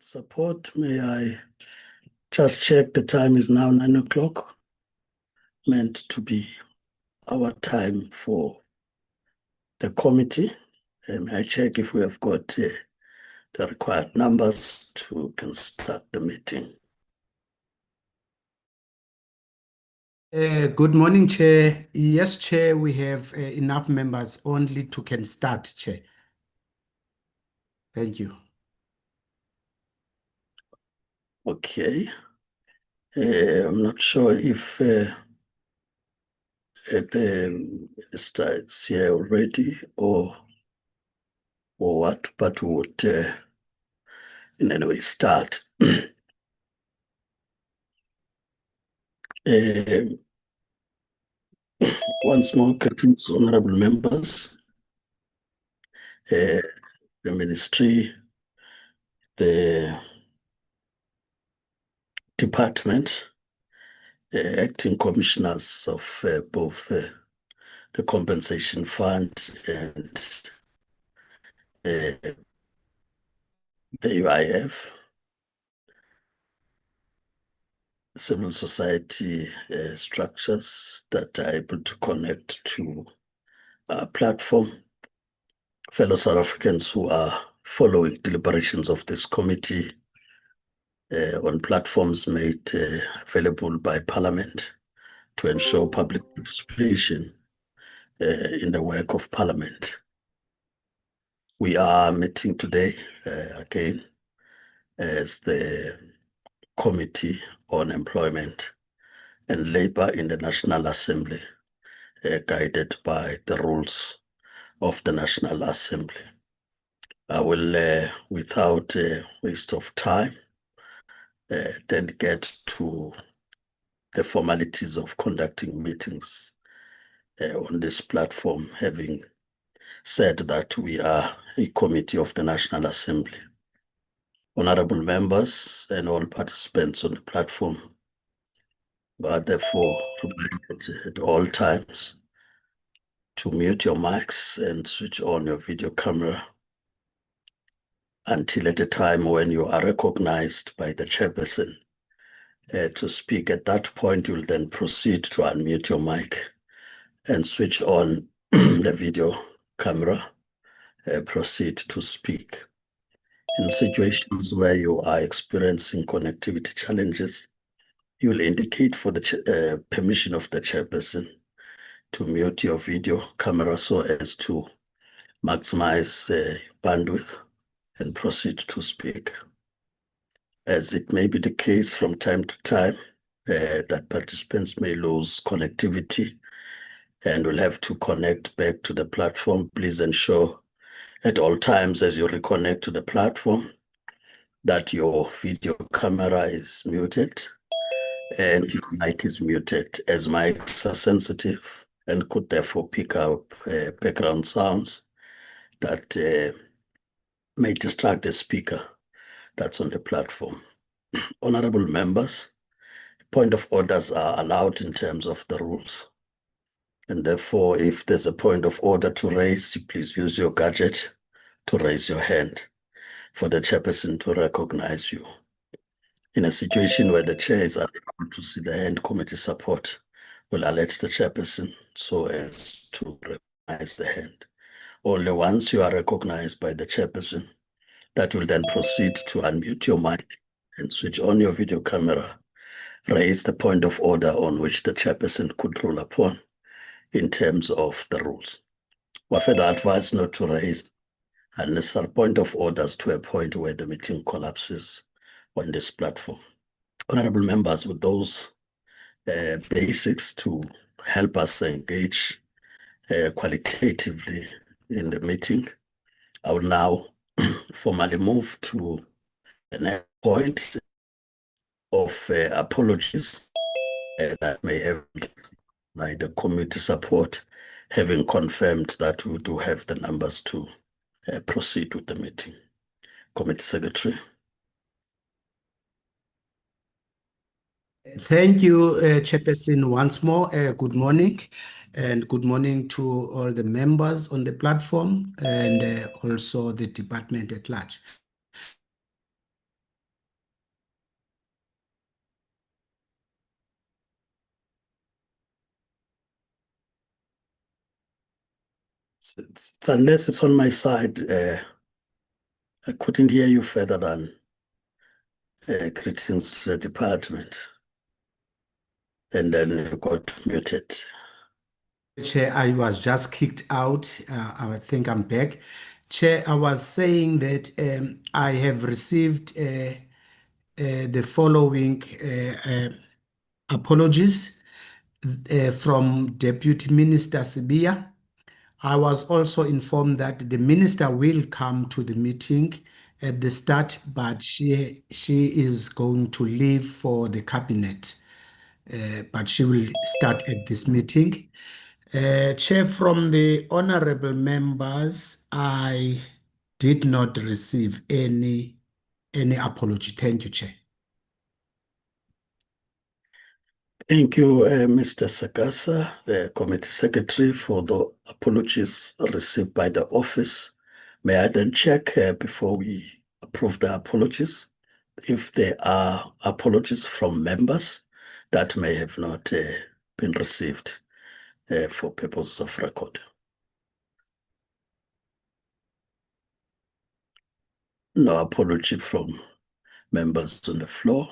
Support, may I just check the time is now 9 o'clock, meant to be our time for the committee. May I check if we have got the required numbers can start the meeting. Good morning, Chair. Yes, Chair, we have enough members only to can start, Chair. Thank you. Okay. I'm not sure if the minister is here already or what, but we would in any way start. Once more, greetings, honorable members. The ministry, the department, acting commissioners of both the compensation fund and the UIF, civil society structures that are able to connect to our platform, fellow South Africans who are following deliberations of this committee on platforms made available by Parliament to ensure public participation in the work of Parliament. We are meeting today again as the Committee on Employment and Labour in the National Assembly, guided by the rules of the National Assembly. I will, without waste of time, then get to the formalities of conducting meetings on this platform, having said that we are a committee of the National Assembly. Honorable members and all participants on the platform are therefore reminded at all times to mute your mics and switch on your video camera until at a time when you are recognized by the chairperson to speak. At that point, you'll then proceed to unmute your mic and switch on the video camera, proceed to speak. In situations where you are experiencing connectivity challenges, you will indicate for the permission of the chairperson to mute your video camera so as to maximize bandwidth and proceed to speak. As it may be the case from time to time that participants may lose connectivity and will have to connect back to the platform, please ensure at all times as you reconnect to the platform that your video camera is muted and your mic is muted, as mics are sensitive and could therefore pick up background sounds that may distract the speaker that's on the platform. Honorable members, point of orders are allowed in terms of the rules. And therefore, if there's a point of order to raise, please use your gadget to raise your hand for the chairperson to recognize you. In a situation where the chair is unable to see the hand, committee support will alert the chairperson so as to recognize the hand. Only once you are recognized by the chairperson, that will then proceed to unmute your mic and switch on your video camera, raise the point of order on which the chairperson could rule upon in terms of the rules. We're further advised not to raise unnecessary point of orders to a point where the meeting collapses on this platform. Honorable members, with those basics to help us engage qualitatively in the meeting, I will now formally move to the next point of apologies that may have by the committee support, having confirmed that we do have the numbers to proceed with the meeting. Committee Secretary. Thank you, Chairperson, once more. Good morning, and good morning to all the members on the platform and also the department at large. It's unless it's on my side. I couldn't hear you further than greetings to the department. And then you got muted. Chair, I was just kicked out. I think I'm back. Chair, I was saying that I have received the following apologies from Deputy Minister Sibia. I was also informed that the minister will come to the meeting at the start, but she is going to leave for the cabinet, but she will start at this meeting. Chair, from the honorable members, I did not receive any apology. Thank you, Chair. Thank you, Mr. Sagasa, the committee secretary, for the apologies received by the office. May I then check before we approve the apologies if there are apologies from members that may have not been received for purposes of record? No apology from members on the floor.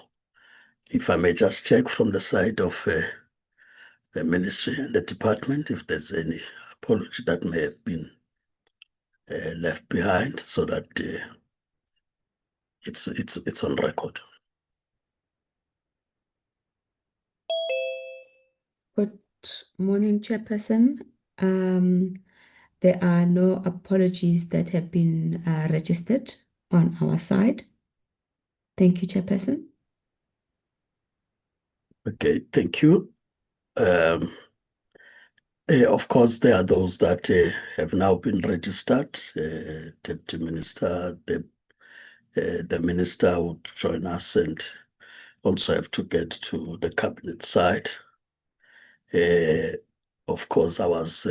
If I may just check from the side of the ministry and the department if there's any apology that may have been left behind, so that it's on record. Good morning, Chairperson. There are no apologies that have been registered on our side. Thank you, Chairperson. Okay, thank you. Of course, there are those that have now been registered. Deputy Minister, the Minister would join us and also have to get to the cabinet side. Of course, I was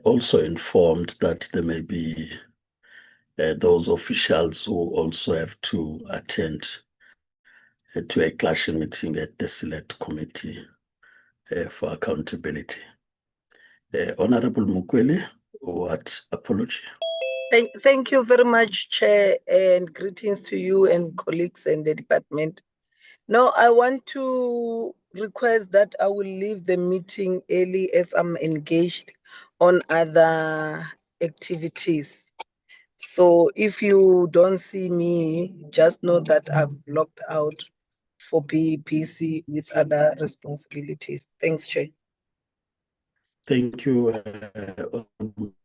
also informed that there may be those officials who also have to attend to a clashing meeting at the select committee for accountability. Honorable Mukwele, what apology? Thank you very much, Chair, and greetings to you and colleagues in the department. Now, I want to request that I will leave the meeting early as I'm engaged on other activities. So if you don't see me, just know that I've logged out for being busy with other responsibilities. Thanks, Chair. Thank you,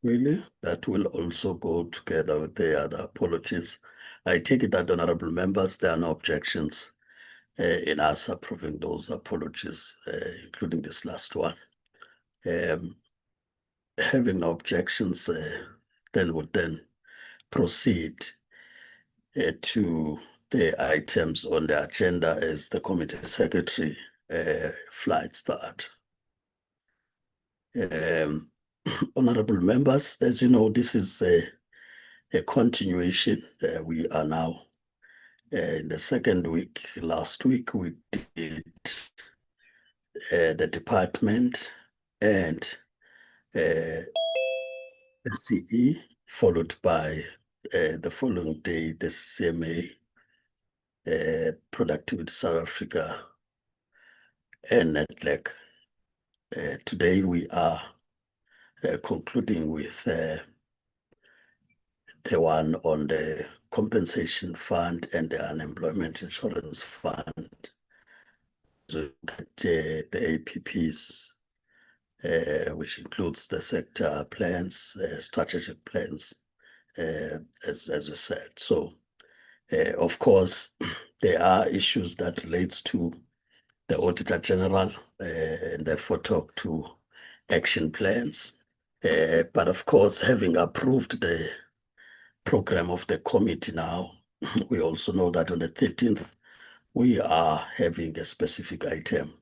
really. That will also go together with the other apologies. I take it that, honorable members, there are no objections in us approving those apologies, including this last one. Having no objections, then would then proceed to the items on the agenda as the committee secretary flights that. Honorable members, as you know, this is a continuation. We are now in the second week. Last week we did the department and the CE, followed by the following day the CMA, Productivity South Africa, and NetLec. Today we are concluding with the one on the compensation fund and the unemployment insurance fund. So the APPs, which includes the sector plans, strategic plans, as we said. So, of course, there are issues that relates to the Auditor General and therefore talk to action plans. But of course, having approved the program of the committee now, we also know that on the 13th, we are having a specific item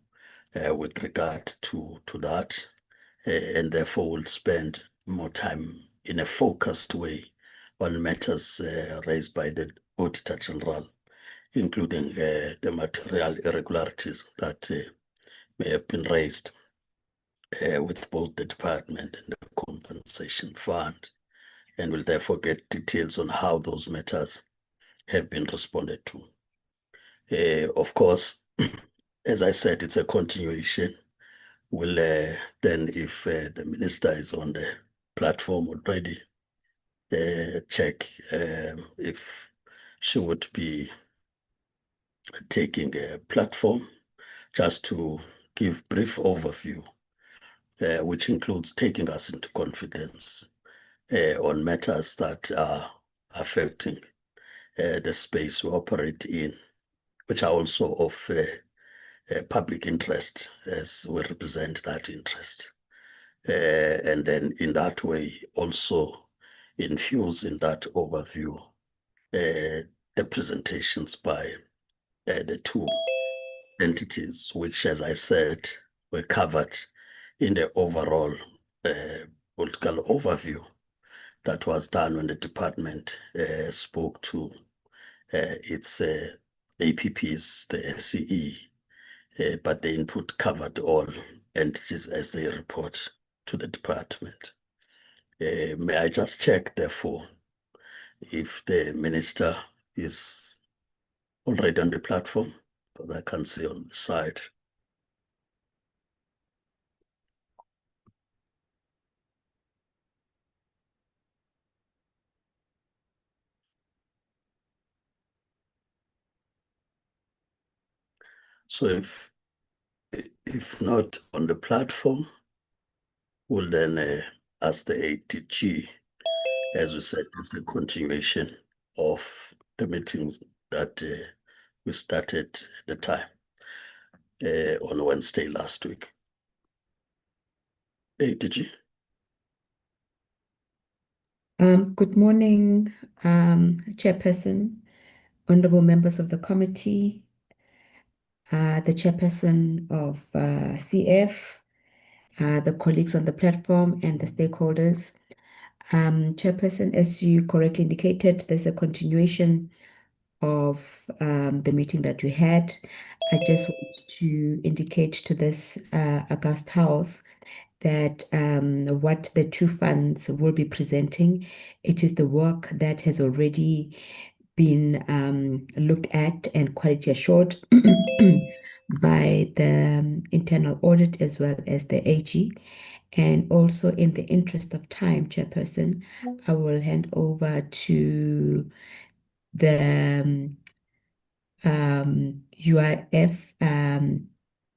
with regard to that, and therefore we'll spend more time in a focused way on matters raised by the Auditor General, including the material irregularities that may have been raised with both the department and the compensation fund, and will therefore get details on how those matters have been responded to. Of course, as I said, it's a continuation. We'll then, if the minister is on the platform already, check if she would be taking a platform just to give brief overview, which includes taking us into confidence on matters that are affecting the space we operate in, which are also of public interest as we represent that interest. And then in that way also infuse in that overview the presentations by the two entities, which, as I said, were covered in the overall political overview that was done when the department spoke to its APPs, the SCE, but the input covered all entities as they report to the department. May I just check, therefore, if the minister is already on the platform, because I can see on the side. So if not on the platform, we'll then ask the ATG. As we said, it's a continuation of the meetings that we started at the time on Wednesday last week. ATG. Good morning, Chairperson, honorable members of the committee, the Chairperson of CF, the colleagues on the platform, and the stakeholders. Chairperson, as you correctly indicated, there's a continuation of the meeting that we had. I just want to indicate to this august house that what the two funds will be presenting, it is the work that has already been looked at and quality assured by the internal audit as well as the AG. And also, in the interest of time, Chairperson, I will hand over to the UIF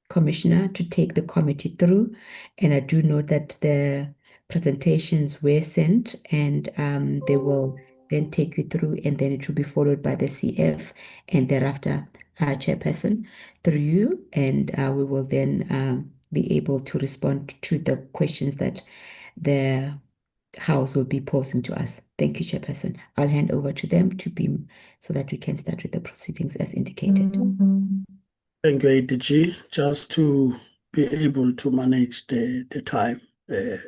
Commissioner to take the committee through. And I do know that the presentations were sent, and they will then take you through, and then it will be followed by the CF, and thereafter Chairperson through you, and we will then be able to respond to the questions that the House will be posing to us. Thank you, Chairperson. I'll hand over to them to be so that we can start with the proceedings as indicated. Thank you, ADG. Just to be able to manage the time,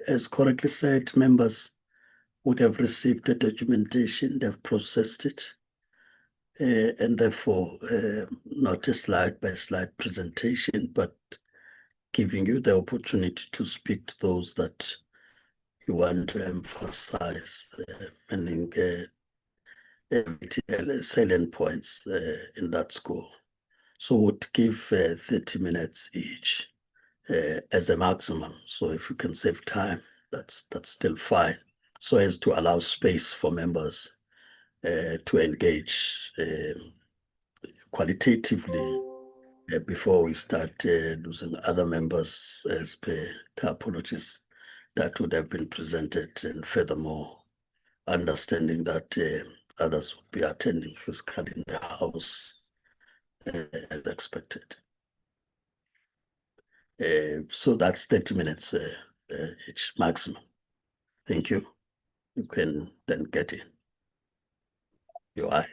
as correctly said, members would have received the documentation, they've processed it, and therefore not a slide by slide presentation, but giving you the opportunity to speak to those that you want to emphasize, meaning salient points in that score. So would give 30 minutes each as a maximum. So if you can save time, that's still fine. So as to allow space for members to engage qualitatively before we start losing other members as per the apologies that would have been presented, and furthermore, understanding that others would be attending physically in the house as expected. So that's 30 minutes each maximum. Thank you. You can then get in. You are.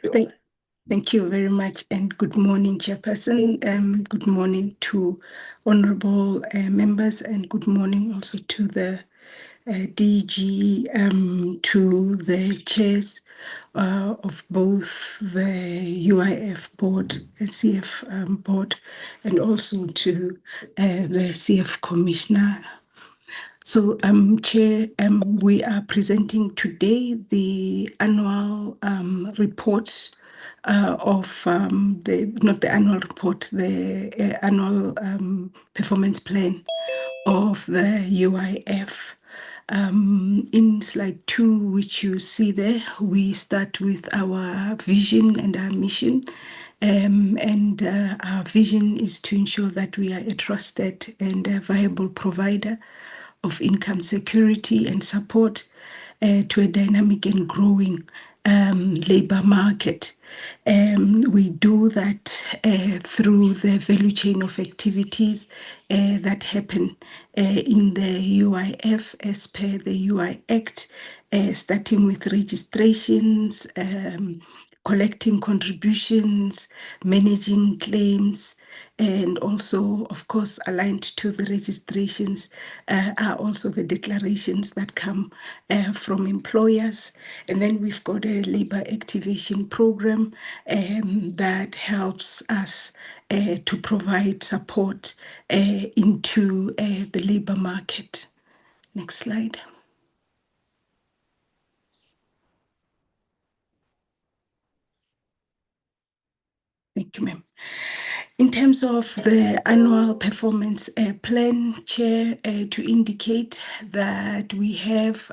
Thank you very much, and good morning, Chairperson. Good morning to honorable members, and good morning also to the DG, to the chairs of both the UIF board and CF board, and also to the CF commissioner. So, Chair, we are presenting today the annual report of not the annual report, the annual performance plan of the UIF. In slide 2, which you see there, we start with our vision and our mission. Our vision is to ensure that we are a trusted and a viable provider of income security and support to a dynamic and growing labor market. We do that through the value chain of activities that happen in the UIF as per the UI Act, starting with registrations, collecting contributions, managing claims, and also, of course, aligned to the registrations are also the declarations that come from employers. And then we've got a labor activation program that helps us to provide support into the labor market. Next slide. Thank you, ma'am. In terms of the annual performance plan, Chair, to indicate that we have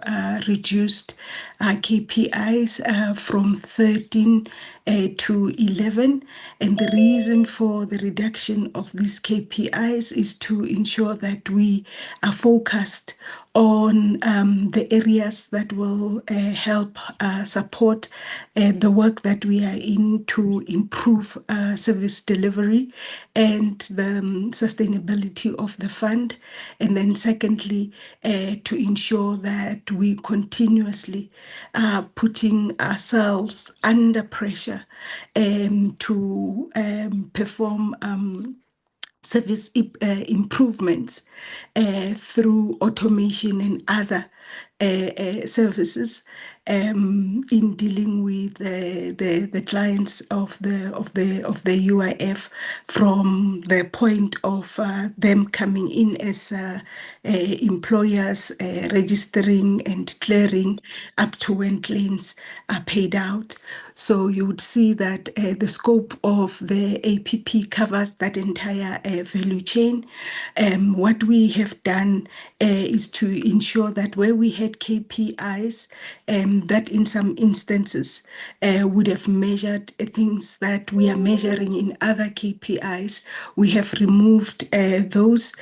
reduced our KPIs from 13 to 11. And the reason for the reduction of these KPIs is to ensure that we are focused on the areas that will help support the work that we are in to improve service delivery and the sustainability of the fund. And then secondly, to ensure that we continuously are putting ourselves under pressure to perform service improvements through automation and other services in dealing with the clients of the UIF from the point of them coming in as employers, registering and clearing up to when claims are paid out. So you would see that the scope of the APP covers that entire value chain. What we have done is to ensure that where we had KPIs that in some instances would have measured things that we are measuring in other KPIs, we have removed those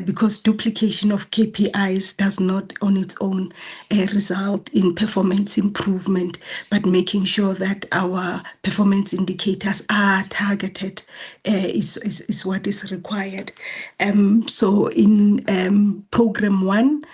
because duplication of KPIs does not on its own result in performance improvement, but making sure that our performance indicators are targeted is what is required. So in program 1,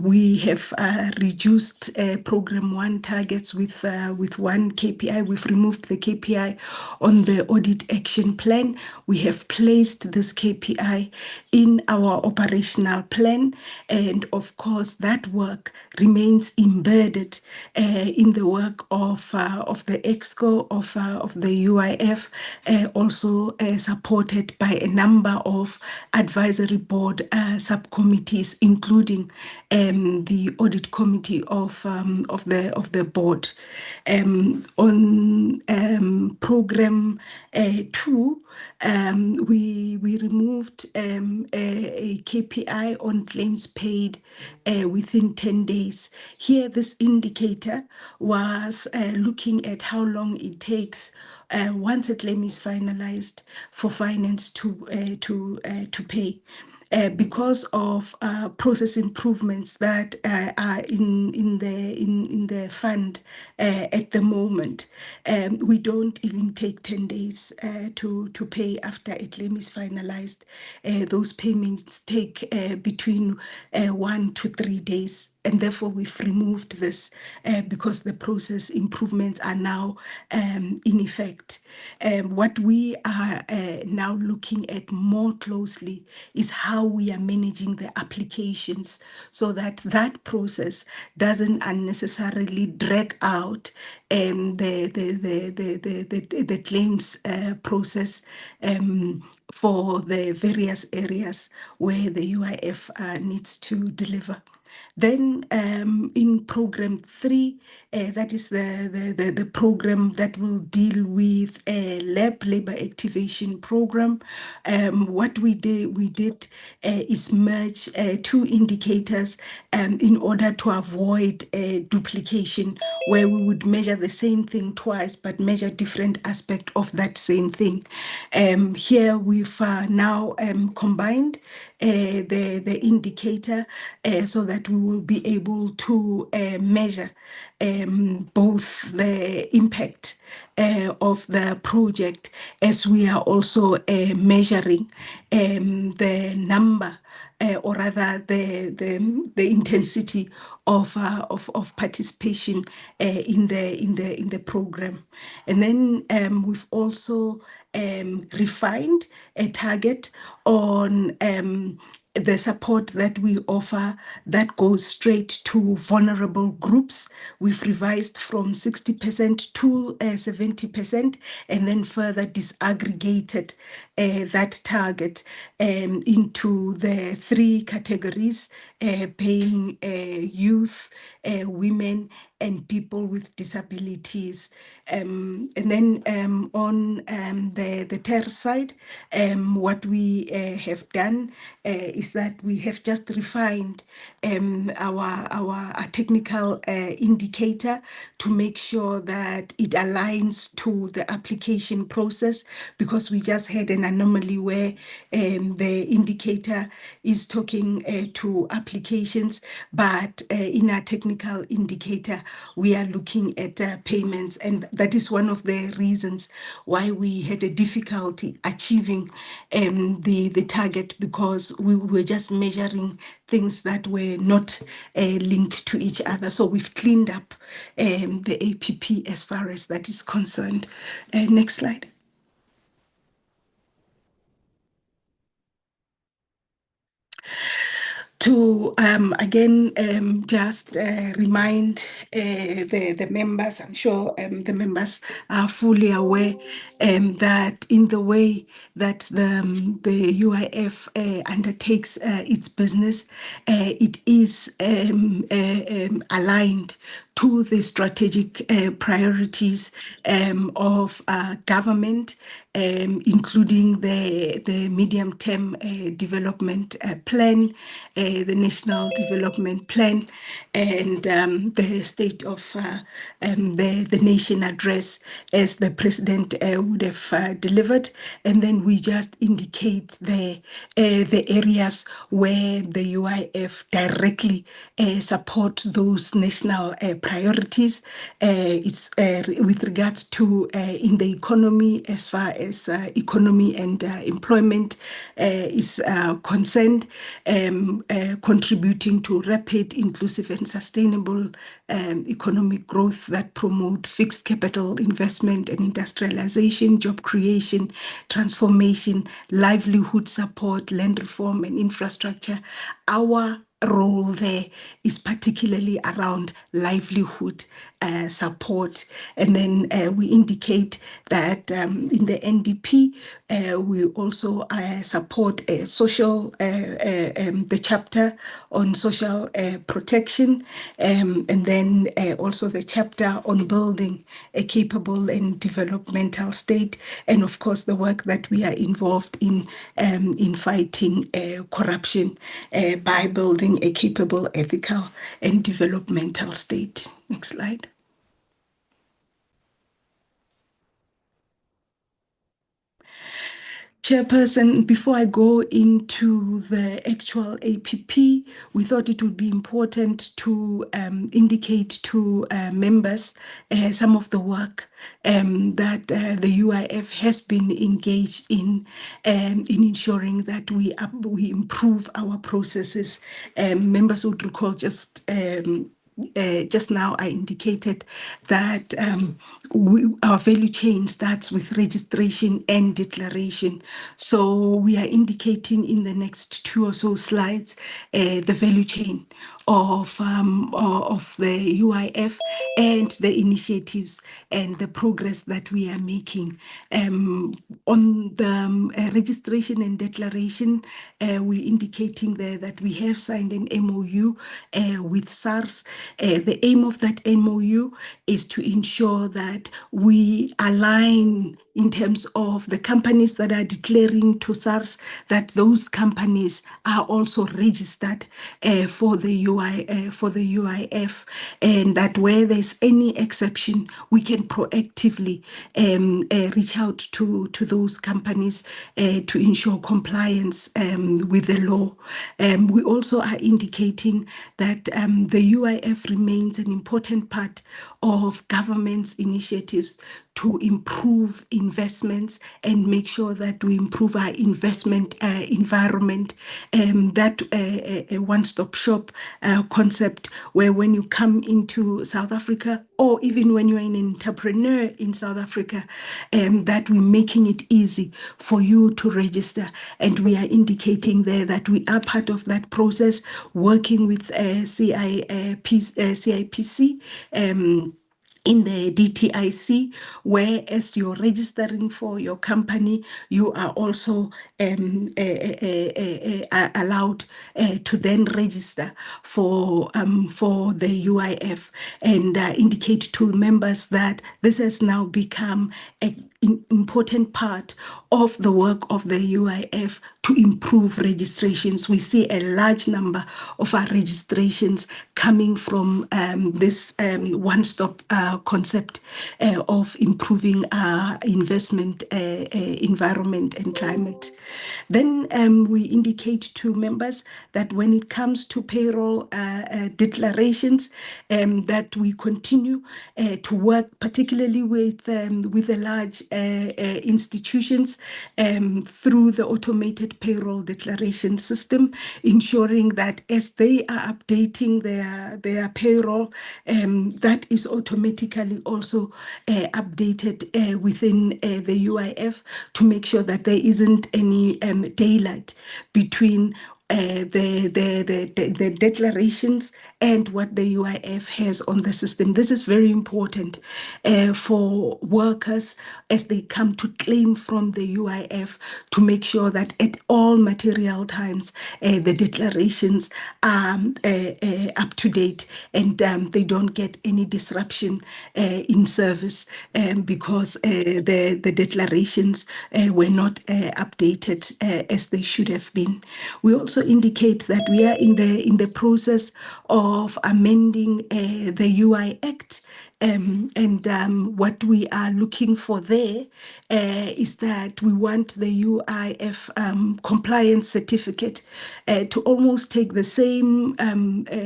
we have reduced program 1 targets with 1 KPI. We've removed the KPI on the audit action plan. We have placed this KPI in our operational plan, and of course that work remains embedded in the work of the EXCO of the UIF, also supported by a number of advisory board subcommittees, including the audit committee of the board. On program 2, we removed a KPI on claims paid within 10 days. Here, this indicator was looking at how long it takes once a claim is finalized for finance to pay. Because of process improvements that are in the fund at the moment, we don't even take 10 days to pay after a claim is finalized. Those payments take between 1 to 3 days, and therefore we've removed this because the process improvements are now in effect. What we are now looking at more closely is how we are managing the applications so that that process doesn't unnecessarily drag out the claims process for the various areas where the UIF needs to deliver. Then in program 3, that is the program that will deal with a lab labor activation program. What we did is merge 2 indicators in order to avoid duplication, where we would measure the same thing twice but measure different aspect of that same thing. Here we've now combined the indicator so that we will be able to measure both the impact of the project, as we are also measuring the number or rather the intensity of participation in the program. And then we've also refined a target on the support that we offer that goes straight to vulnerable groups. We've revised from 60% to 70%, and then further disaggregated that target into the 3 categories, paying youth, women, and people with disabilities. And then on the TER side, what we have done is that we have just refined our technical indicator to make sure that it aligns to the application process, because we just had an anomaly where the indicator is talking to applications, but in our technical indicator, we are looking at payments. And that is one of the reasons why we had a difficulty achieving the target, because we were just measuring things that were not linked to each other. So we've cleaned up the APP as far as that is concerned. Next slide. To again just remind the members, I'm sure the members are fully aware that in the way that the UIF undertakes its business, it is aligned to the strategic priorities of government, including the medium-term development plan, the National Development Plan, and the State of the Nation Address, as the President would have delivered. And then we just indicate the areas where the UIF directly support those national priorities. It's with regards to in the economy, as far as economy and employment is concerned, contributing to rapid, inclusive and sustainable economic growth that promote fixed capital investment and industrialization, job creation, transformation, livelihood support, land reform and infrastructure. Our role there is particularly around livelihood support. And then we indicate that in the NDP, we also support social, the chapter on social protection, and then also the chapter on building a capable and developmental state, and of course the work that we are involved in fighting corruption by building a capable, ethical and developmental state. Next slide. Chairperson, before I go into the actual APP, we thought it would be important to indicate to members some of the work that the UIF has been engaged in ensuring that we improve our processes. Members would recall just just now I indicated that our value chain starts with registration and declaration. So we are indicating in the next 2 or so slides the value chain of the UIF and the initiatives and the progress that we are making. On the registration and declaration, we're indicating there that we have signed an MOU with SARS. The aim of that MOU is to ensure that we align in terms of the companies that are declaring to SARS, that those companies are also registered for the UIF, and that where there's any exception, we can proactively reach out to those companies to ensure compliance with the law. We also are indicating that the UIF remains an important part of government's initiatives to improve investments and make sure that we improve our investment environment. That a one-stop shop concept, where when you come into South Africa, or even when you're an entrepreneur in South Africa, that we're making it easy for you to register. And we are indicating there that we are part of that process, working with CIPC, in the DTIC, where as you're registering for your company, you are also allowed to then register for the UIF, and indicate to members that this has now become an important part of the work of the UIF to improve registrations. We see a large number of our registrations coming from this one-stop concept of improving our investment environment and climate. Then we indicate to members that when it comes to payroll declarations, that we continue to work particularly with the large institutions through the automated payroll declaration system, ensuring that as they are updating their payroll, that is automatically also updated within the UIF, to make sure that there isn't any daylight between the declarations and what the UIF has on the system. This is very important for workers as they come to claim from the UIF, to make sure that at all material times the declarations are up to date, and they don't get any disruption in service because the declarations were not updated as they should have been. We also indicate that we are in the process of amending the UI Act. What we are looking for there is that we want the UIF compliance certificate to almost take the same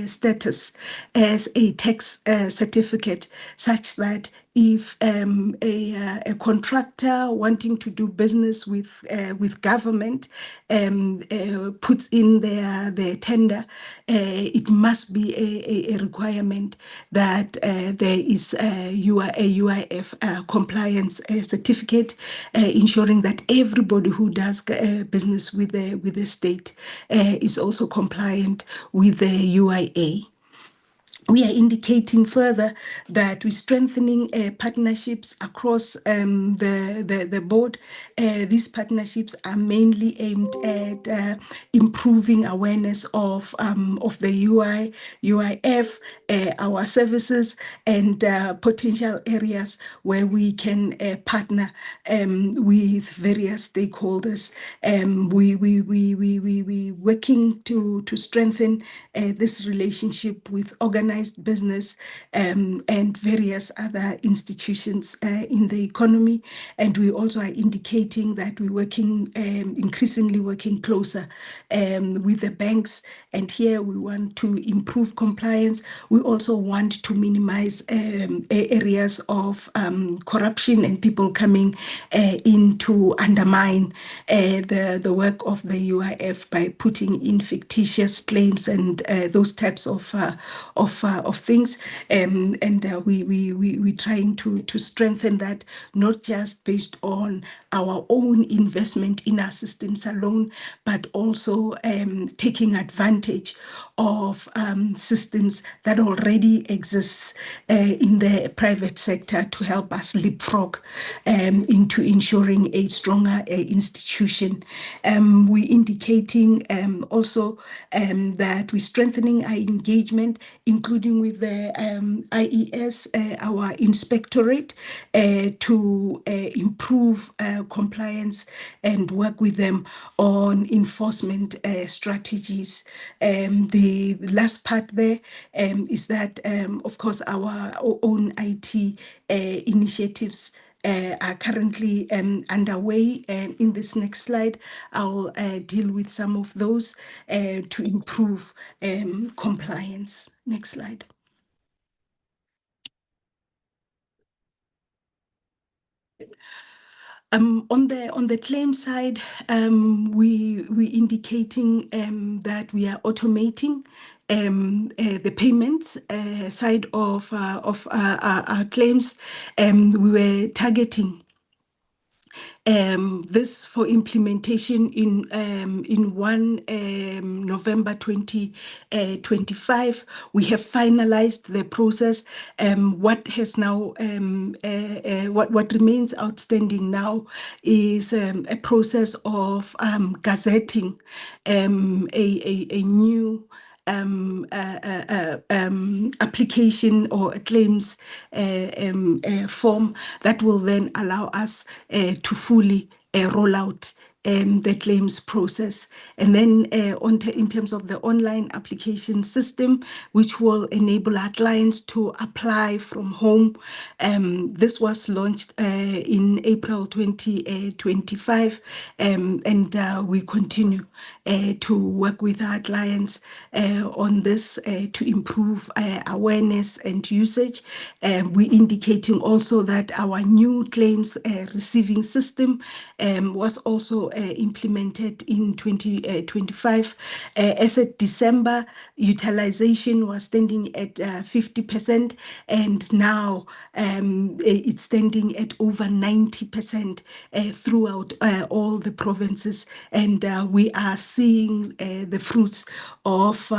status as a tax certificate, such that if a contractor wanting to do business with government puts in their tender, it must be a requirement that there is a UIF compliance certificate, ensuring that everybody who does business with the state is also compliant with the UIA. We are indicating further that we're strengthening partnerships across the board. These partnerships are mainly aimed at improving awareness of the UIF, our services, and potential areas where we can partner with various stakeholders. We working to strengthen this relationship with organized business and various other institutions in the economy. And we also are indicating that we're working, increasingly working closer with the banks. And here we want to improve compliance. We also want to minimize areas of corruption and people coming in to undermine the work of the UIF by putting in fictitious claims and those types of things, and we're trying to strengthen that, not just based on our own investment in our systems alone, but also taking advantage of systems that already exists in the private sector to help us leapfrog into ensuring a stronger institution. We're indicating also that we're strengthening our engagement, including with the IES, our inspectorate, to improve compliance and work with them on enforcement strategies. The last part there is that, of course, our own IT initiatives are currently underway. In this next slide, I'll deal with some of those to improve compliance. Next slide. On the claim side, we indicating that we are automating the payments side of our claims. We were targeting this for implementation in 1 November 2025. We have finalized the process. What has now what remains outstanding now is a process of gazetting a new application or a claims form that will then allow us to fully roll out the claims process. And then in terms of the online application system, which will enable our clients to apply from home. This was launched in April 2025, and we continue to work with our clients on this to improve awareness and usage. We're indicating also that our new claims receiving system was also implemented in 2025. As of December, utilization was standing at 50%, and now it's standing at over 90% throughout all the provinces, and we are seeing the fruits of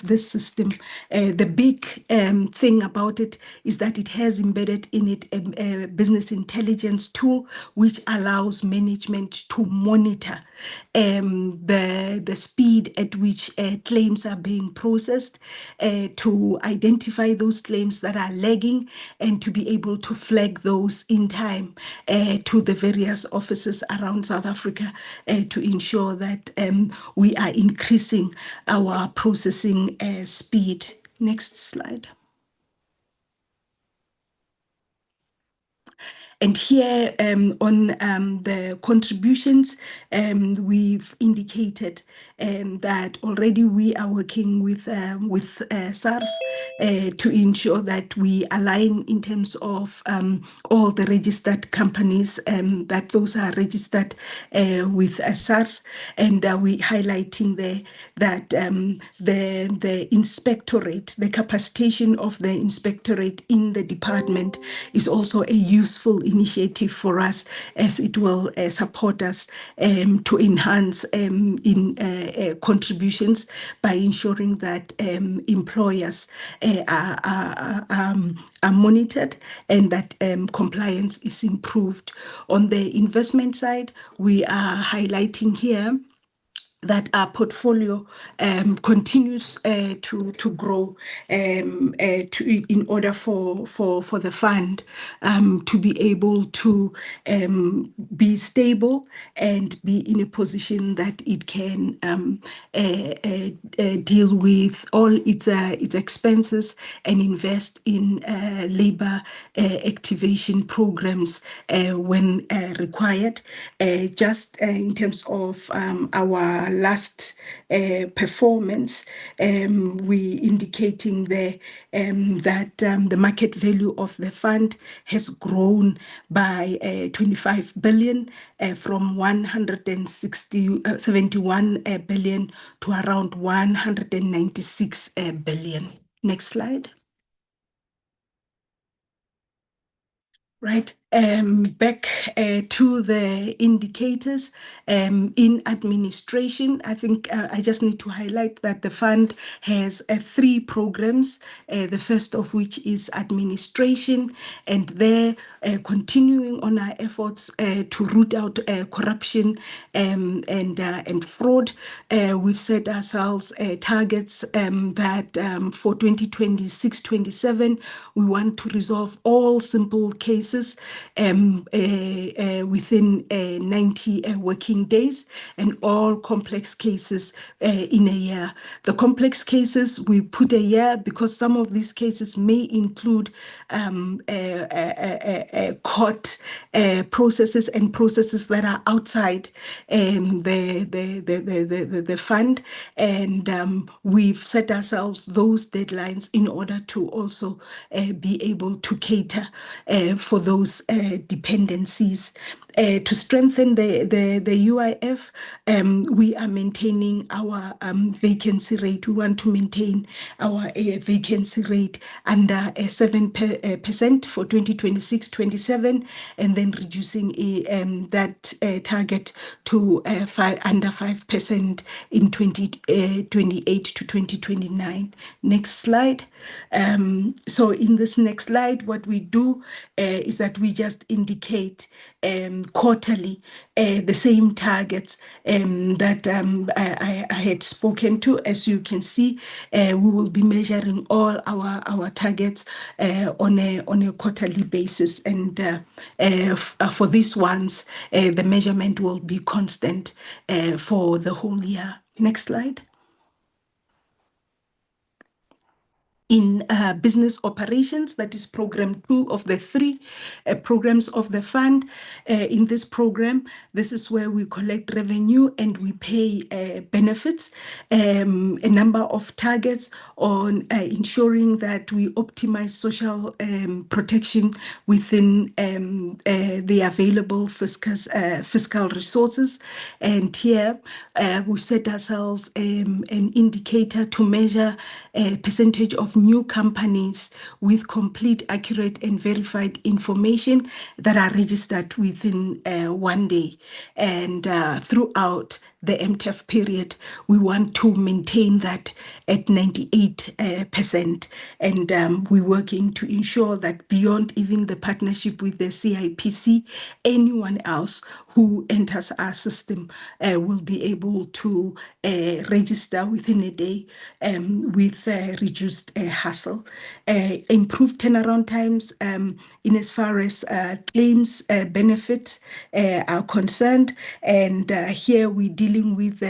this system. The big thing about it is that it has embedded in it a business intelligence tool, which allows management to monitor the speed at which claims are being processed, to identify those claims that are lagging, and to be able to flag those in time to the various offices around South Africa to ensure that we are increasing our processing speed. Next slide. And here on the contributions, we've indicated that already we are working with SARS to ensure that we align in terms of all the registered companies, that those are registered with SARS, and we highlighting there that the inspectorate, the capacitation of the inspectorate in the department is also a useful initiative for us, as it will support us to enhance in contributions by ensuring that employers are monitored and that compliance is improved. On the investment side, we are highlighting here that our portfolio continues to grow in order for the fund to be able to be stable and be in a position that it can deal with all its expenses and invest in labor activation programs when required. Just in terms of our last performance, we indicating there that the market value of the fund has grown by 25 billion from 171 billion to around 196 billion. Next slide. Right, back to the indicators in administration. I think I just need to highlight that the fund has 3 programs, the first of which is administration, and there continuing on our efforts to root out corruption and fraud. We've set ourselves targets that for 2026-27, we want to resolve all simple cases within 90 working days, and all complex cases in a year. The complex cases, we put a year because some of these cases may include court processes and processes that are outside the fund, and we've set ourselves those deadlines in order to also be able to cater for those dependencies. To strengthen the UIF, we are maintaining our vacancy rate. We want to maintain our vacancy rate under 7% for 2026-27, and then reducing that target to under 5% in 2028 to 2029. Next slide. So in this next slide, what we do is that we just indicate quarterly the same targets that I had spoken to. As you can see, we will be measuring all our targets on a quarterly basis, and for these ones, the measurement will be constant for the whole year. Next slide. In business operations, that is program 2 of the 3 programs of the fund. In this program, this is where we collect revenue and we pay benefits. A number of targets on ensuring that we optimize social protection within the available fiscal resources. And here we've set ourselves an indicator to measure a percentage of new companies with complete, accurate, and verified information that are registered within 1 day. And throughout the MTEF period, we want to maintain that at 98%. And we're working to ensure that beyond even the partnership with the CIPC, anyone else who enters our system will be able to register within a day with reduced hassle. Improved turnaround times in as far as claims benefits are concerned, and here we're dealing with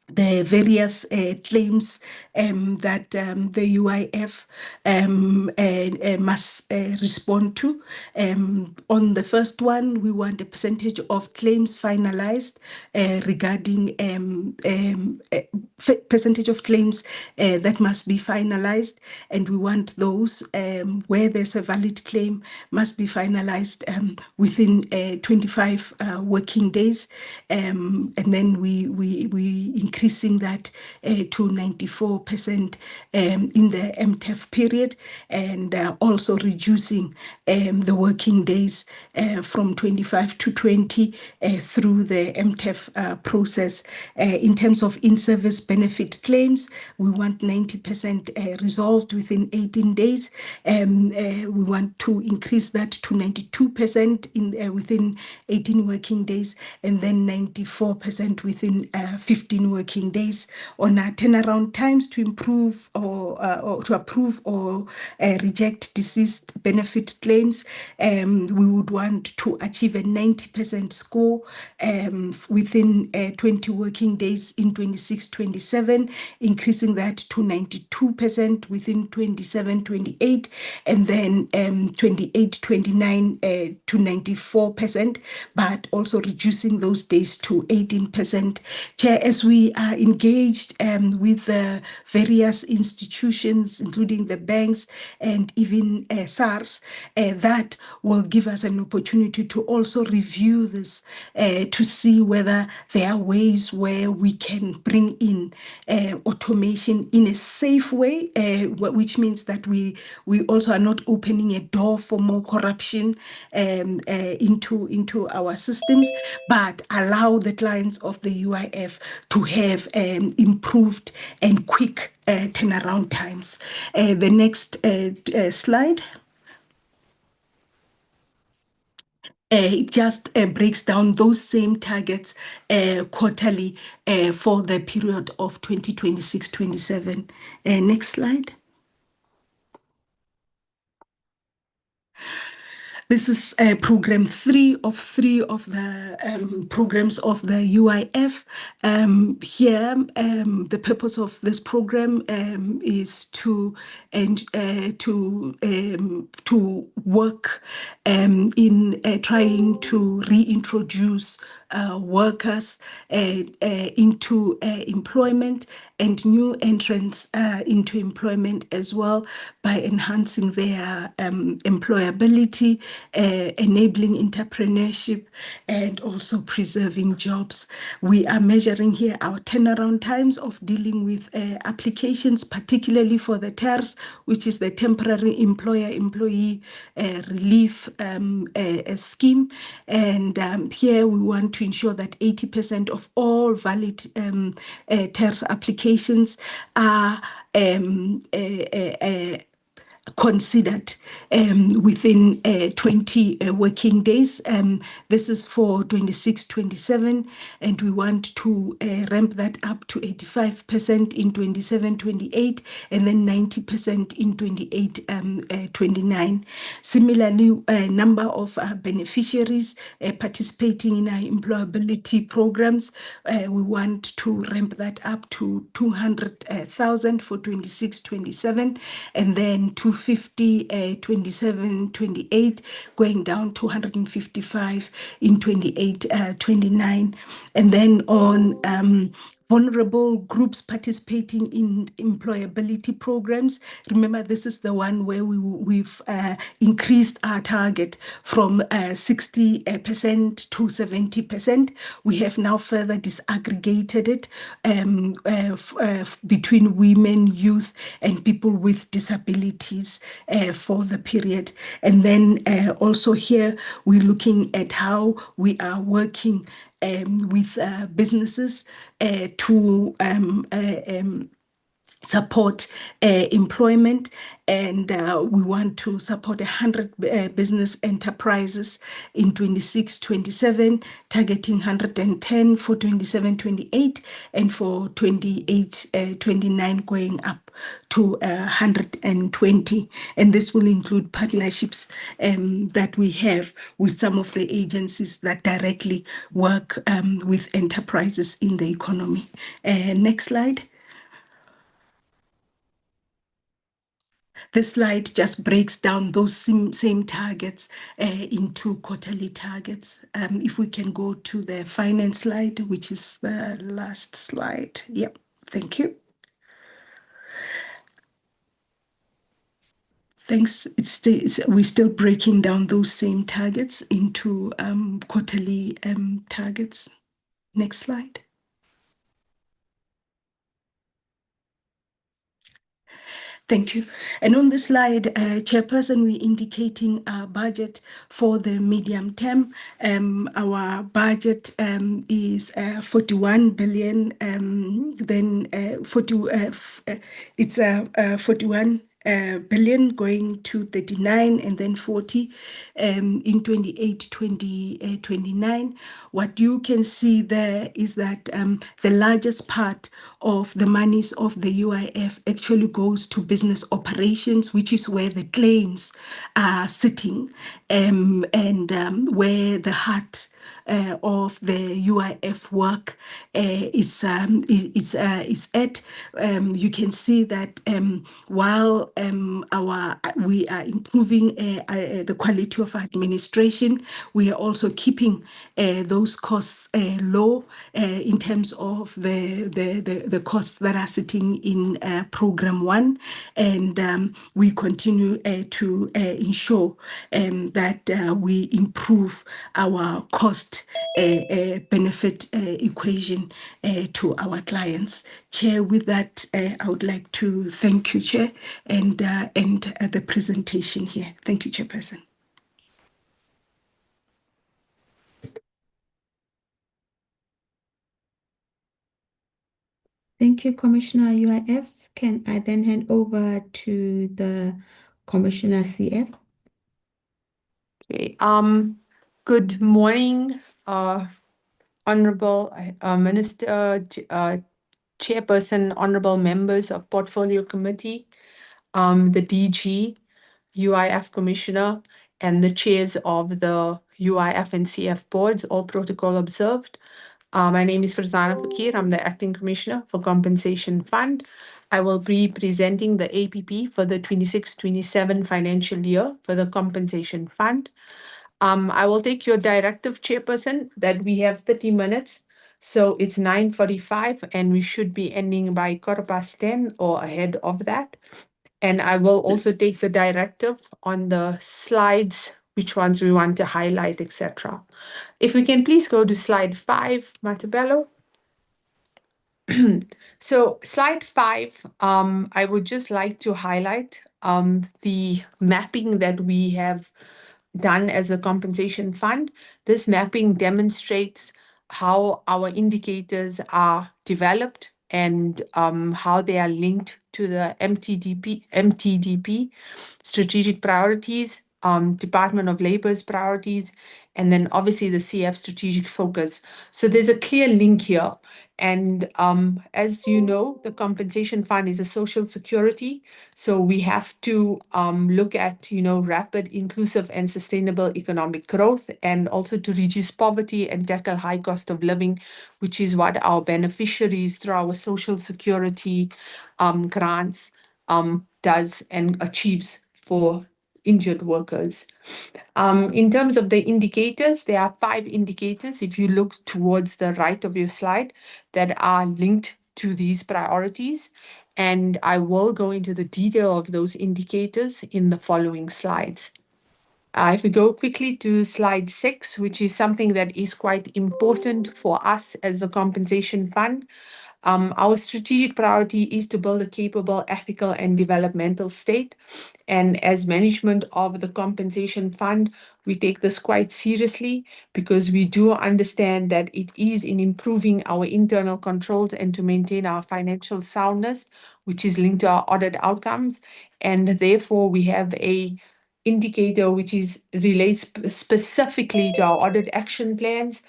the various claims that the UIF must respond to. On the first one, we want a percentage of claims finalized regarding percentage of claims that must be finalized, and we want those where there's a valid claim must be finalized within 25 working days, and then we increasing that to 94% in the MTEF period, and also reducing the working days from 25 to 20 through the MTEF process. In terms of in-service benefit claims, we want 90% resolved within 18 days. We want to increase that to 92% within 18 working days, and then 94% within 15 working days. On our turnaround times to improve or to approve or reject deceased benefit claims, we would want to achieve a 90% score within 20 working days in 26-27, increasing that to 92% within 27-28, and then 28-29 to 94%, but also reducing those days to 18%. Chair, as we are engaged with various institutions, including the banks and even SARS, that will give us an opportunity to also review this to see whether there are ways where we can bring in automation in a safe way, which means that we also are not opening a door for more corruption into our systems, but allow the clients of the UIF to have improved and quick turnaround times. The next slide. It just breaks down those same targets quarterly for the period of 2026-27. Next slide. This is program 3 of the programs of the UIF. Here, the purpose of this program is to work in trying to reintroduce workers into employment and new entrants into employment as well, by enhancing their employability, enabling entrepreneurship, and also preserving jobs. We are measuring here our turnaround times of dealing with applications, particularly for the TERS, which is the Temporary Employer-Employee Relief Scheme. And here we want to ensure that 80% of all valid TERS applications are considered within 20 working days. This is for 26-27, and we want to ramp that up to 85% in 27-28, and then 90% in 28-29. Similarly, a number of beneficiaries participating in our employability programs, we want to ramp that up to 200,000 for 26-27, and then 250 27-28, going down to 155 in 28-29. And then on vulnerable groups participating in employability programs. Remember, this is the one where we've increased our target from 60% to 70%. We have now further disaggregated it between women, youth, and people with disabilities for the period. And then also here, we're looking at how we are working with businesses to support employment, and we want to support 100 business enterprises in 26-27, targeting 110 for 27-28, and for 28-29 going up to 120. And this will include partnerships that we have with some of the agencies that directly work with enterprises in the economy. Next slide. This slide just breaks down those same targets into quarterly targets. If we can go to the finance slide, which is the last slide. Yep, thank you. Thanks. We're still breaking down those same targets into quarterly targets. Next slide. Thank you. And on this slide, Chairperson, we're indicating our budget for the medium term. Our budget is 41 billion. It's 41 billion going to 39, and then 40 in 28-29. What you can see there is that the largest part of the monies of the UIF actually goes to business operations, which is where the claims are sitting, and where the heart of the UIF work is at. You can see that while we are improving the quality of administration, we are also keeping those costs low in terms of the costs that are sitting in Program 1, and we continue to ensure that we improve our cost benefit equation to our clients. Chair, with that, I would like to thank you, Chair, and the presentation here. Thank you, Chairperson. Thank you, Commissioner UIF. Can I then hand over to the Commissioner CF? Okay. Good morning, Honorable Minister, Chairperson, Honorable members of Portfolio Committee, the DG, UIF Commissioner, and the chairs of the UIF and CF boards, all protocol observed. My name is Farzana Fakir. I'm the Acting Commissioner for Compensation Fund. I will be presenting the APP for the 26-27 financial year for the Compensation Fund. I will take your directive, Chairperson, that we have 30 minutes. So it's 9:45 and we should be ending by 10:15 or ahead of that. And I will also take the directive on the slides, which ones we want to highlight, etc. If we can please go to slide 5, Matabello. So slide 5, I would just like to highlight the mapping that we have done as a compensation fund. This mapping demonstrates how our indicators are developed and how they are linked to the MTDP strategic priorities, Department of Labor's priorities, and then obviously the CF strategic focus. So there's a clear link here. And as you know, the compensation fund is a social security. So we have to look at, rapid, inclusive, and sustainable economic growth, and also to reduce poverty and tackle high cost of living, which is what our beneficiaries through our social security grants does and achieves for injured workers. In terms of the indicators, there are 5 indicators, if you look towards the right of your slide, that are linked to these priorities. And I will go into the detail of those indicators in the following slides. If we go quickly to slide 6, which is something that is quite important for us as a compensation fund. Our strategic priority is to build a capable, ethical, and developmental state. And as management of the compensation fund, we take this quite seriously because we do understand that it is in improving our internal controls and to maintain our financial soundness, which is linked to our audit outcomes. And therefore, we have a indicator which relates specifically to our audit action plans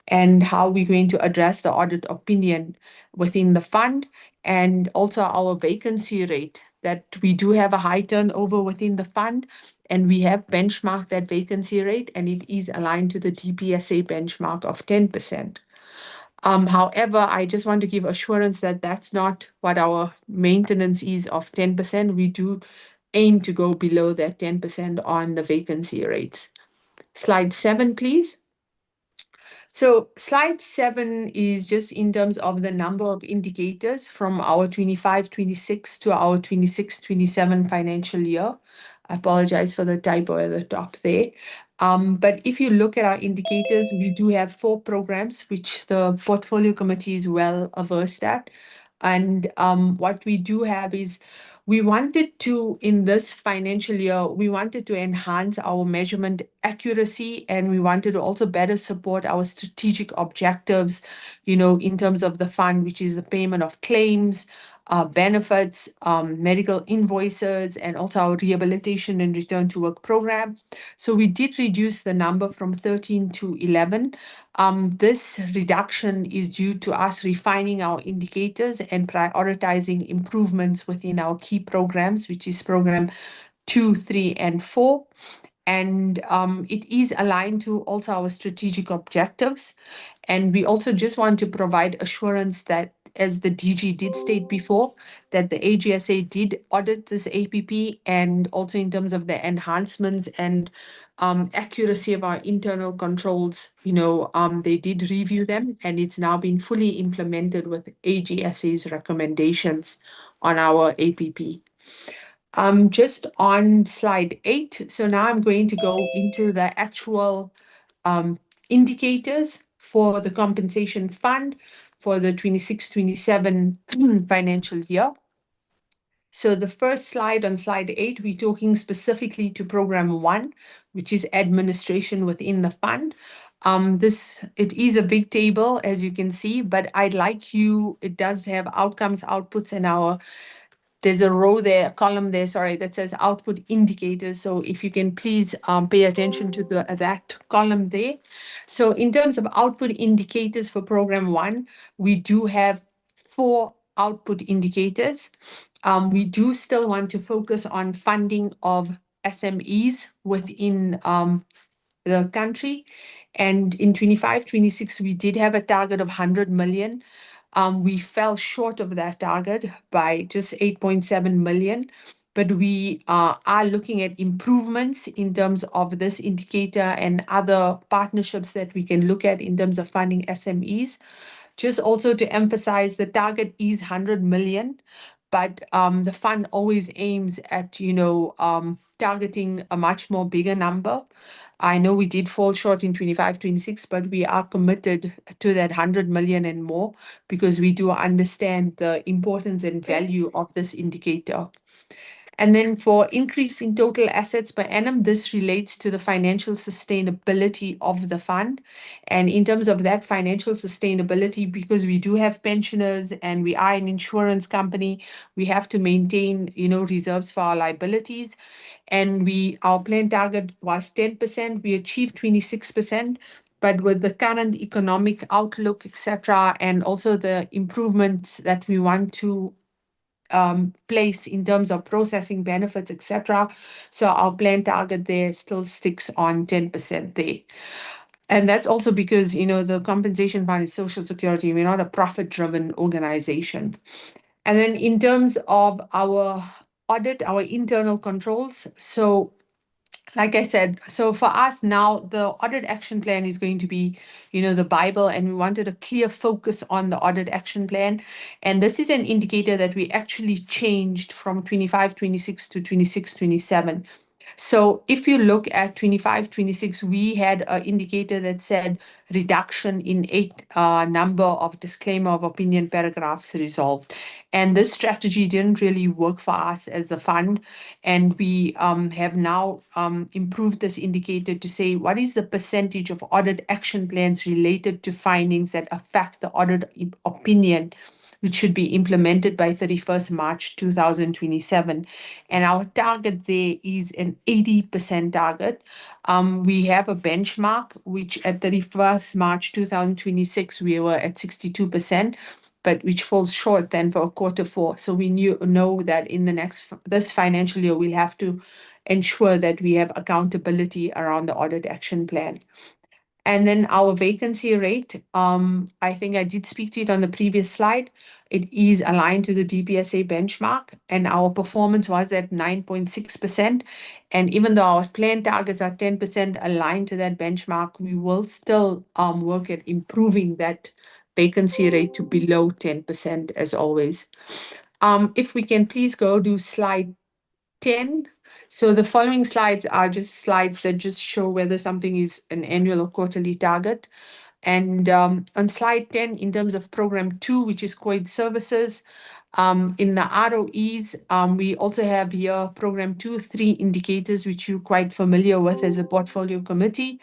and how we're going to address the audit opinion within the fund, and also our vacancy rate, that we do have a high turnover within the fund, and we have benchmarked that vacancy rate, and it is aligned to the DPSA benchmark of 10%. However, I just want to give assurance that that's not what our maintenance is of 10%. We do aim to go below that 10% on the vacancy rates. Slide 7, please. So slide 7 is just in terms of the number of indicators from our 25-26 to our 26-27 financial year. I apologize for the typo at the top there. But if you look at our indicators, we do have 4 programs, which the Portfolio Committee is well versed at. And what we do have is we wanted to, in this financial year, we wanted to enhance our measurement accuracy, and we wanted to also better support our strategic objectives, in terms of the fund, which is the payment of claims, benefits, medical invoices, and also our rehabilitation and return to work program. So we did reduce the number from 13 to 11. This reduction is due to us refining our indicators and prioritizing improvements within our key programs, which is program 2, 3, and 4. and it is aligned to also our strategic objectives. And we also just want to provide assurance that, as the DG did state before, that the AGSA did audit this APP, and also in terms of the enhancements and accuracy of our internal controls, they did review them, and it's now been fully implemented with AGSA's recommendations on our APP. Just on slide 8. So now I'm going to go into the actual indicators for the compensation fund for the 26-27 financial year. So the first slide, on slide 8, we're talking specifically to program 1, which is administration within the fund. It is a big table, as you can see, but it does have outcomes, outputs, and there's a row there, a column there, sorry, that says output indicators. So if you can please pay attention to that column there. So in terms of output indicators for program 1, we do have 4 output indicators. We do still want to focus on funding of SMEs within the country. And in 25-26, we did have a target of 100 million. We fell short of that target by just 8.7 million, but we are looking at improvements in terms of this indicator and other partnerships that we can look at in terms of funding SMEs. Just also to emphasize, the target is 100 million, but the fund always aims at, targeting a much more bigger number. I know we did fall short in 25-26, but we are committed to that 100 million and more, because we do understand the importance and value of this indicator. And then for increase in total assets per annum, this relates to the financial sustainability of the fund. And in terms of that financial sustainability, because we do have pensioners and we are an insurance company, we have to maintain, reserves for our liabilities. And our plan target was 10%. We achieved 26%. But with the current economic outlook, etc., and also the improvements that we want to place in terms of processing benefits, etc., so our plan target there still sticks on 10% there. And that's also because, the compensation fund is social security. We're not a profit-driven organization. And then in terms of our audit, our internal controls, so like I said, so for us now, the audit action plan is going to be, the Bible, and we wanted a clear focus on the audit action plan. And this is an indicator that we actually changed from 25-26 to 26-27. So if you look at 25-26, we had an indicator that said reduction in 8 number of disclaimer of opinion paragraphs resolved. And this strategy didn't really work for us as a fund. And we have now improved this indicator to say, what is the percentage of audit action plans related to findings that affect the audit opinion, which should be implemented by 31st March 2027. And our target there is an 80% target. We have a benchmark, which at 31st March 2026, we were at 62%, but which falls short then for Q4. So we know that in this financial year, we'll have to ensure that we have accountability around the audit action plan. And then our vacancy rate, I think I did speak to it on the previous slide. It is aligned to the DPSA benchmark, and our performance was at 9.6%. And even though our plan targets are 10% aligned to that benchmark, we will still work at improving that vacancy rate to below 10% as always. If we can please go to slide 10. So the following slides are just slides that just show whether something is an annual or quarterly target. And on slide 10, in terms of program 2, which is COVID services, in the ROEs, we also have here program 2, 3 indicators, which you're quite familiar with as a portfolio committee.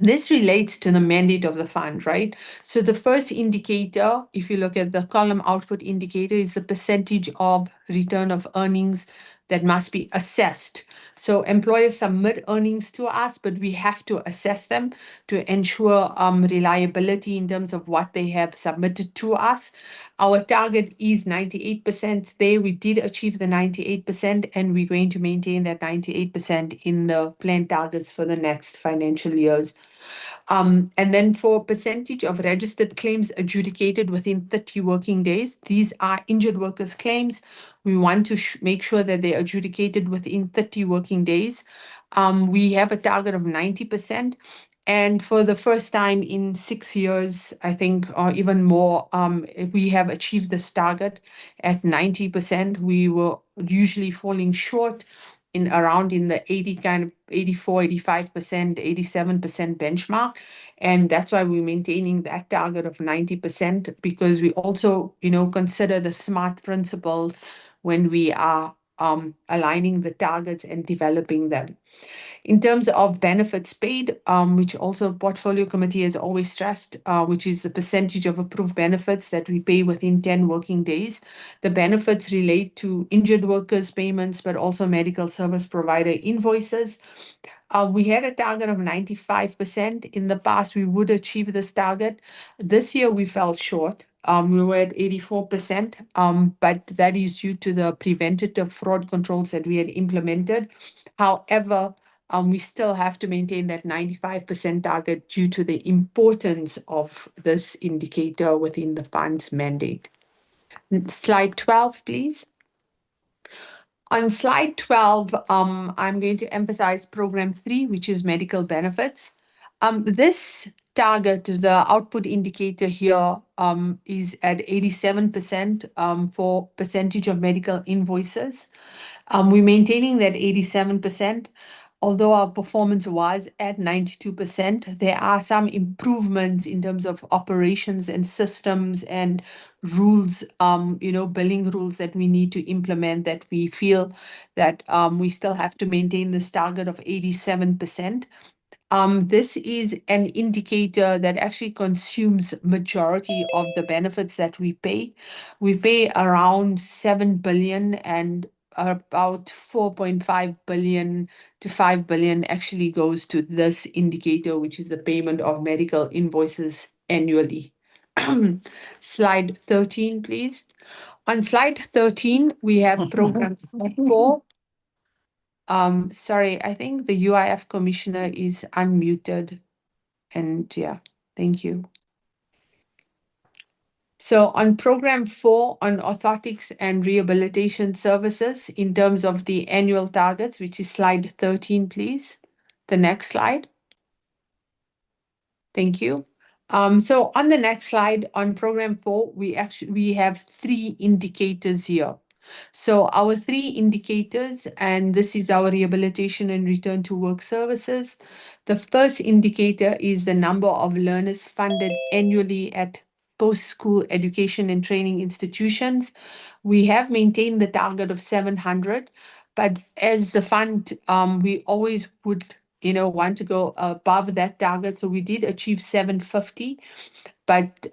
This relates to the mandate of the fund, right? So the first indicator, if you look at the column output indicator, is the percentage of return of earnings that must be assessed. So employers submit earnings to us, but we have to assess them to ensure reliability in terms of what they have submitted to us. Our target is 98% there. We did achieve the 98%, and we're going to maintain that 98% in the planned targets for the next financial years. And then for percentage of registered claims adjudicated within 30 working days, these are injured workers' claims. We want to make sure that they're adjudicated within 30 working days. We have a target of 90%. And for the first time in 6 years, I think, or even more, we have achieved this target at 90%. We were usually falling short in around in the 80 kind of 84, 85%, 87% benchmark. And that's why we're maintaining that target of 90%, because we also, consider the SMART principles when we are aligning the targets and developing them. In terms of benefits paid, which also portfolio committee has always stressed, which is the percentage of approved benefits that we pay within 10 working days. The benefits relate to injured workers payments, but also medical service provider invoices. We had a target of 95%. In the past, we would achieve this target. This year, we fell short. We were at 84%, but that is due to the preventative fraud controls that we had implemented. However, we still have to maintain that 95% target due to the importance of this indicator within the fund's mandate. Slide 12, please. On slide 12, I'm going to emphasize program 3, which is medical benefits. This target, the output indicator here, is at 87% for percentage of medical invoices. We're maintaining that 87%. Although our performance was at 92%, there are some improvements in terms of operations and systems and rules, billing rules that we need to implement, that we feel that we still have to maintain this target of 87%. This is an indicator that actually consumes majority of the benefits that we pay. We pay around 7 billion, and about 4.5 billion to 5 billion actually goes to this indicator, which is the payment of medical invoices annually. Slide 13, please. On slide 13, we have program 4. Sorry, I think the UIF commissioner is unmuted. And yeah, thank you. So on program 4 on orthotics and rehabilitation services, in terms of the annual targets, which is slide 13, please. The next slide. Thank you. So on the next slide, on program 4, we have 3 indicators here. So our 3 indicators, and this is our rehabilitation and return to work services. The first indicator is the number of learners funded annually at post-school education and training institutions. We have maintained the target of 700, but as the fund, we always would want to go above that target. So we did achieve 750. But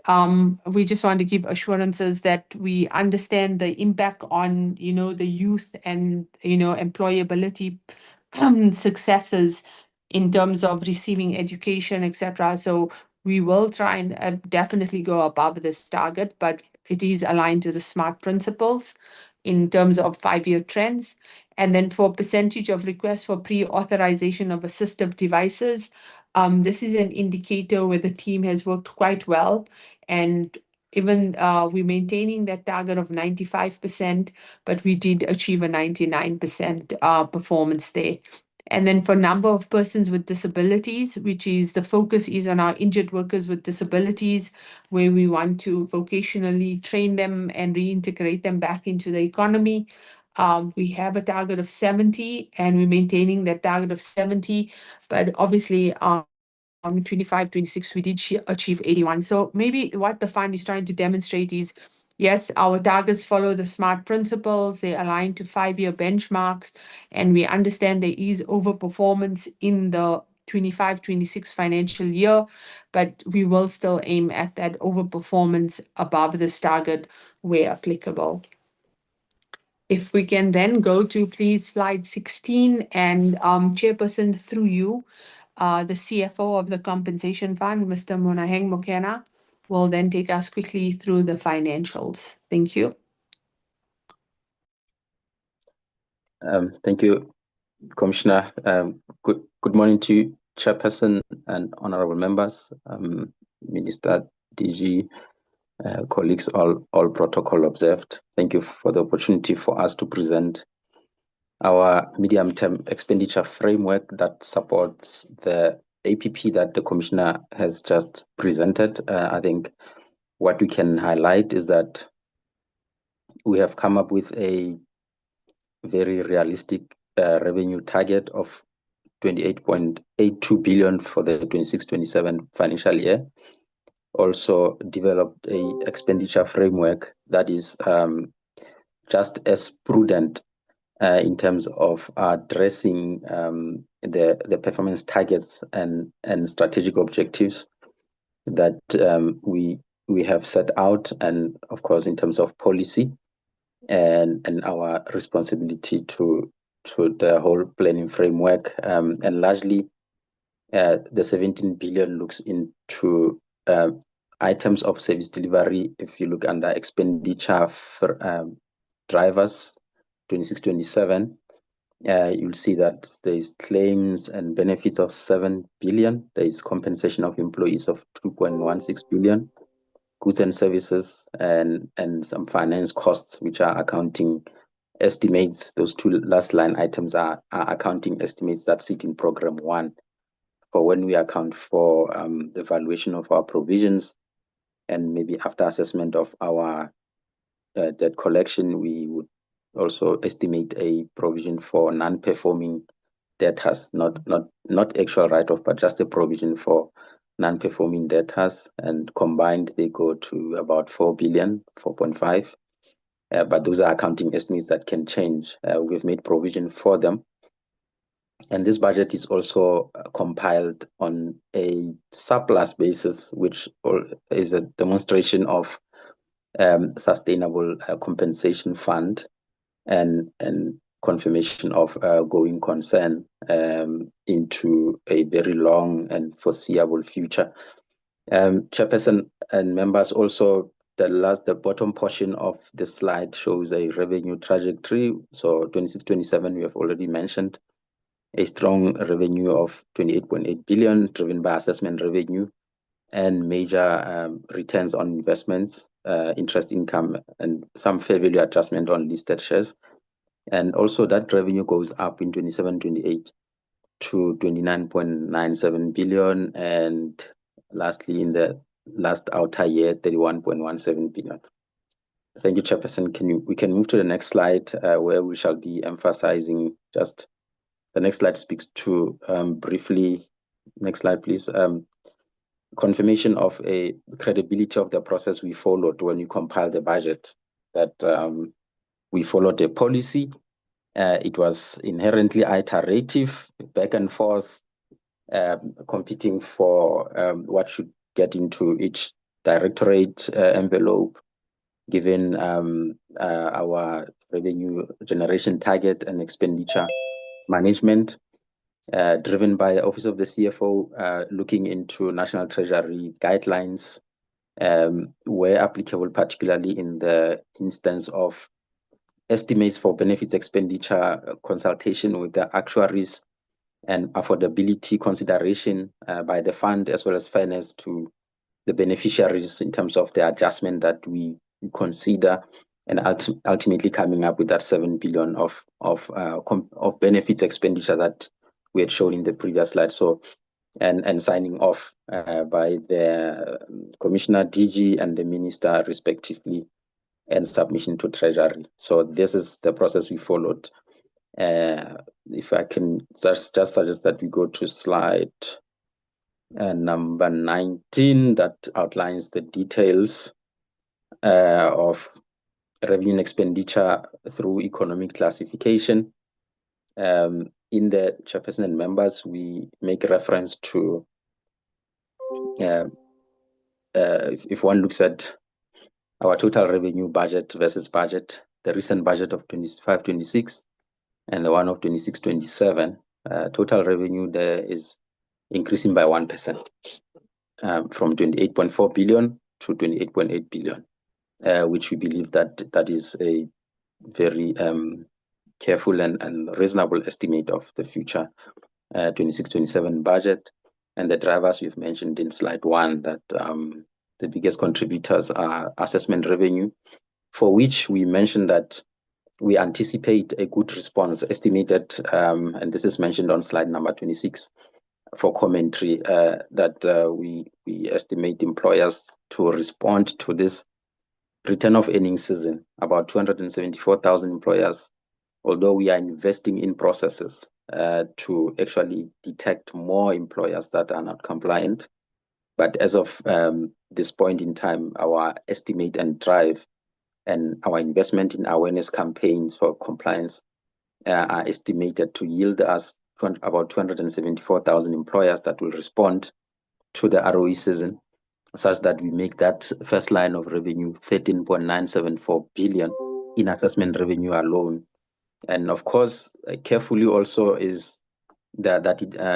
we just want to give assurances that we understand the impact on, the youth and, employability successes in terms of receiving education, etc. So we will try and definitely go above this target, but it is aligned to the SMART principles in terms of 5-year trends. And then for percentage of requests for pre-authorization of assistive devices, this is an indicator where the team has worked quite well, and even we're maintaining that target of 95%, but we did achieve a 99% performance there. And then for number of persons with disabilities, which is the focus is on our injured workers with disabilities, where we want to vocationally train them and reintegrate them back into the economy. We have a target of 70, and we're maintaining that target of 70, but obviously 25, 26, we did achieve 81. So maybe what the fund is trying to demonstrate is, yes, our targets follow the SMART principles, they align to 5-year benchmarks, and we understand there is overperformance in the 25-26 financial year, but we will still aim at that overperformance above this target where applicable. If we can then go to please slide 16 and Chairperson through you, the CFO of the Compensation Fund, Mr. Monaheng Mokena, will then take us quickly through the financials. Thank you. Thank you, Commissioner. Good morning to you, Chairperson and honorable members, Minister, DG, colleagues, all protocol observed. Thank you for the opportunity for us to present our medium-term expenditure framework that supports the APP that the Commissioner has just presented. I think what we can highlight is that we have come up with a very realistic revenue target of 28.82 billion for the 26-27 financial year. Also developed a expenditure framework that is just as prudent in terms of addressing the performance targets and strategic objectives that we have set out, and of course in terms of policy and our responsibility to the whole planning framework, and largely the 17 billion looks into items of service delivery. If you look under expenditure for drivers 26-27, you'll see that there's claims and benefits of 7 billion. There is compensation of employees of 2.16 billion, goods and services, and some finance costs, which are accounting estimates. Those two last line items are accounting estimates that sit in program 1. For when we account for the valuation of our provisions, and maybe after assessment of our debt collection, we would also estimate a provision for non-performing debtors, not actual write-off, but just a provision for non-performing debtors, and combined they go to about 4 billion, 4.5. But those are accounting estimates that can change. We've made provision for them. And this budget is also compiled on a surplus basis, which is a demonstration of sustainable compensation fund and confirmation of going concern into a very long and foreseeable future. Chairperson and members, also the bottom portion of the slide shows a revenue trajectory. So 26-27 we have already mentioned. A strong revenue of 28.8 billion driven by assessment revenue and major returns on investments, interest income, and some fair value adjustment on listed shares. And also that revenue goes up in 27-28 to 29.97 billion, and lastly in the last outer year 31.17 billion. Thank you, Chairperson. We can move to the next slide where we shall be emphasizing just the next slide speaks to briefly, next slide please, confirmation of a credibility of the process we followed when we compiled the budget, that we followed a policy. It was inherently iterative, back and forth, competing for what should get into each directorate envelope, given our revenue generation target and expenditure management, driven by the Office of the CFO, looking into National Treasury guidelines, where applicable, particularly in the instance of estimates for benefits expenditure, consultation with the actuaries, and affordability consideration by the fund, as well as fairness to the beneficiaries in terms of the adjustment that we consider, and ultimately coming up with that 7 billion of benefits expenditure that we had shown in the previous slide. So, and signing off by the Commissioner, DG, and the Minister respectively, and submission to Treasury. So this is the process we followed. If I can just suggest that we go to slide number 19, that outlines the details of revenue and expenditure through economic classification. In the Chairperson and members, we make reference to, if one looks at our total revenue budget versus budget the recent budget of 25-26 and the one of 26-27, total revenue there is increasing by 1%, from 28.4 billion to 28.8 billion, which we believe that is a very careful and reasonable estimate of the future 26-27 budget. And the drivers we've mentioned in slide 1, that the biggest contributors are assessment revenue, for which we mentioned that we anticipate a good response estimated, and this is mentioned on slide number 26 for commentary, that we estimate employers to respond to this return of earnings season, about 274,000 employers, although we are investing in processes to actually detect more employers that are not compliant. But as of this point in time, our estimate and drive and our investment in awareness campaigns for compliance are estimated to yield us about 274,000 employers that will respond to the ROE season, such that we make that first line of revenue 13.974 billion in assessment revenue alone. And of course, carefully also is that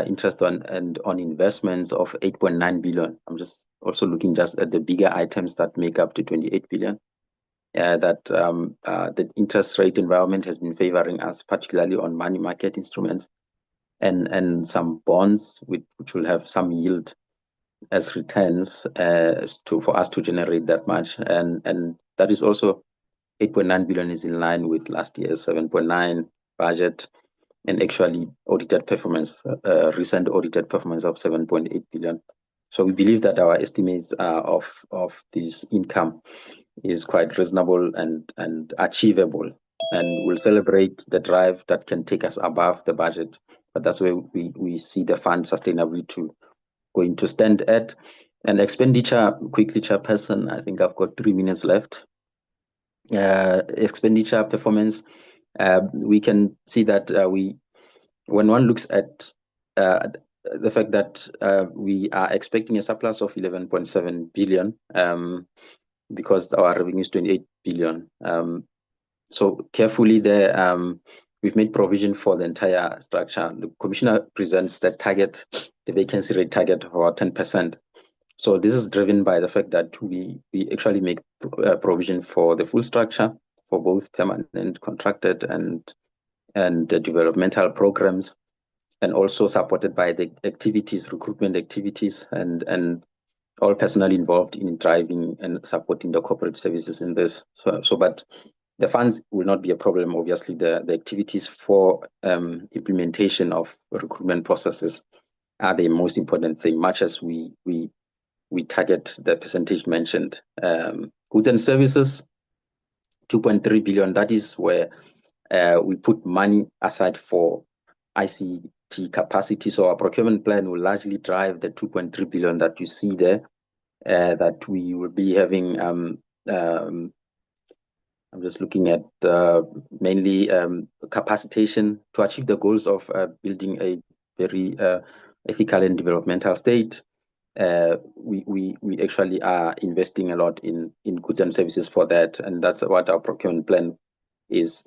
interest on investments of 8.9 billion. I'm just also looking just at the bigger items that make up to 28 billion. That the interest rate environment has been favoring us, particularly on money market instruments and some bonds, which will have some yield as returns for us to generate that much. And that is also 8.9 billion is in line with last year's 7.9 budget, and actually audited performance, recent audited performance of 7.8 billion. So we believe that our estimates of this income is quite reasonable and achievable, and we'll celebrate the drive that can take us above the budget. But that's where we see the fund sustainably going to stand at. And expenditure, quickly, Chairperson, I think I've got 3 minutes left. Expenditure performance, we can see that when one looks at the fact that we are expecting a surplus of 11.7 billion, because our revenue is 28 billion. So carefully there, we've made provision for the entire structure. The Commissioner presents the target, the vacancy rate target of about 10%. So this is driven by the fact that we actually make provision for the full structure for both permanent, contracted, and the developmental programs, and also supported by the activities, recruitment activities, and all personnel involved in driving and supporting the corporate services in this. But the funds will not be a problem. Obviously, the activities for implementation of recruitment processes are the most important thing, much as we target the percentage mentioned. Goods and services, 2.3 billion. That is where we put money aside for ICT capacity. So our procurement plan will largely drive the 2.3 billion that you see there, that we will be having. I'm just looking at mainly capacitation to achieve the goals of building a very ethical and developmental state. We actually are investing a lot in goods and services for that, and that's what our procurement plan is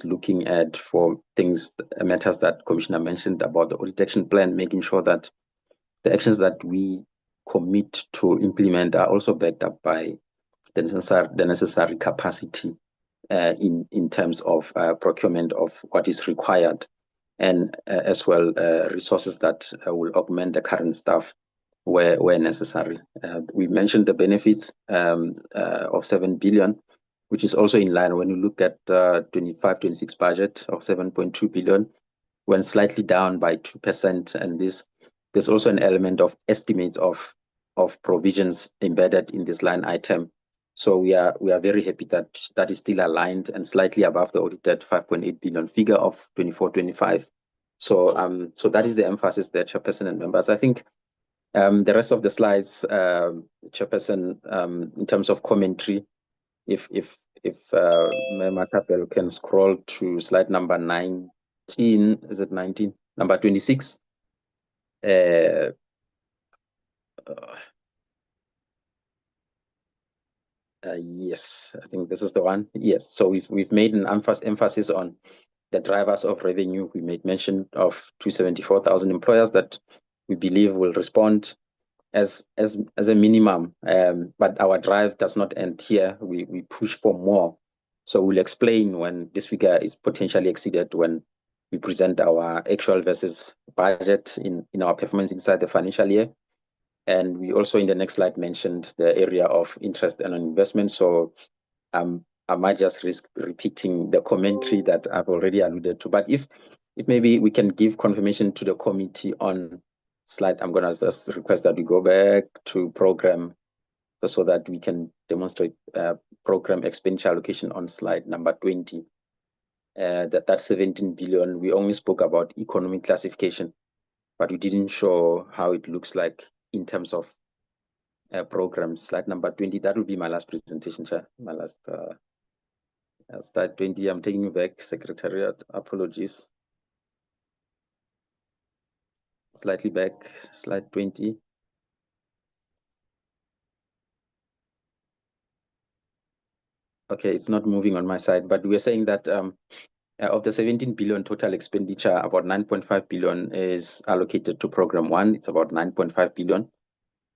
looking at for things, matters that Commissioner mentioned about the audit action plan, making sure that the actions that we commit to implement are also backed up by the necessary capacity in terms of procurement of what is required, and as well resources that will augment the current staff where necessary. We mentioned the benefits of 7 billion, which is also in line when you look at 25-26 budget of 7.2 billion, went slightly down by 2%. And there's also an element of estimates of provisions embedded in this line item. So we are very happy that is still aligned and slightly above the audited 5.8 billion figure of 24-25. So that is the emphasis there, Chairperson and members. I think the rest of the slides, Chairperson, in terms of commentary, if Member Kapel can scroll to slide number 19, is it 19? Number 26. Yes, I think this is the one. Yes, so we've made an emphasis on the drivers of revenue. We made mention of 274,000 employers that we believe will respond as a minimum, but our drive does not end here. We push for more. So we'll explain when this figure is potentially exceeded when we present our actual versus budget in our performance inside the financial year. And we also in the next slide mentioned the area of interest and investment. So I might just risk repeating the commentary that I've already alluded to. But if maybe we can give confirmation to the committee on slide, I'm going to just request that we go back to program so that we can demonstrate program expenditure allocation on slide number 20. That 17 billion, we only spoke about economic classification, but we didn't show how it looks like in terms of programs. Slide number 20, that will be my last presentation, Chair. My last slide 20, I'm taking you back, Secretariat, apologies. Slightly back, slide 20. Okay, it's not moving on my side, but we're saying that of the 17 billion total expenditure, about 9.5 billion is allocated to program 1. It's about 9.5 billion.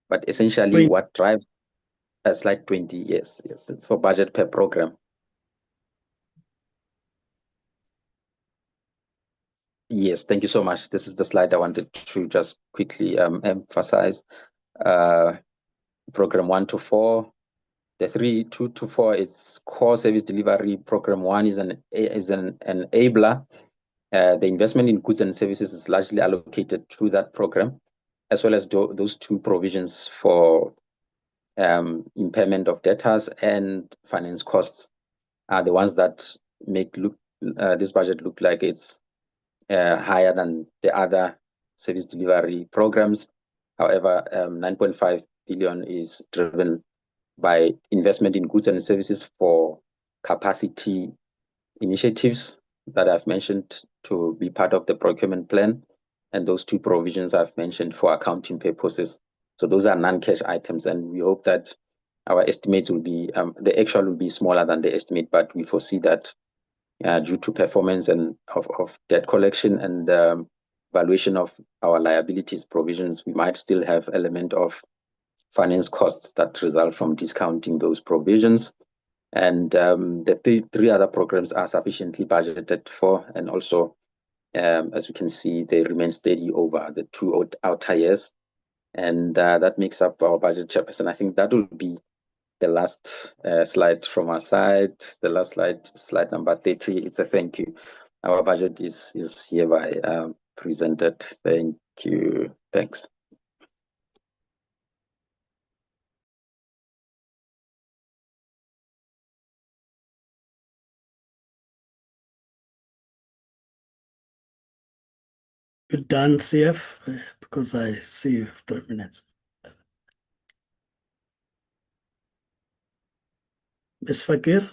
But essentially what drives slide 20, yes, for budget per program. Yes, thank you so much. This is the slide I wanted to just quickly emphasize. Program 1 to 4, the 3, 2 to 4, it's core service delivery. Program 1 is an enabler. The investment in goods and services is largely allocated to that program, as well as those two provisions for impairment of debtors and finance costs are the ones that make this budget look like it's higher than the other service delivery programs. However, 9.5 billion is driven by investment in goods and services for capacity initiatives that I've mentioned to be part of the procurement plan. And those two provisions I've mentioned for accounting purposes. So those are non-cash items. And we hope that our estimates will be, the actual will be smaller than the estimate, but we foresee that due to performance and of debt collection and valuation of our liabilities provisions, we might still have element of finance costs that result from discounting those provisions. And the three other programs are sufficiently budgeted for, and also, as we can see, they remain steady over the 2 outer years. And that makes up our budget, Chairperson. I think that will be the last slide from our side. The last slide number 30, it's a thank you. Our budget is hereby presented. Thank you. Thanks. You're done, CF, because I see you have 3 minutes. Ms. Fakir?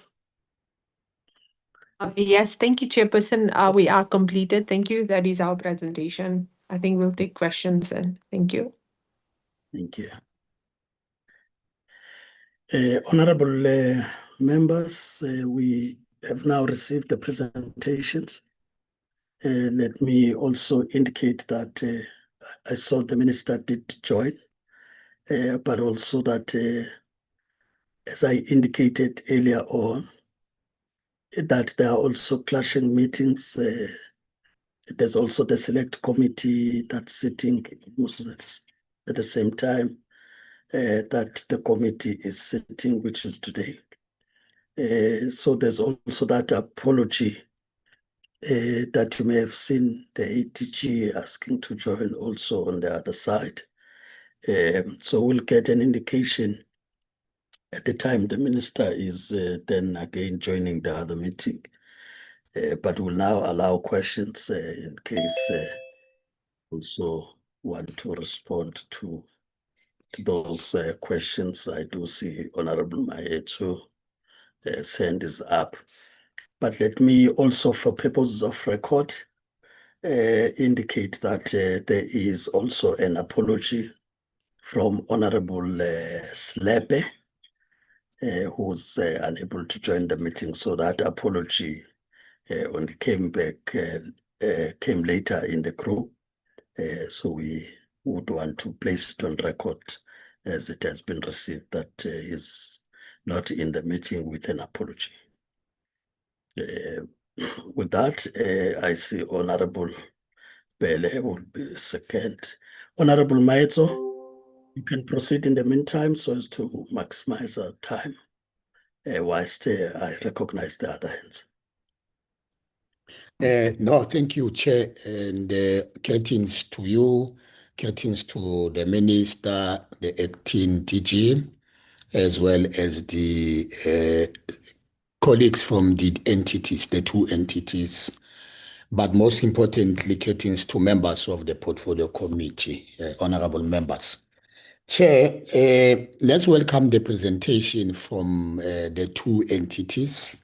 Yes, thank you, Chairperson. We are completed. Thank you. That is our presentation. I think we'll take questions and thank you. Thank you. Honorable members, we have now received the presentations. Let me also indicate that I saw the minister did join, but also that, as I indicated earlier on, that there are also clashing meetings. There's also the select committee that's sitting almost at the same time that the committee is sitting, which is today. So there's also that apology that you may have seen the ATG asking to join also on the other side. So we'll get an indication at the time the minister is then again joining the other meeting. But we'll now allow questions in case also want to respond to those questions. I do see Honorable Maetu hand is up. But let me also, for purposes of record, indicate that there is also an apology from Honorable Slepe who's unable to join the meeting. So that apology only came later in the group. So we would want to place it on record as it has been received that is not in the meeting with an apology. With that, I see Honorable Bele will be second. Honorable Maetso, you can proceed in the meantime so as to maximize our time whilst I recognize the other hands. No, thank you, Chair, and greetings to you, greetings to the Minister, the acting DG, as well as the colleagues from the entities, the two entities, but most importantly, greetings to members of the Portfolio Committee, honorable members. Chair, let's welcome the presentation from the two entities.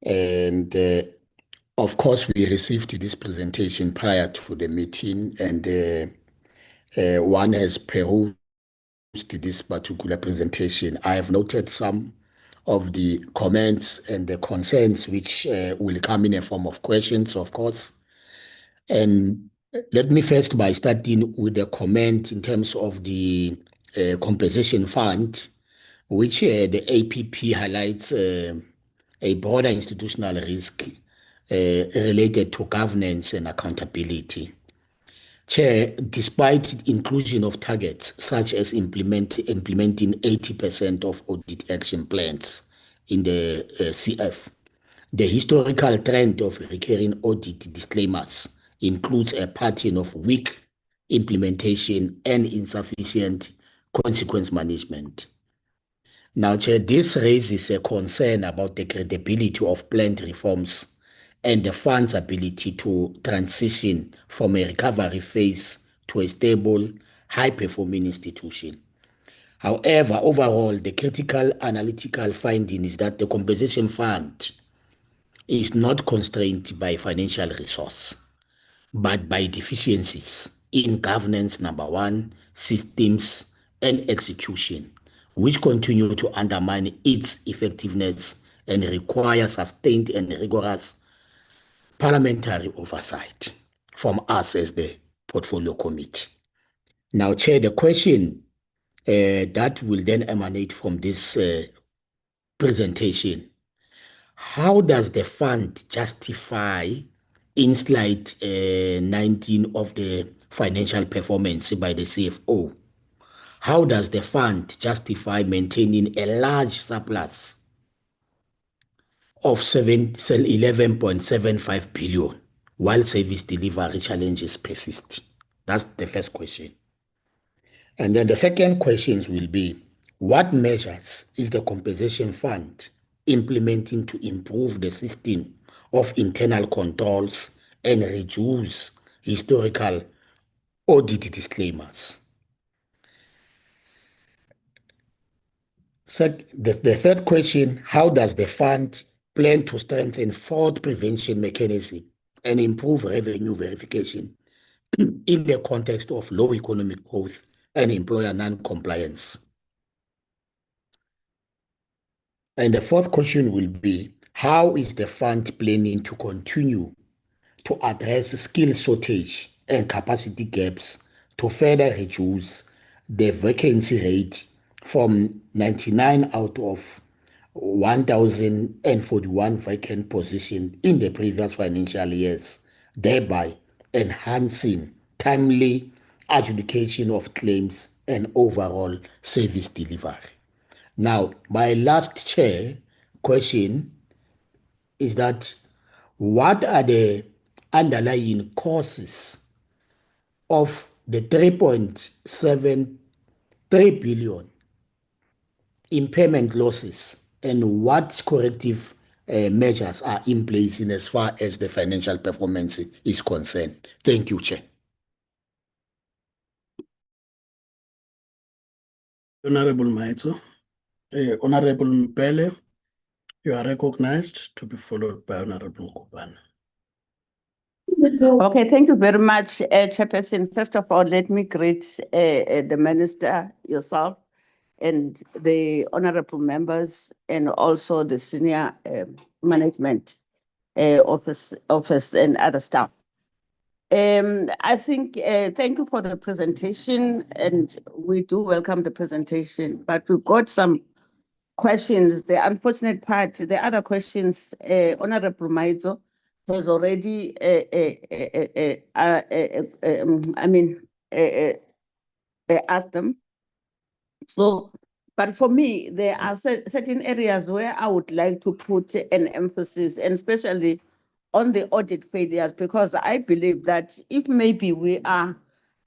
And of course, we received this presentation prior to the meeting, and one has perused this particular presentation. I have noted some of the comments and the concerns which will come in a form of questions, of course. And let me first by starting with a comment in terms of the compensation fund, which the APP highlights a broader institutional risk related to governance and accountability. Chair, despite inclusion of targets such as implementing 80% of audit action plans in the CF, the historical trend of recurring audit disclaimers includes a pattern of weak implementation and insufficient consequence management. Now, Chair, this raises a concern about the credibility of planned reforms and the fund's ability to transition from a recovery phase to a stable, high-performing institution. However, overall, the critical analytical finding is that the compensation fund is not constrained by financial resource, but by deficiencies in governance, number one, systems, and execution, which continue to undermine its effectiveness and require sustained and rigorous parliamentary oversight from us as the Portfolio Committee. Now, Chair, the question that will then emanate from this presentation: how does the fund justify, in slide 19 of the financial performance by the CFO, how does the fund justify maintaining a large surplus of 11.75 billion while service delivery challenges persist? That's the first question. And then the second questions will be, what measures is the compensation fund implementing to improve the system of internal controls and reduce historical audit disclaimers? The third question, how does the fund plan to strengthen fraud prevention mechanism and improve revenue verification in the context of low economic growth and employer non-compliance? And the fourth question will be, how is the fund planning to continue to address skill shortage and capacity gaps to further reduce the vacancy rate from 99 out of 1,041 vacant positions in the previous financial years, thereby enhancing timely adjudication of claims and overall service delivery? Now, my last, Chair, question is that what are the underlying causes of the 3.73 billion impairment losses, and what corrective measures are in place in as far as the financial performance is concerned? Thank you, Chair. Honorable Maetso. Honorable Mpele, you are recognized, to be followed by Honorable Nkubana. Okay, thank you very much, Chairperson. First of all, let me greet the Minister, yourself, and the honorable members and also the senior management office and other staff. I think, thank you for the presentation, and we do welcome the presentation, but we've got some questions. The unfortunate part, the other questions, Honorable Maizo has already, asked them. So, but for me, there are certain areas where I would like to put an emphasis, and especially on the audit failures, because I believe that if maybe we are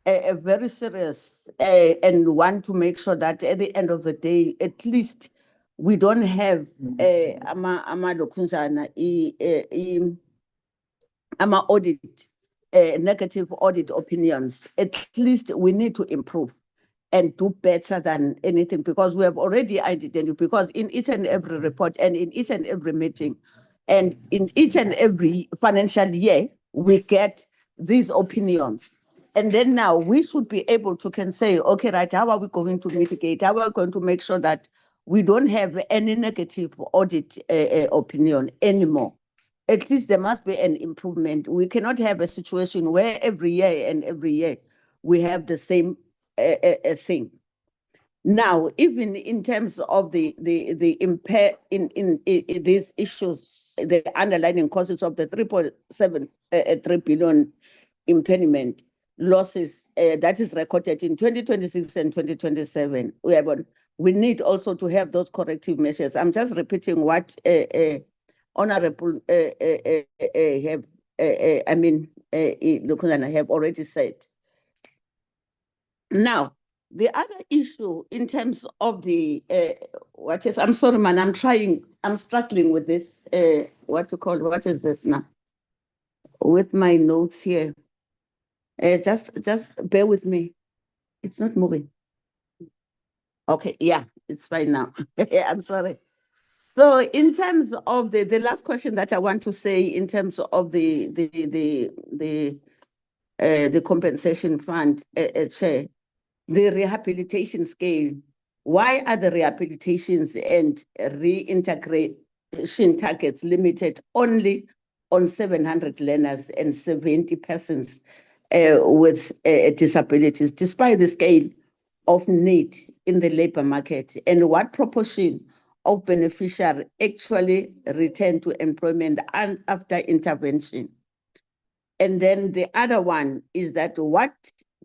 very serious and want to make sure that at the end of the day, at least we don't have audit, negative audit opinions. At least we need to improve and do better than anything, because we have already identified, because in each and every report and in each and every meeting and in each and every financial year, we get these opinions. And then now we should be able to can say, okay, right, how are we going to mitigate? How are we going to make sure that we don't have any negative audit opinion anymore? At least there must be an improvement. We cannot have a situation where every year we have the same thing. Now, even in terms of the impair in these issues, the underlying causes of the 3.73 billion impairment losses that is recorded in 2026 and 2027, we need also to have those corrective measures. I'm just repeating what Honorable Lukhuzana have already said. Now, the other issue in terms of the I'm sorry, man, I'm struggling with this. What is this now? With my notes here. Just bear with me. It's not moving. Okay, yeah, it's fine now. I'm sorry. So in terms of the last question that I want to say in terms of the compensation fund, Chair, the rehabilitation scale. Why are the rehabilitations and reintegration targets limited only on 700 learners and 70 persons with disabilities, despite the scale of need in the labor market? And what proportion of beneficiaries actually return to employment and after intervention? And then the other one is that what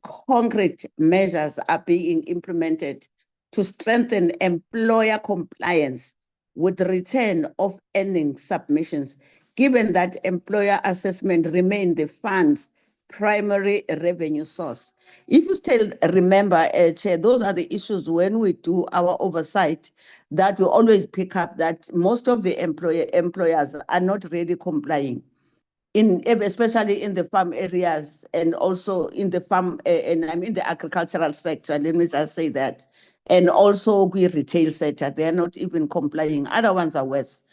concrete measures are being implemented to strengthen employer compliance with return of earnings submissions, given that employer assessment remain the fund's primary revenue source? If you still remember, Chair, those are the issues when we do our oversight that we always pick up, that most of the employers are not really complying, especially in the farm areas and also in the farm, and I'm in the agricultural sector, let me just say that, and also the retail sector, they're not even complying. Other ones are worse,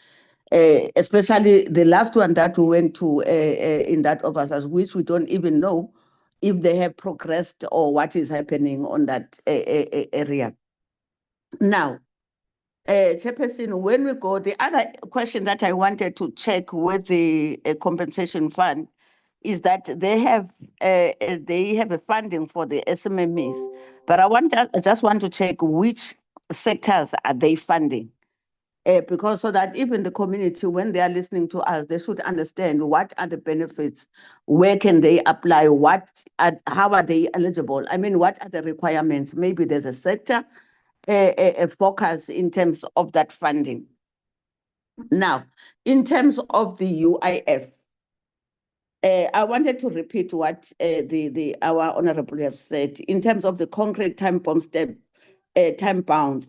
especially the last one that we went to in that officers, which we don't even know if they have progressed or what is happening on that area. Now, Chairperson, when we go, the other question that I wanted to check with the compensation fund is that they have a funding for the SMMEs, but I just want to check which sectors are they funding, because so that even the community, when they are listening to us, they should understand what are the benefits, where can they apply, how are they eligible? I mean, what are the requirements? Maybe there's a sector a focus in terms of that funding. Now, in terms of the UIF, I wanted to repeat what our honorable have said in terms of the concrete time-bound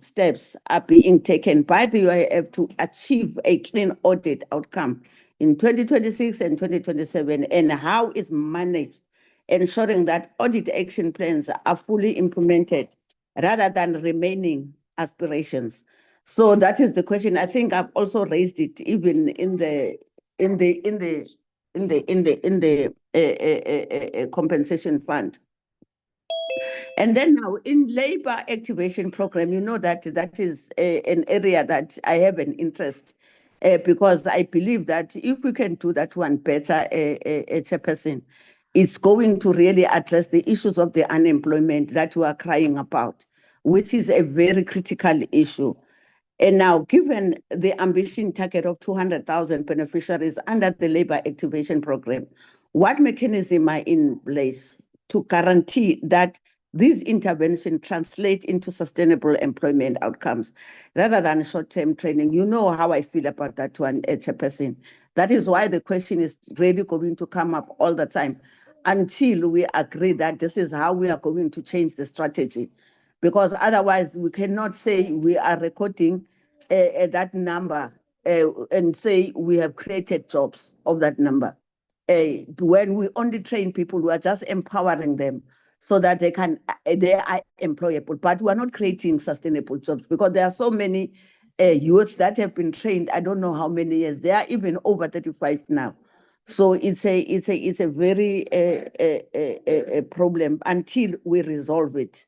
steps are being taken by the UIF to achieve a clean audit outcome in 2026 and 2027, and how is managed, ensuring that audit action plans are fully implemented rather than remaining aspirations. So that is the question. I think I've also raised it even in the compensation fund. And then now in labor activation program, you know that is an area that I have an interest because I believe that if we can do that one better, Chairperson, it's going to really address the issues of the unemployment that we are crying about, which is a very critical issue. And now, given the ambition target of 200,000 beneficiaries under the labor activation program, what mechanism are in place to guarantee that these interventions translate into sustainable employment outcomes rather than short-term training? You know how I feel about that one, Chairperson. That is why the question is really going to come up all the time until we agree that this is how we are going to change the strategy. Because otherwise we cannot say we are recording that number and say we have created jobs of that number. When we only train people, we are just empowering them so that they are employable. But we are not creating sustainable jobs because there are so many youth that have been trained. I don't know how many years. They are even over 35 now. So it's a very problem until we resolve it.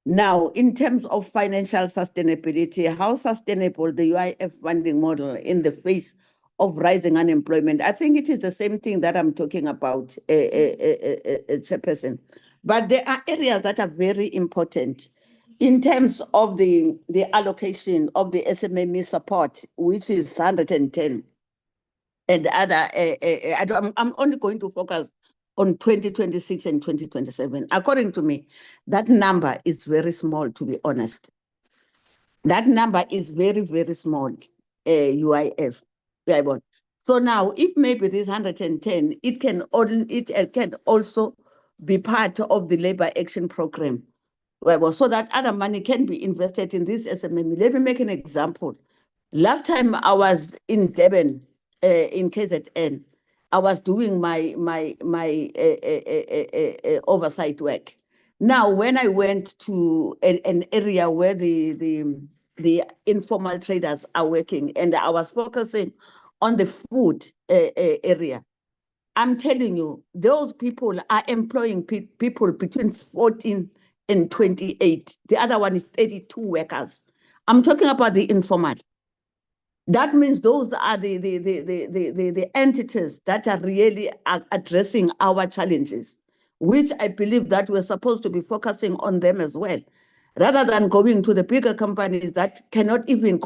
Now, in terms of financial sustainability, how sustainable the UIF funding model in the face of rising unemployment? I think it is the same thing that I'm talking about, Chairperson. But there are areas that are very important in terms of the allocation of the SMME support, which is 110. And other, I'm only going to focus on 2026 and 2027. According to me, that number is very small, to be honest. That number is very, very small, UIF. So now, if maybe this 110, it can also be part of the labor action program, so that other money can be invested in this SMME. Let me make an example. Last time I was in Durban, in KZN, I was doing my oversight work. Now, when I went to an area where the informal traders are working, and I was focusing on the food area, I'm telling you, those people are employing people between 14 and 28. The other one is 32 workers. I'm talking about the informal. That means those are the entities that are really addressing our challenges, which I believe that we're supposed to be focusing on them as well, rather than going to the bigger companies that cannot even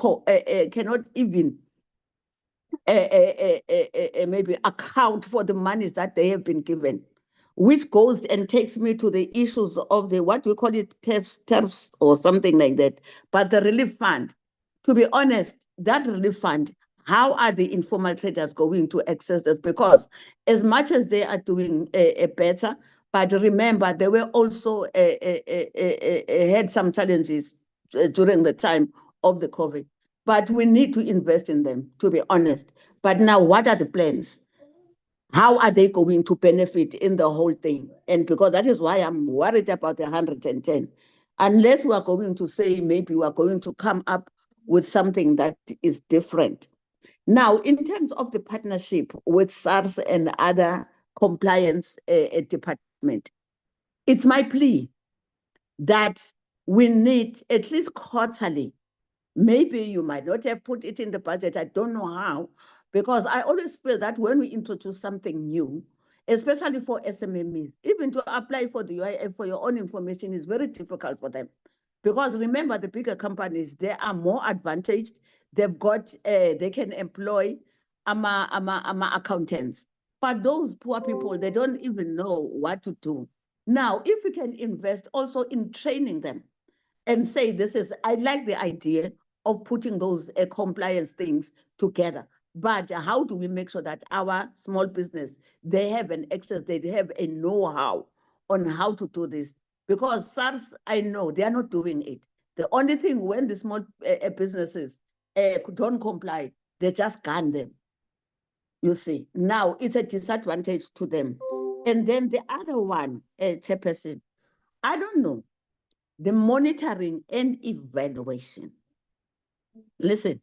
maybe account for the monies that they have been given, which goes and takes me to the issues of the, what we call it, TERFs or something like that, but the relief fund. To be honest, that relief fund, how are the informal traders going to access this? Because as much as they are doing better, but remember, they were also had some challenges during the time of the COVID. But we need to invest in them, to be honest. But now, what are the plans? How are they going to benefit in the whole thing? And because that is why I'm worried about the 110. Unless we are going to say maybe we are going to come up with something that is different. Now, in terms of the partnership with SARS and other compliance department, it's my plea that we need at least quarterly. Maybe you might not have put it in the budget. I don't know how, because I always feel that when we introduce something new, especially for SMMEs, even to apply for the UIF for your own information is very difficult for them. Because remember, the bigger companies, they are more advantaged. They've got, they can employ accountants. But those poor people, they don't even know what to do. Now, if we can invest also in training them and say, this is, I like the idea of putting those compliance things together. But how do we make sure that our small business, they have an access, they have a know-how on how to do this? Because SARS, I know they are not doing it. The only thing when the small businesses don't comply, they just gun them. You see, now it's a disadvantage to them. And then the other one, Chairperson, I don't know, the monitoring and evaluation. Listen,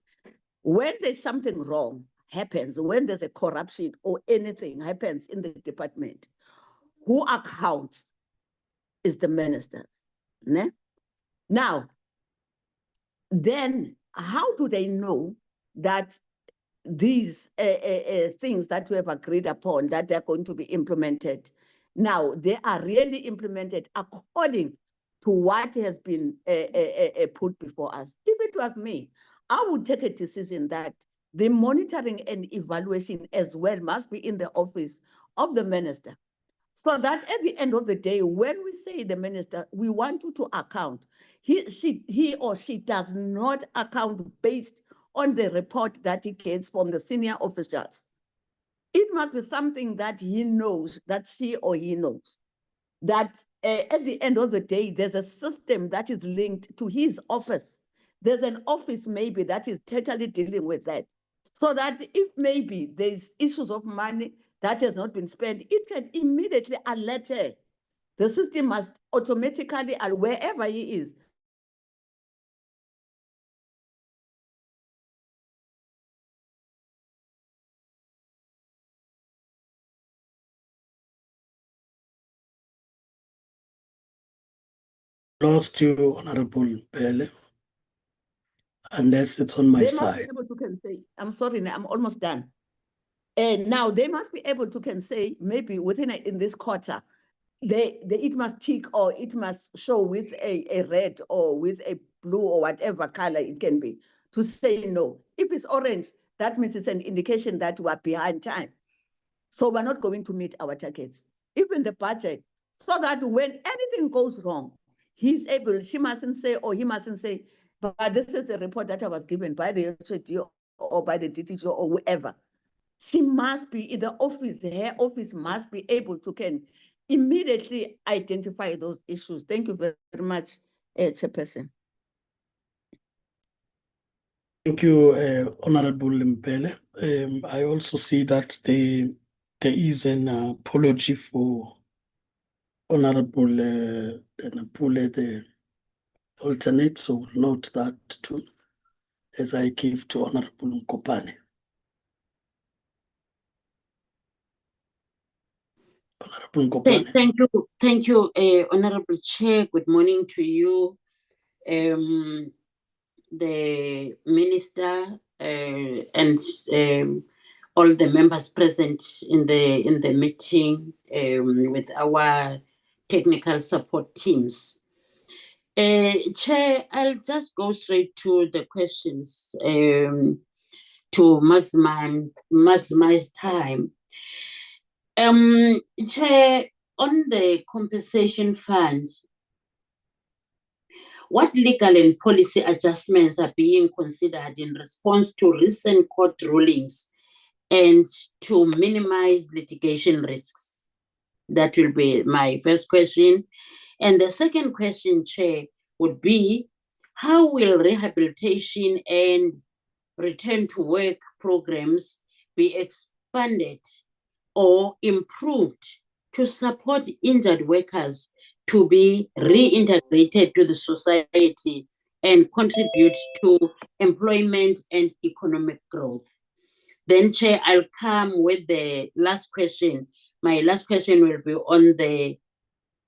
when there's something wrong happens, when there's a corruption or anything happens in the department, who accounts? is the ministers. Ne? Now, then how do they know that these things that we have agreed upon, that they're going to be implemented? Now, they are really implemented according to what has been put before us. If it was me, I would take a decision that the monitoring and evaluation as well must be in the office of the minister. So that at the end of the day, when we say the minister, we want you to account. He or she does not account based on the report that he gets from the senior officials. It must be something that he knows, that she or he knows, that at the end of the day, there's a system that is linked to his office. There's an office maybe that is totally dealing with that. So that if maybe there's issues of money that has not been spent, it can immediately alert her. The system must automatically, wherever he is, Lost you, Honorable Pele, unless it's on my they must be side. able to can say, I'm sorry, I'm almost done. And now they must be able to can say, maybe in this quarter, it must tick or it must show with a red or with a blue or whatever color it can be to say no. If it's orange, that means it's an indication that we're behind time. So we're not going to meet our targets, even the budget, so that when anything goes wrong, she mustn't say, or he mustn't say, but this is the report that I was given by the HOD or by the DTG or whoever. She must be in the office, her office must be able to can immediately identify those issues. Thank you very much, Chairperson. Thank you, Honorable Mpele. I also see that there is an apology for Honorable Napule, the alternate, so we'll note that too, as I give to Honorable Nkopane. Honorable Nkopane. Thank you, Honorable Chair. Good morning to you, the Minister, and all the members present in the meeting with our technical support teams. Chair, I'll just go straight to the questions to maximize time. Chair, on the compensation fund, what legal and policy adjustments are being considered in response to recent court rulings and to minimize litigation risks? That will be my first question. And the second question, Chair, would be, how will rehabilitation and return to work programs be expanded or improved to support injured workers to be reintegrated to the society and contribute to employment and economic growth? Then, Chair, I'll come with the last question. My last question will be on the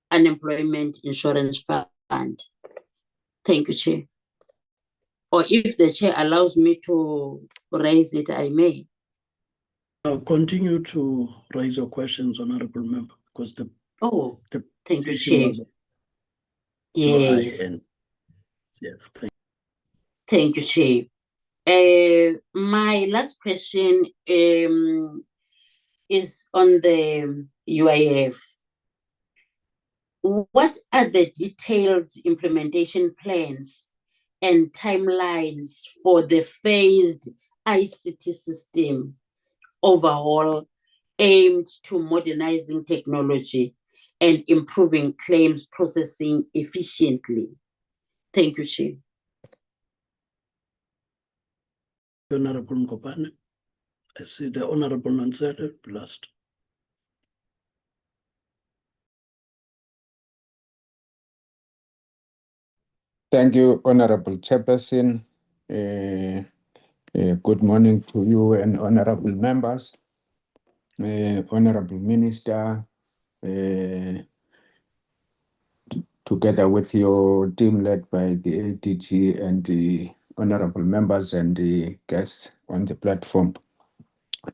Unemployment Insurance Fund. Thank you, Chair. Or if the Chair allows me to raise it, I may. I'll continue to raise your questions, Honorable Member, because the thank you, question Chair. was Yes. Yeah, thank you, Chair. My last question is on the UIF. What are the detailed implementation plans and timelines for the phased ICT system overhaul aimed to modernizing technology and improving claims processing efficiently? Thank you, Chair. Honorable Nkopane. I see the Honorable Nanzele last. Thank you, Honorable Chairperson. Good morning to you and honorable members, Honorable Minister, to together with your team led by the ADG and the honorable members and the guests on the platform.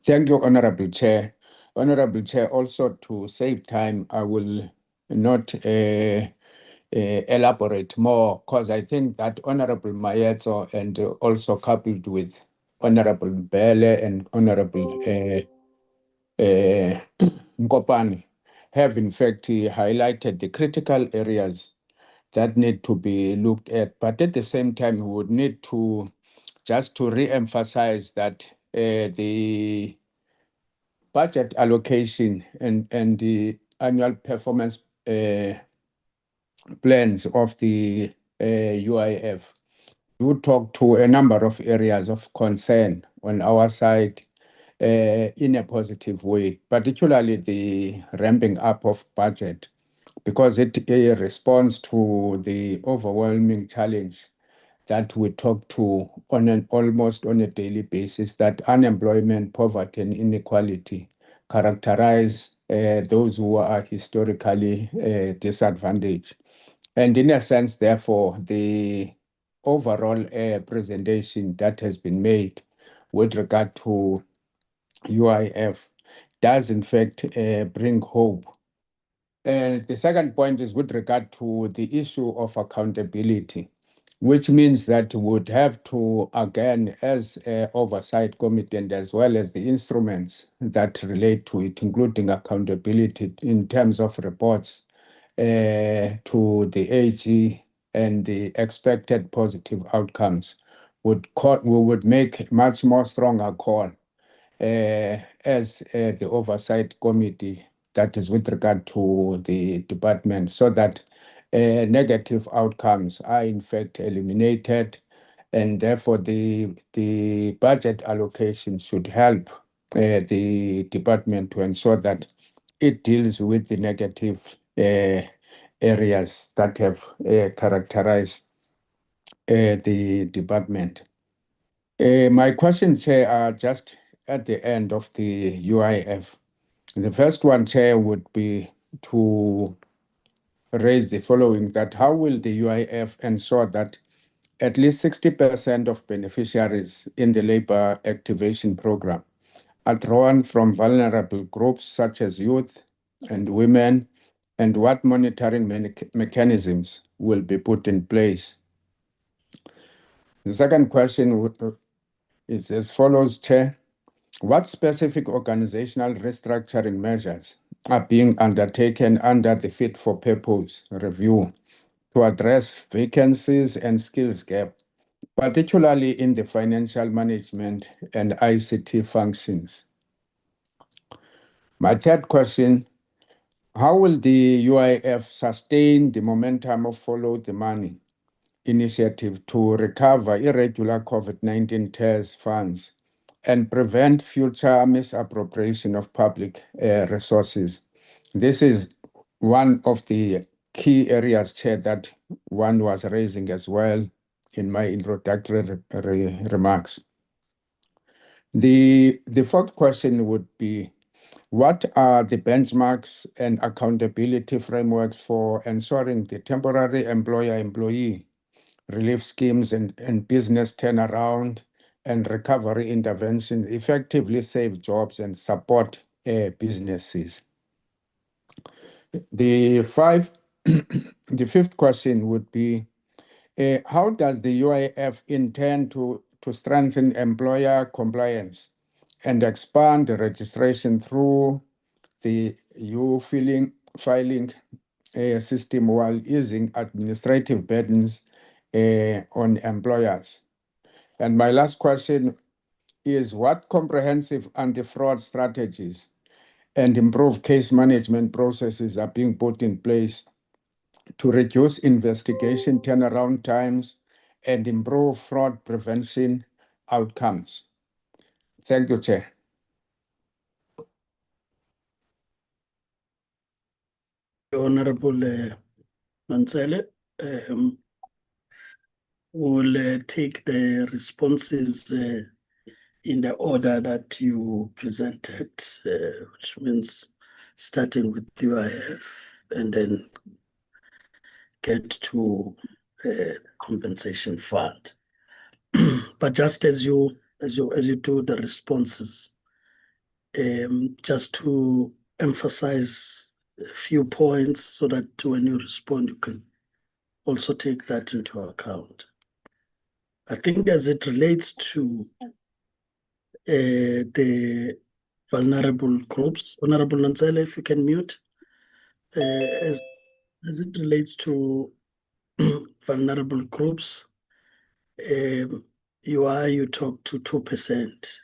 Thank you, Honorable Chair. Honorable Chair, also to save time, I will not elaborate more because I think that Honorable Mayeto and also coupled with Honorable Bele and Honorable Nkopane have in fact highlighted the critical areas that need to be looked at. But at the same time, we would need to just to re-emphasize that the budget allocation and the annual performance plans of the UIF do talk to a number of areas of concern on our side in a positive way, particularly the ramping up of budget, because it responds to the overwhelming challenge that we talk to almost on a daily basis, that unemployment, poverty, and inequality characterize those who are historically disadvantaged. And in a sense, therefore, the overall presentation that has been made with regard to UIF does in fact bring hope. And the second point is with regard to the issue of accountability, which means that we would have to, again, as an oversight committee and as well as the instruments that relate to it, including accountability in terms of reports to the AG and the expected positive outcomes, we would make much more stronger call as the oversight committee that is with regard to the department, so that negative outcomes are in fact eliminated, and therefore the budget allocation should help the department to ensure that it deals with the negative areas that have characterized the department. My questions, Chair, are just at the end of the UIF. The first one, Chair, would be to raise the following, that how will the UIF ensure that at least 60% of beneficiaries in the labor activation program are drawn from vulnerable groups such as youth and women, and what monitoring mechanisms will be put in place? The second question is as follows, Chair. What specific organizational restructuring measures are being undertaken under the Fit for Purpose review to address vacancies and skills gap, particularly in the financial management and ICT functions? My third question, how will the UIF sustain the momentum of Follow the Money initiative to recover irregular COVID-19 TERS funds and prevent future misappropriation of public resources? This is one of the key areas, Chair, that one was raising as well in my introductory remarks. The fourth question would be, what are the benchmarks and accountability frameworks for ensuring the temporary employer-employee relief schemes and business turnaround and recovery intervention effectively save jobs and support businesses? The fifth question would be, how does the UIF intend to strengthen employer compliance and expand the registration through the filing system while easing administrative burdens on employers? And my last question is, what comprehensive anti-fraud strategies and improved case management processes are being put in place to reduce investigation turnaround times and improve fraud prevention outcomes? Thank you, Chair. Honorable Mansele, we'll take the responses in the order that you presented, which means starting with UIF and then get to compensation fund. But just as you do the responses, just to emphasize a few points so that when you respond, you can also take that into account. I think as it relates to the vulnerable groups, Honorable Nanzela, if you can mute, as it relates to vulnerable groups, you talk to 2%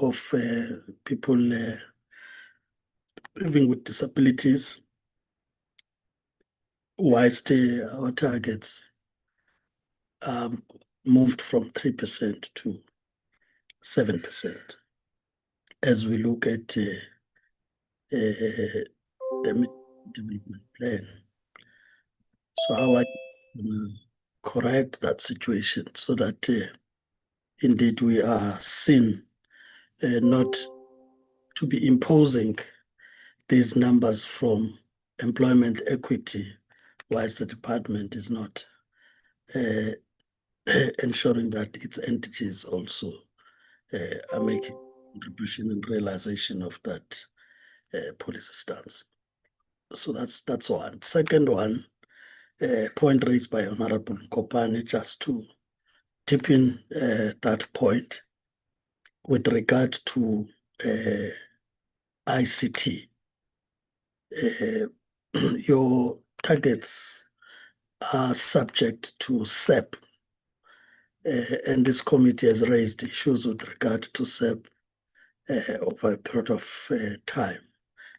of people living with disabilities, whilst our targets moved from 3% to 7% as we look at the development plan. So how I correct that situation so that indeed we are seen not to be imposing these numbers from employment equity, whilst the department is not ensuring that its entities also are making contribution and realization of that policy stance. So that's one. Second one, point raised by Honorable Kopani, just to tip in that point with regard to ICT. Your targets are subject to SEP, and this committee has raised issues with regard to SEP over a period of time.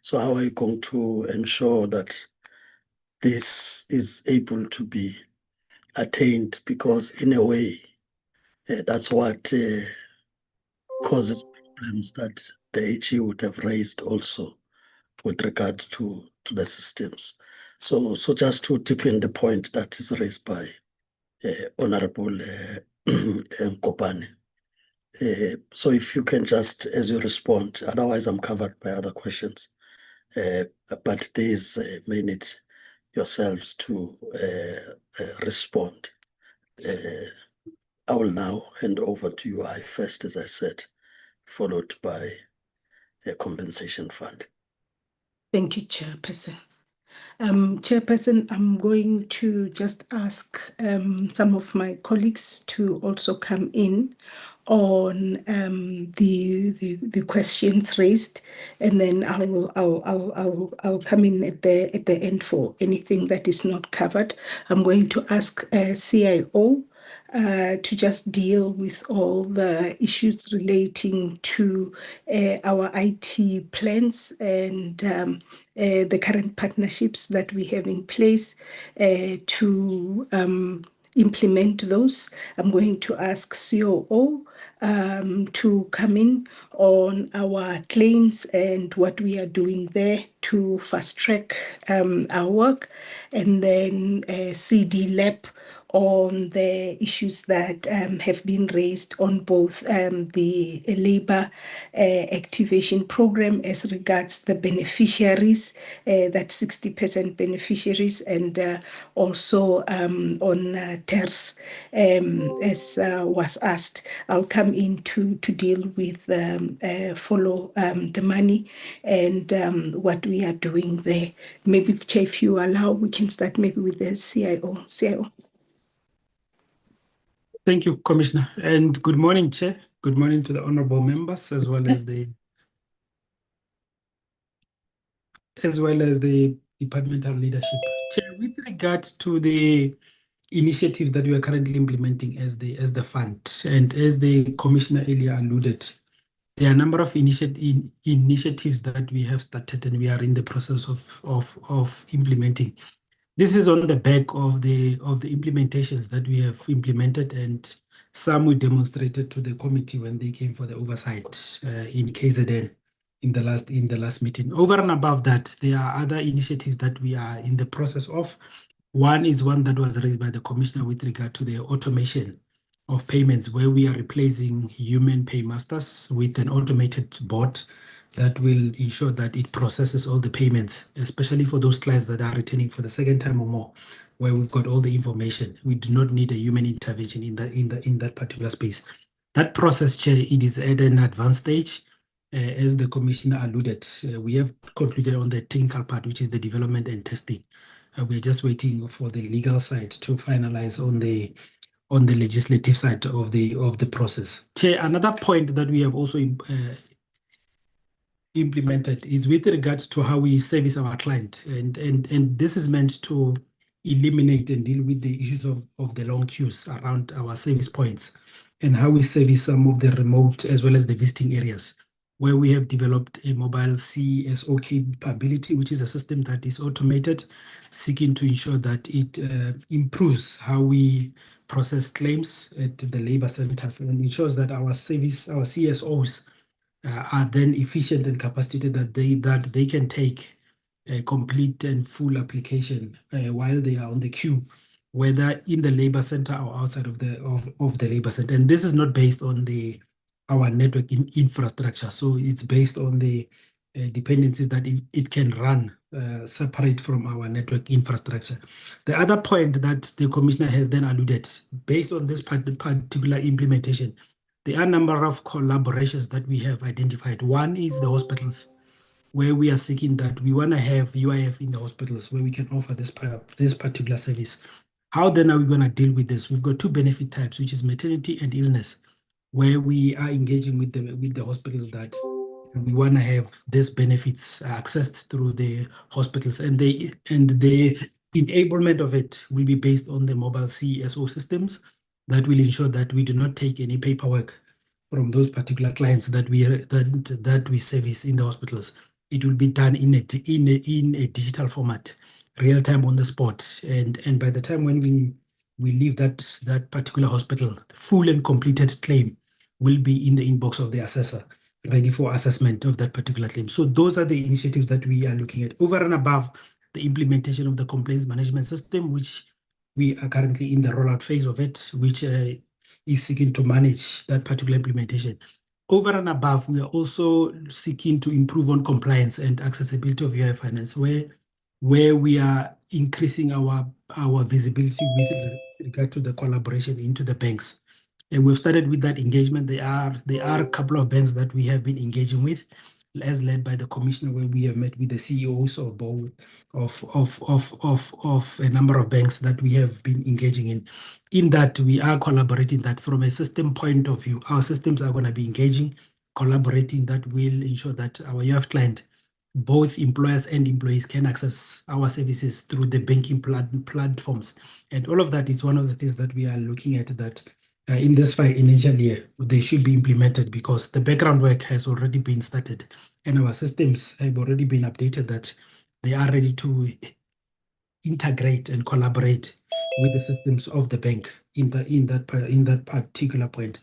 So how are you going to ensure that this is able to be attained? Because in a way, that's what causes problems that the AG would have raised also with regard to the systems. So just to tip in the point that is raised by Honorable Kopani. So if you can just, as you respond, otherwise I'm covered by other questions. But these may need yourselves to respond. I will now hand over to you, I first, as I said, followed by a compensation fund. Thank you, Chairperson. Chairperson, I'm going to just ask some of my colleagues to also come in on the questions raised, and then I'll come in at the end for anything that is not covered. I'm going to ask CIO to just deal with all the issues relating to our IT plans and the current partnerships that we have in place to implement those. I'm going to ask COO to come in on our claims and what we are doing there to fast track our work, and then CD Lab on the issues that have been raised on both the labor activation program as regards the beneficiaries, that 60% beneficiaries, and also on TERS, as was asked. I'll come in to deal with follow the money and what we are doing there. Maybe, Chair, if you allow, we can start maybe with the CIO. Thank you, Commissioner, and good morning, Chair. Good morning to the honourable members as well as the departmental leadership. Chair, with regard to the initiatives that we are currently implementing as the fund, and as the Commissioner earlier alluded, there are a number of initiatives that we have started and we are in the process of implementing. This is on the back of the implementations that we have implemented, and some we demonstrated to the committee when they came for the oversight in KZN in the last meeting. Over and above that, there are other initiatives that we are in the process of. One is one that was raised by the Commissioner with regard to the automation of payments, where we are replacing human paymasters with an automated bot that will ensure that it processes all the payments, especially for those clients that are returning for the second time or more, where we've got all the information. We do not need a human intervention in that particular space. That process, Chair, it is at an advanced stage. As the Commissioner alluded, we have concluded on the technical part, which is the development and testing. We're just waiting for the legal side to finalize on the legislative side of the process. Chair, another point that we have also implemented is with regards to how we service our client, and this is meant to eliminate and deal with the issues of the long queues around our service points, and how we service some of the remote as well as the visiting areas, where we have developed a mobile CSO capability, which is a system that is automated, seeking to ensure that it improves how we process claims at the labor centers and ensures that our CSOs are then efficient and capacitated that they can take a complete and full application while they are on the queue, whether in the labor center or outside of the labor center. And this is not based on our network infrastructure. So it's based on the dependencies that it can run separate from our network infrastructure. The other point that the Commissioner has then alluded, based on this particular implementation, there are a number of collaborations that we have identified. One is the hospitals, where we are seeking that we want to have UIF in the hospitals where we can offer this particular service. How then are we going to deal with this? We've got two benefit types, which is maternity and illness, where we are engaging with the hospitals that we want to have these benefits accessed through the hospitals, and the enablement of it will be based on the mobile CSO systems that will ensure that we do not take any paperwork from those particular clients that we service in the hospitals. It will be done in a digital format, real time on the spot, and by the time when we leave that particular hospital, the full and completed claim will be in the inbox of the assessor, ready for assessment of that particular claim. So those are the initiatives that we are looking at, over and above the implementation of the complaints management system, which we are currently in the rollout phase of it, which is seeking to manage that particular implementation. Over and above, we are also seeking to improve on compliance and accessibility of UI finance, where we are increasing our visibility with regard to the collaboration into the banks. And we've started with that engagement. There are a couple of banks that we have been engaging with, as led by the Commissioner, where we have met with the CEOs of both of a number of banks that we have been engaging in. In that, we are collaborating that from a system point of view. Our systems are going to be engaging, collaborating, that will ensure that our UF client, both employers and employees, can access our services through the banking platforms. And all of that is one of the things that we are looking at, that in this financial year, they should be implemented, because the background work has already been started and our systems have already been updated, that they are ready to integrate and collaborate with the systems of the bank in that particular point.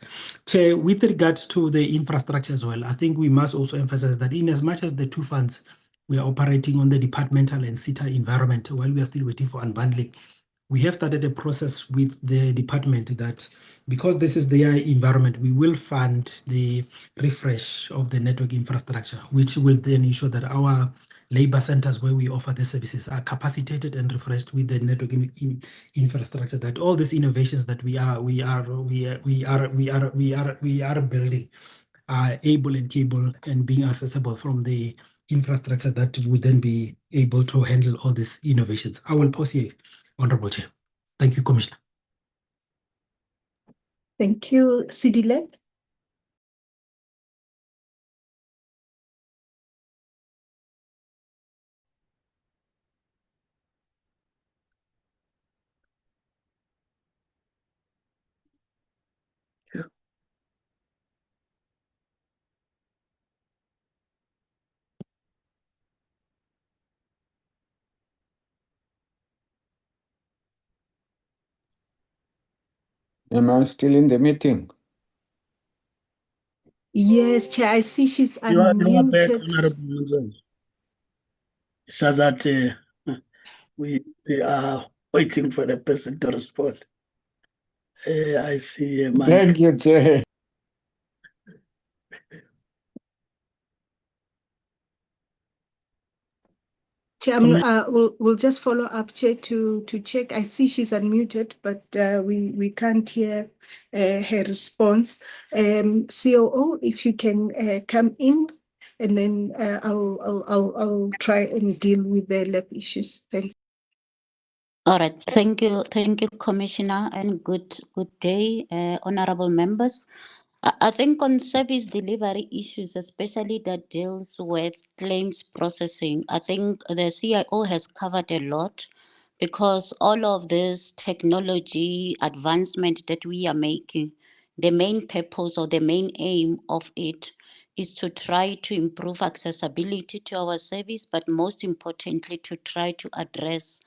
Chair, with regards to the infrastructure as well, I think we must also emphasize that in as much as the two funds, we are operating on the departmental and SITA environment while we are still waiting for unbundling, we have started a process with the department that, because this is their environment, we will fund the refresh of the network infrastructure, which will then ensure that our labor centers where we offer the services are capacitated and refreshed with the network infrastructure, that all these innovations that we are building are able and capable and being accessible from the infrastructure that would then be able to handle all these innovations. I will pause here, Honorable Chair. Thank you, Commissioner. Thank you, Sidile. Am I still in the meeting? Yes, Chair, I see she's You are back, unmuted. Honorable Manzoni. Shazat, we are waiting for the person to respond. I see Mike. Thank you, Chair. Chair, we'll just follow up, Chair, to check. I see she's unmuted, but we can't hear her response. COO, if you can come in, and then I'll try and deal with the lab issues. Thanks. All right, thank you, Commissioner, and good day, honorable members. I think on service delivery issues, especially that deals with claims processing, I think the CIO has covered a lot, because all of this technology advancement that we are making, the main purpose or the main aim of it is to try to improve accessibility to our service, but most importantly, to try to address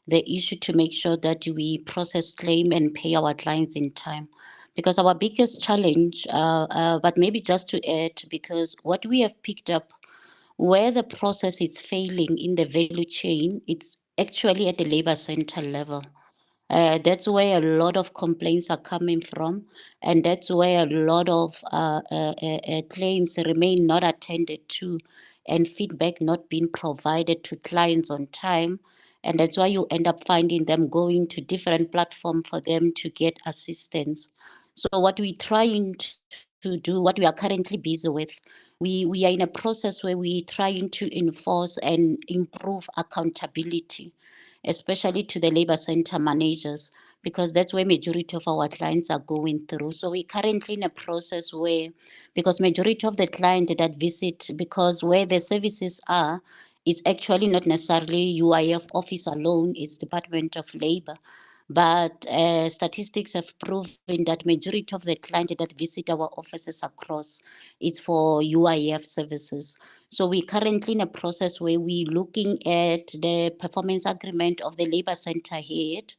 the issue to make sure that we process claim and pay our clients in time. Because our biggest challenge, but maybe just to add, because what we have picked up, where the process is failing in the value chain, it's actually at the labor center level. That's where a lot of complaints are coming from, and that's where a lot of claims remain not attended to, and feedback not being provided to clients on time. And that's why you end up finding them going to different platforms for them to get assistance. So what we're trying to do, what we are currently busy with, we are in a process where we're trying to enforce and improve accountability, especially to the labor center managers, because that's where majority of our clients are going through. So we're currently in a process where, because majority of the client that visit, because where the services are, it's actually not necessarily UIF office alone, it's Department of Labor. But statistics have proven that majority of the clients that visit our offices across is for UIF services. So we're currently in a process where we're looking at the performance agreement of the labor center head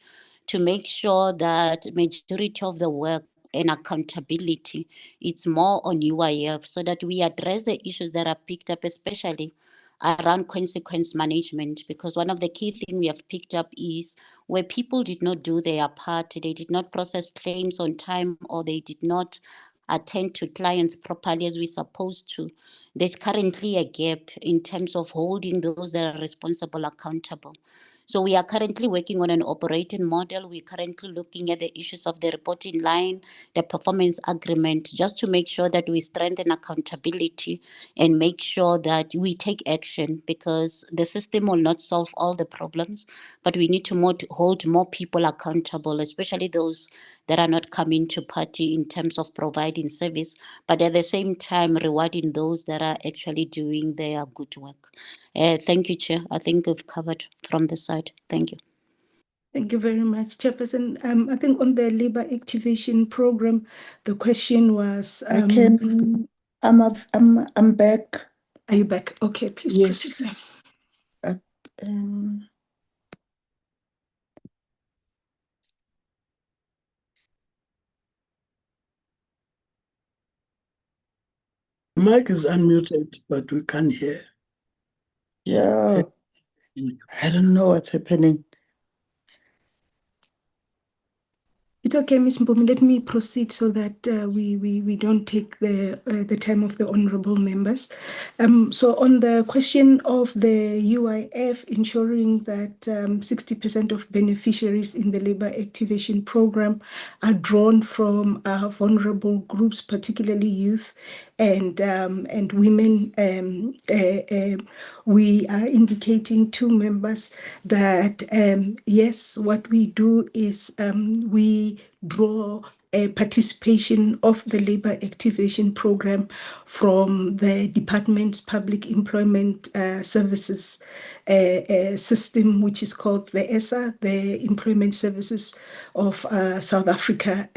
to make sure that majority of the work and accountability, it's more on UIF, so that we address the issues that are picked up, especially around consequence management, because one of the key things we have picked up is where people did not do their part, they did not process claims on time, or they did not attend to clients properly as we're supposed to. There's currently a gap in terms of holding those that are responsible accountable. So we are currently working on an operating model. We're currently looking at the issues of the reporting line, the performance agreement, just to make sure that we strengthen accountability and make sure that we take action, because the system will not solve all the problems, but we need to hold more people accountable, especially those that are not coming to party in terms of providing service, but at the same time rewarding those that are actually doing their good work. Thank you, Chair. I think we've covered from the side. Thank you. Thank you very much, Chairperson. I think on the labor activation program, the question was. I'm back. Are you back? Okay, please Yes. proceed. Mic is unmuted, but we can't hear. Yeah, I don't know what's happening. It's okay, Ms. Mpumi. Let me proceed so that we don't take the time of the honorable members. So on the question of the UIF ensuring that 60% of beneficiaries in the labor activation program are drawn from vulnerable groups, particularly youth and women, we are indicating to members that yes, what we do is we draw a participation of the labor activation program from the department's public employment services system, which is called the AGSA, the Employment Services of South Africa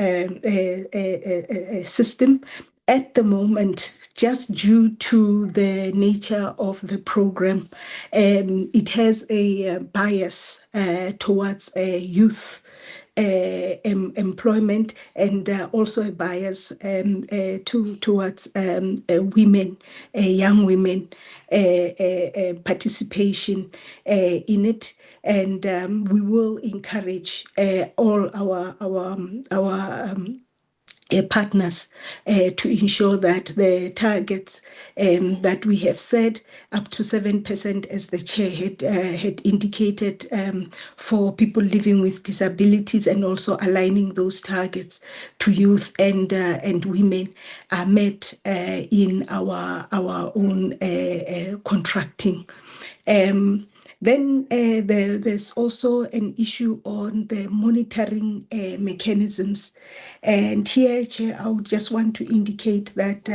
system. At the moment, just due to the nature of the program, it has a bias towards youth employment, and also a bias towards women, young women participation in it. And we will encourage all our partners to ensure that the targets that we have set up to 7%, as the chair had indicated, for people living with disabilities, and also aligning those targets to youth and women, are met in our own contracting. Then there's also an issue on the monitoring mechanisms. And here, Chair, I would just want to indicate that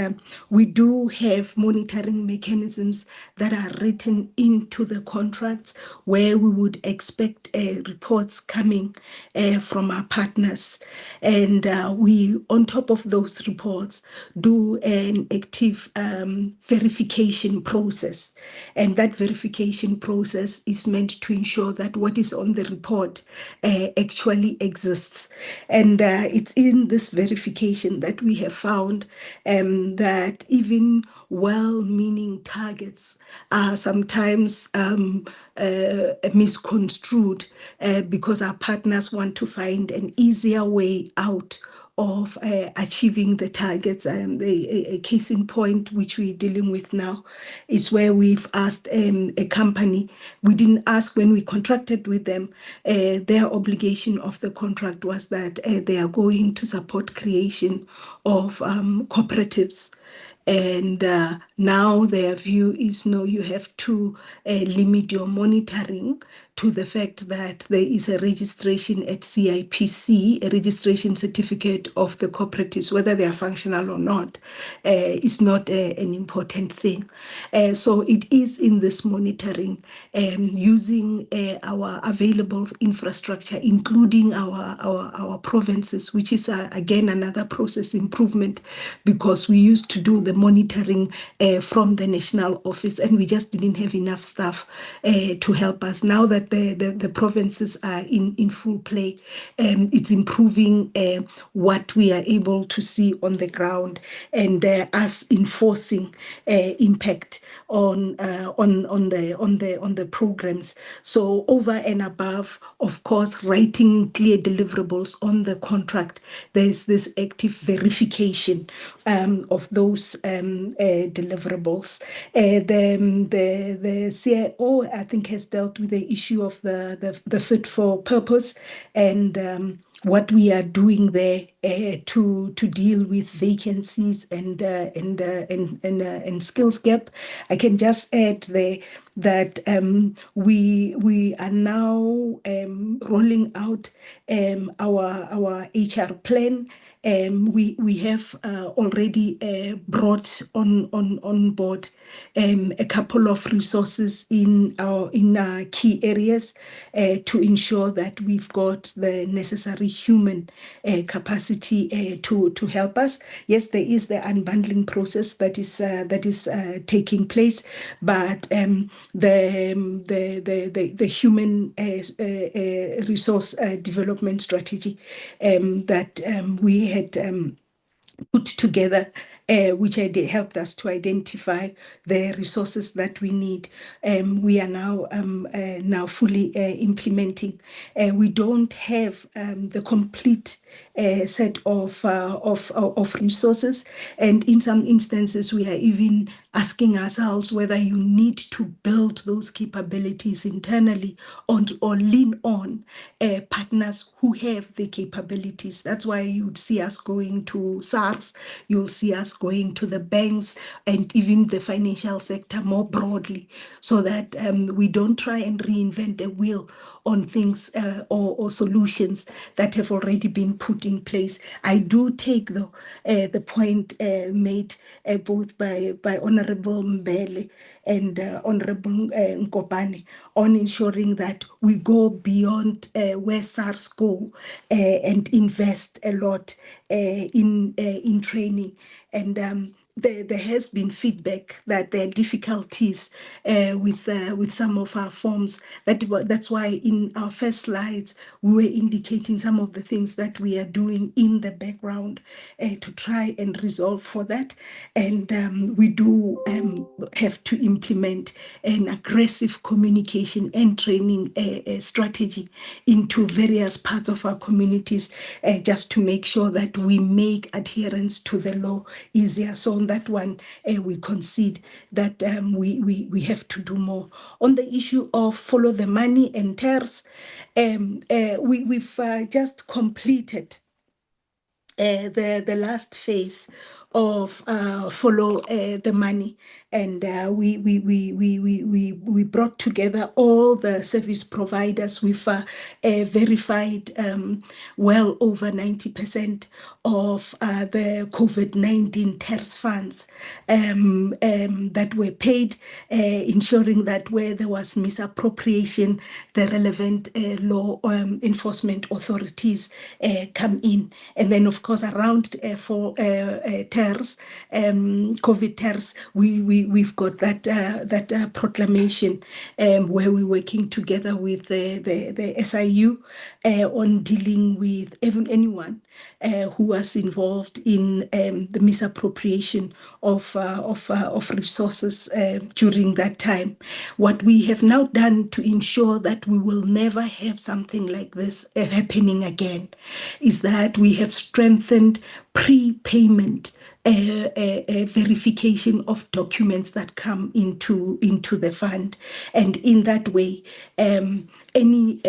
we do have monitoring mechanisms that are written into the contracts, where we would expect reports coming from our partners. And we, on top of those reports, do an active verification process. And that verification process is meant to ensure that what is on the report actually exists. And it's in this verification that we have found that even well-meaning targets are sometimes misconstrued because our partners want to find an easier way out of achieving the targets. A case in point, which we're dealing with now, is where we've asked a company. We didn't ask when we contracted with them. Their obligation of the contract was that they are going to support creation of cooperatives. And now their view is, no, you have to limit your monitoring to the fact that there is a registration at CIPC, a registration certificate of the cooperatives, whether they are functional or not, is not an important thing. So it is in this monitoring, using our available infrastructure, including our provinces, which is again another process improvement, because we used to do the monitoring from the national office, and we just didn't have enough staff to help us. Now that the provinces are in full play, it's improving what we are able to see on the ground, and us enforcing impact on the programs. So over and above, of course, writing clear deliverables on the contract, there's this active verification of those deliverables. The CIO, I think, has dealt with the issue of the fit for purpose, and what we are doing there to deal with vacancies and skills gap. I can just add there that we are now rolling out our HR plan. We have already brought on board a couple of resources in our key areas to ensure that we've got the necessary human capacity to help us. Yes, there is the unbundling process that is taking place, but the human resource development strategy that we had put together, which helped us to identify the resources that we need. We are now fully implementing. We don't have the complete set of resources, and in some instances we are even asking ourselves whether you need to build those capabilities internally or lean on partners who have the capabilities. That's why you'd see us going to SARS, you'll see us going to the banks, and even the financial sector more broadly, so that we don't try and reinvent a wheel on things or solutions that have already been put in place. I do take the point made both by Honorable Mbele and Honorable Nkopane on ensuring that we go beyond where SARS go and invest a lot in training. And there has been feedback that there are difficulties with some of our forms. That's why in our first slides, we were indicating some of the things that we are doing in the background to try and resolve for that. And we do we have to implement an aggressive communication and training strategy into various parts of our communities, just to make sure that we make adherence to the law easier. So on that one, we concede that we have to do more. On the issue of follow the money and TERS, we've just completed the last phase of follow the money, and we brought together all the service providers. We've verified well over 90% of the COVID-19 TERS funds that were paid, ensuring that where there was misappropriation, the relevant law enforcement authorities come in. And then, of course, around for TERS, COVID TERS, we've got that proclamation where we're working together with the SIU on dealing with anyone who was involved in the misappropriation of resources during that time. What we have now done to ensure that we will never have something like this happening again is that we have strengthened prepayment verification of documents that come into the fund, and in that way, any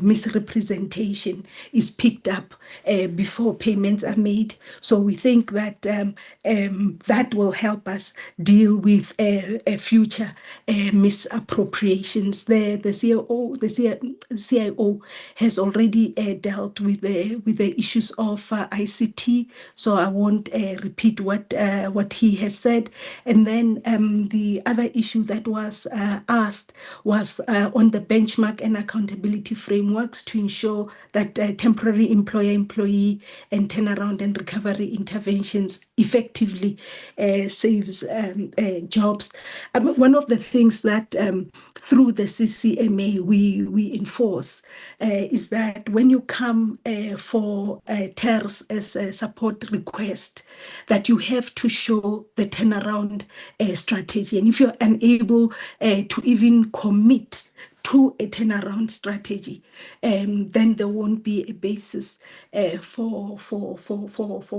misrepresentation is picked up before payments are made. So we think that that will help us deal with future misappropriations. The CIO has already dealt with the issues of ICT, so I won't repeat what he has said. And then the other issue that was asked was on the benchmark and accountability frameworks to ensure that temporary employer-employee and turnaround and recovery interventions effectively saves jobs. One of the things that through the CCMA we enforce is that when you come for TERS as a support request, that you have to show the turnaround strategy. And if you're unable to even commit to a turnaround strategy, then there won't be a basis for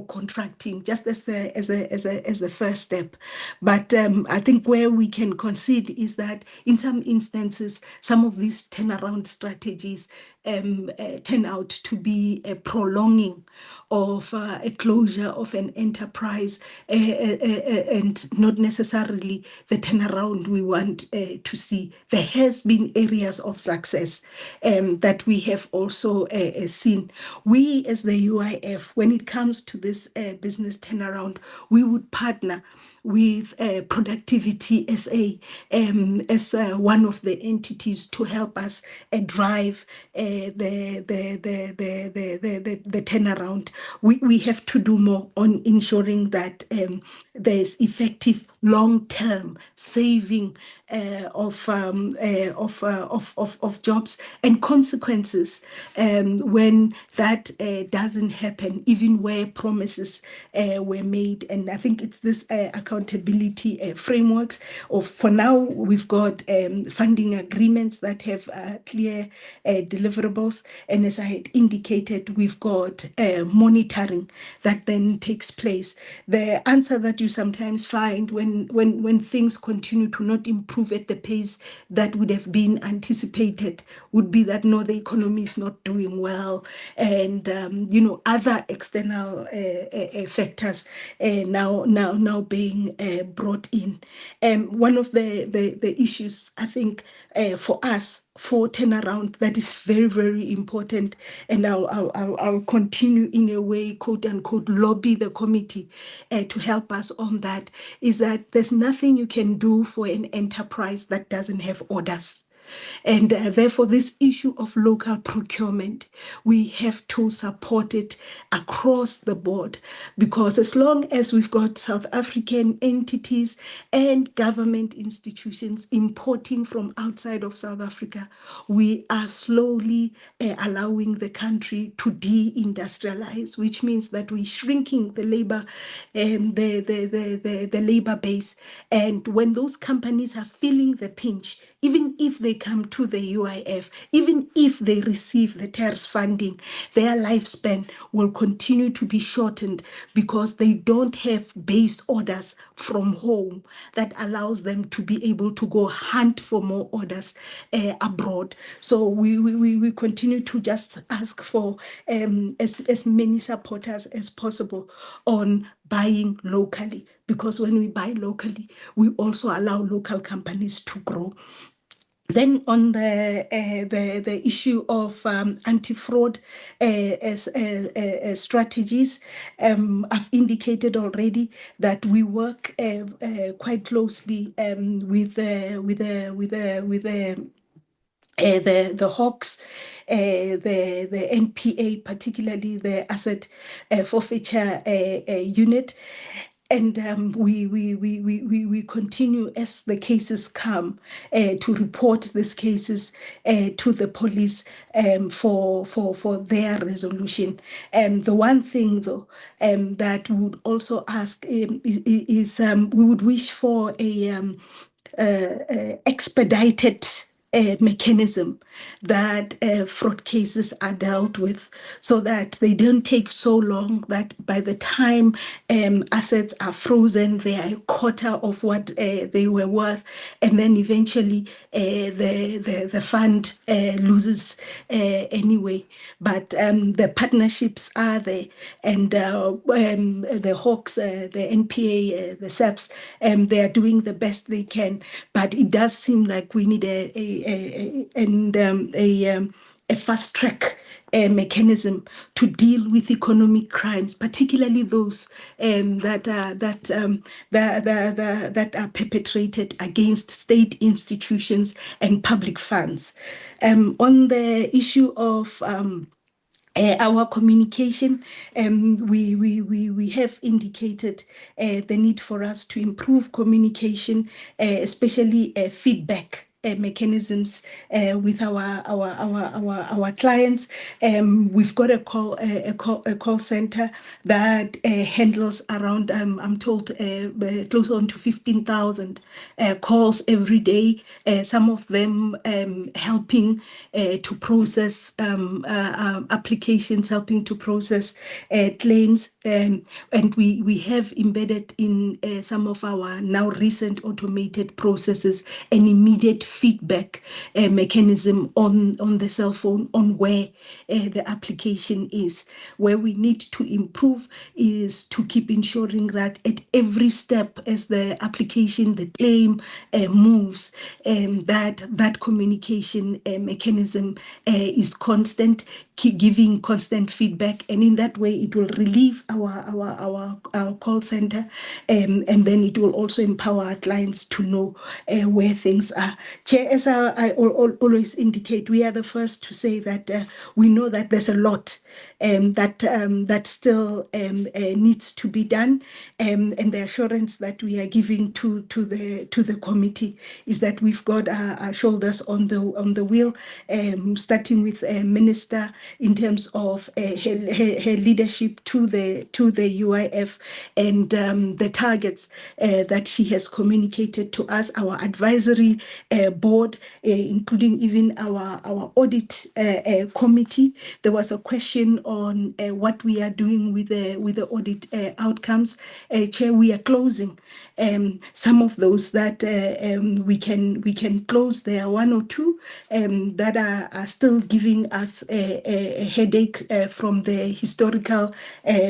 contracting, just as the first step. But I think where we can concede is that in some instances, some of these turnaround strategies turn out to be a prolonging of a closure of an enterprise and not necessarily the turnaround we want to see. There has been areas of success that we have also seen. We as the UIF, when it comes to this business turnaround, we would partner with Productivity SA as one of the entities to help us drive the turnaround. We have to do more on ensuring that there's effective long-term saving of jobs and consequences when that doesn't happen, even where promises were made. And I think it's this accountability frameworks. For now, we've got funding agreements that have clear deliverables. And as I had indicated, we've got monitoring that then takes place. The answer that you sometimes find when things continue to not improve at the pace that would have been anticipated would be that no, the economy is not doing well, and other external factors now being brought in. One of the issues I think for us for turnaround that is very, very important, and I'll continue in a way, quote unquote, lobby the committee to help us on that, is that there's nothing you can do for an enterprise that doesn't have orders. And therefore, this issue of local procurement, we have to support it across the board, because as long as we've got South African entities and government institutions importing from outside of South Africa, we are slowly allowing the country to deindustrialize, which means that we're shrinking the labor the labor base. And when those companies are feeling the pinch, even if they come to the UIF, even if they receive the TERS funding, their lifespan will continue to be shortened because they don't have base orders from home that allows them to be able to go hunt for more orders abroad. So we continue to just ask for as many supporters as possible on buying locally, because when we buy locally, we also allow local companies to grow. Then on the issue of anti-fraud strategies, I've indicated already that we work quite closely with the Hawks, the NPA, particularly the asset forfeiture unit. And we continue as the cases come to report these cases to the police for their resolution. The one thing though that we would also ask is we would wish for a expedited mechanism that fraud cases are dealt with, so that they don't take so long that by the time assets are frozen, they are a quarter of what they were worth, and then eventually the fund loses anyway. But the partnerships are there, and the Hawks, the NPA, the SAPS, they are doing the best they can. But it does seem like we need a fast track mechanism to deal with economic crimes, particularly those that are perpetrated against state institutions and public funds. On the issue of our communication, we have indicated the need for us to improve communication, especially feedback mechanisms with our clients. We've got a call center that handles around, I'm told, close on to 15,000 calls every day. Some of them helping to process applications, helping to process claims, and we have embedded in some of our now recent automated processes an immediate feedback mechanism on the cell phone on where the application is. Where we need to improve is to keep ensuring that at every step as the application, the claim moves, that communication mechanism is constant, keep giving constant feedback, and in that way it will relieve our call center, and then it will also empower our clients to know where things are. Chair, as I always indicate, we are the first to say that we know that there's a lot that still needs to be done, and the assurance that we are giving to the committee is that we've got our shoulders on the wheel, starting with Minister in terms of her leadership to the UIF and the targets that she has communicated to us, our advisory board, including even our audit committee. There was a question on what we are doing with the audit outcomes. Chair, we are closing some of those that we can close. There are one or two that are still giving us a headache from the historical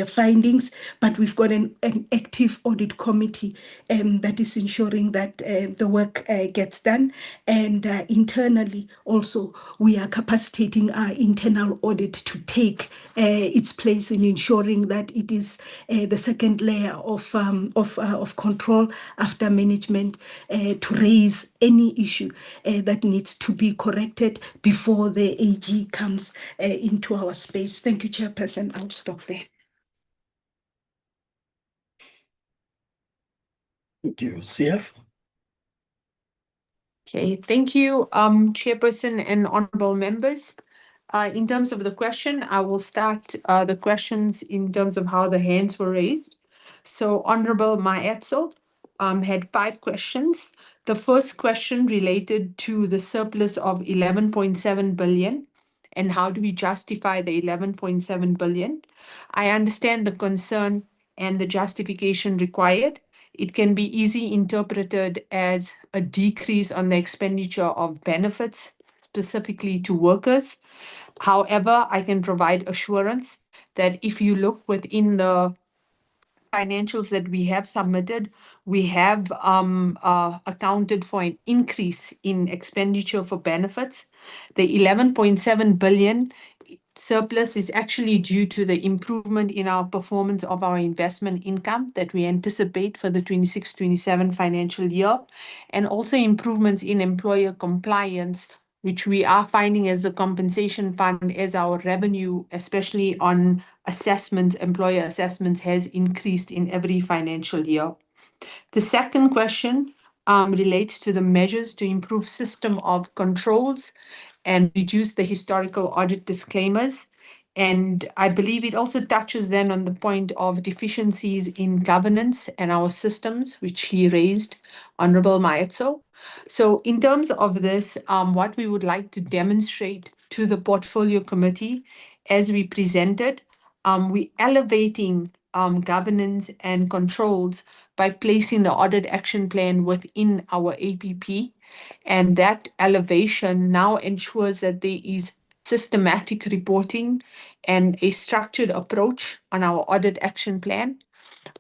findings, but we've got an active audit committee that is ensuring that the work gets done. And internally also, we are capacitating our internal audit to take its place in ensuring that it is the second layer of control after management to raise any issue that needs to be corrected before the AG comes into our space. Thank you, Chairperson. I'll stop there. Thank you. CF? Okay, thank you, Chairperson and honorable members. In terms of the question, I will start the questions in terms of how the hands were raised. So Honorable Maetso had 5 questions. The first question related to the surplus of 11.7 billion and how do we justify the 11.7 billion. I understand the concern and the justification required. It can be easily interpreted as a decrease on the expenditure of benefits, specifically to workers. However, I can provide assurance that if you look within the financials that we have submitted, we have accounted for an increase in expenditure for benefits. The 11.7 billion surplus is actually due to the improvement in our performance of our investment income that we anticipate for the 26-27 financial year, and also improvements in employer compliance, which we are finding as a compensation fund as our revenue, especially on assessments, employer assessments, has increased in every financial year. The second question relates to the measures to improve system of controls and reduce the historical audit disclaimers. And I believe it also touches then on the point of deficiencies in governance and our systems, which he raised, Honorable Maetso. So in terms of this, what we would like to demonstrate to the portfolio committee as we presented, we elevating governance and controls by placing the audit action plan within our APP. And that elevation now ensures that there is systematic reporting and a structured approach on our audit action plan.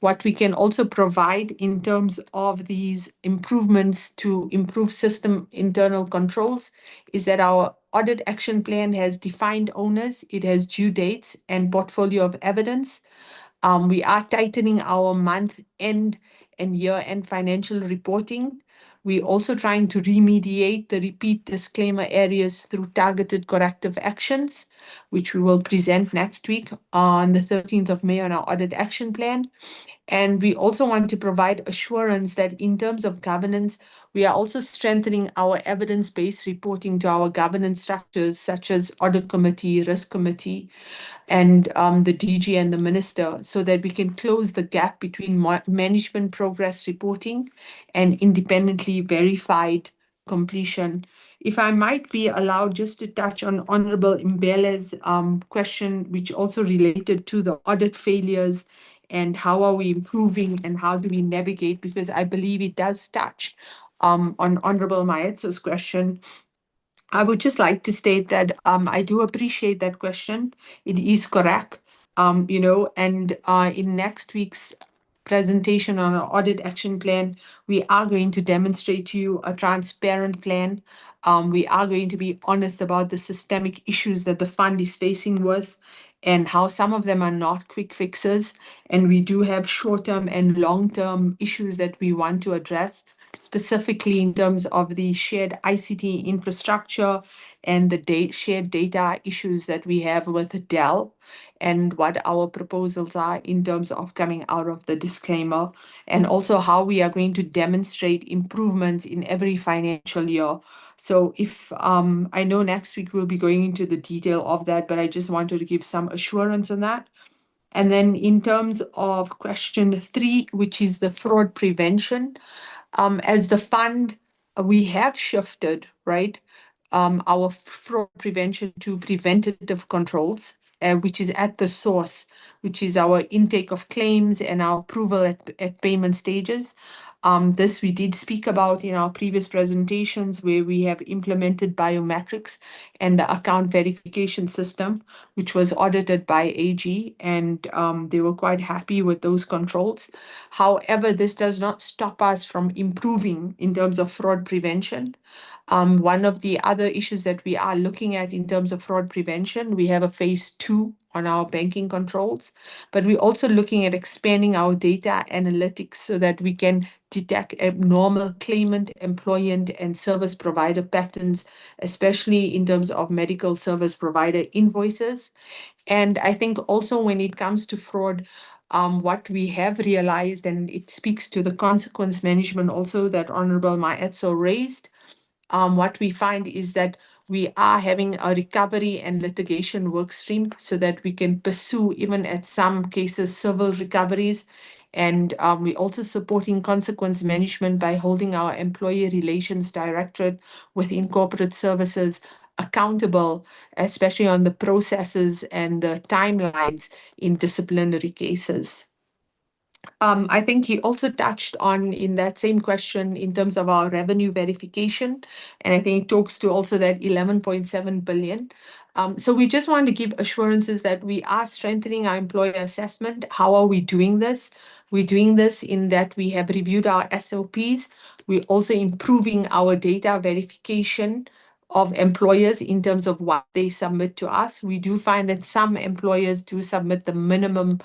What we can also provide in terms of these improvements to improve system internal controls is that our audit action plan has defined owners, it has due dates and portfolio of evidence. We are tightening our month-end and year-end financial reporting. We're also trying to remediate the repeat disclaimer areas through targeted corrective actions, which we will present next week on the 13th of May on our audit action plan. And we also want to provide assurance that in terms of governance, we are also strengthening our evidence-based reporting to our governance structures, such as audit committee, risk committee, and the DG and the minister, so that we can close the gap between management progress reporting and independently verified completion. If I might be allowed just to touch on Honorable Mbele's question, which also related to the audit failures and how are we improving and how do we navigate, because I believe it does touch on Honorable Maetso's question. I would just like to state that I do appreciate that question. It is correct, and in next week's presentation on our audit action plan, we are going to demonstrate to you a transparent plan. We are going to be honest about the systemic issues that the fund is facing with and how some of them are not quick fixes. And we do have short-term and long-term issues that we want to address, specifically in terms of the shared ICT infrastructure and the shared data issues that we have with Dell, and what our proposals are in terms of coming out of the disclaimer, and also how we are going to demonstrate improvements in every financial year. So if I know next week we'll be going into the detail of that, but I just wanted to give some assurance on that. And then in terms of question 3, which is the fraud prevention, as the fund, we have shifted, right, our fraud prevention to preventative controls, which is at the source, which is our intake of claims and our approval at payment stages. This we did speak about in our previous presentations, where we have implemented biometrics and the account verification system, which was audited by AG, and they were quite happy with those controls. However, this does not stop us from improving in terms of fraud prevention. One of the other issues that we are looking at in terms of fraud prevention, we have a phase 2 on our banking controls, but we're also looking at expanding our data analytics so that we can detect abnormal claimant, employment, and service provider patterns, especially in terms of medical service provider invoices. And I think also when it comes to fraud, what we have realized, and it speaks to the consequence management also that Honorable Maetso raised, what we find is that we are having a recovery and litigation work stream so that we can pursue, even at some cases, civil recoveries. And we're also supporting consequence management by holding our employee relations directorate within corporate services accountable, especially on the processes and the timelines in disciplinary cases. I think he also touched on in that same question in terms of our revenue verification, and I think it talks to also that 11.7 billion. So we just want to give assurances that we are strengthening our employer assessment. How are we doing this? We're doing this in that we have reviewed our SOPs. We're also improving our data verification of employers in terms of what they submit to us. We do find that some employers do submit the minimum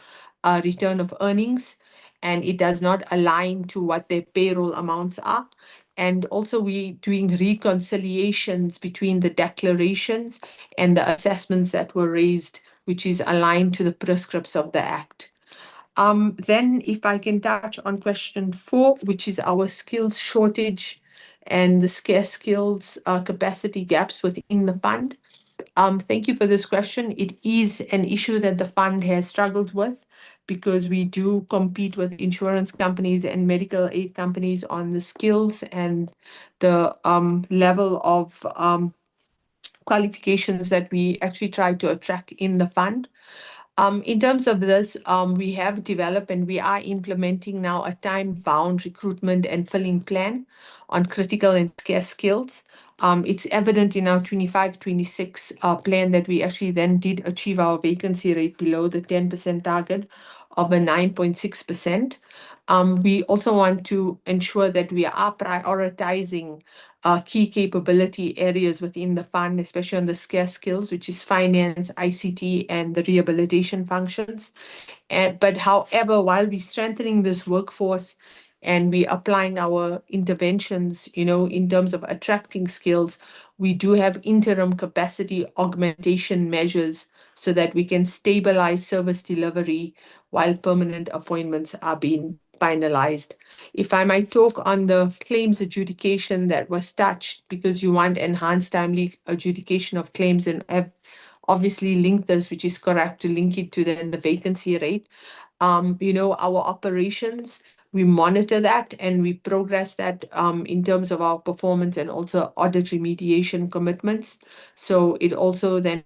return of earnings, and it does not align to what their payroll amounts are. And also we're doing reconciliations between the declarations and the assessments that were raised, which is aligned to the prescripts of the Act. Then if I can touch on question 4, which is our skills shortage and the scarce skills capacity gaps within the fund. Thank you for this question. It is an issue that the fund has struggled with because we do compete with insurance companies and medical aid companies on the skills and the level of qualifications that we actually try to attract in the fund. In terms of this, we have developed and we are implementing now a time-bound recruitment and filling plan on critical and scarce skills. It's evident in our 25-26 plan that we actually then did achieve our vacancy rate below the 10% target of a 9.6%. We also want to ensure that we are prioritizing key capability areas within the fund, especially on the scarce skills, which is finance, ICT, and the rehabilitation functions. But however, while we're strengthening this workforce and we're applying our interventions, in terms of attracting skills, we do have interim capacity augmentation measures so that we can stabilize service delivery while permanent appointments are being finalized. If I might talk on the claims adjudication that was touched, because you want enhanced timely adjudication of claims and have obviously linked this, which is correct, to link it to the vacancy rate. Our operations, we monitor that and we progress that in terms of our performance and also audit remediation commitments. So it also then,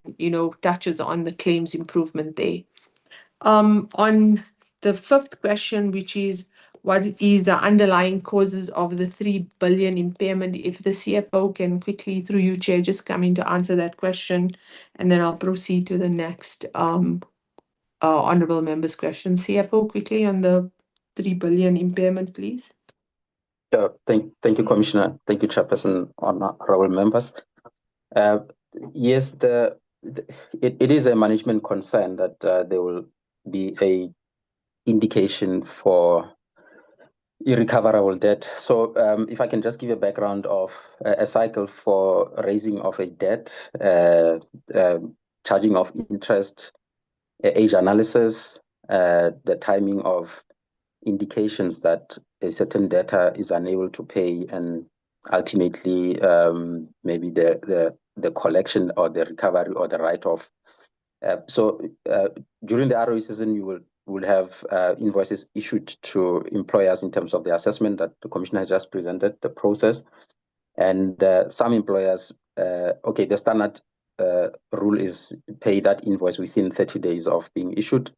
touches on the claims improvement there. On the 5th question, which is what is the underlying causes of the 3 billion impairment? If the CFO can quickly, through you, Chair, just come in to answer that question, and then I'll proceed to the next honorable member's question. CFO, quickly on the 3 billion impairment, please. Thank you, Commissioner. Thank you, Chairperson, honorable members. Yes, it is a management concern that there will be a indication for irrecoverable debt. So if I can just give a background of a cycle for raising of a debt, charging of interest, age analysis, the timing of indications that a certain debtor is unable to pay, and ultimately maybe the collection or the recovery or the write-off. So during the ROE season, you will have invoices issued to employers in terms of the assessment that the Commissioner has just presented, the process. And some employers, the standard rule is pay that invoice within 30 days of being issued.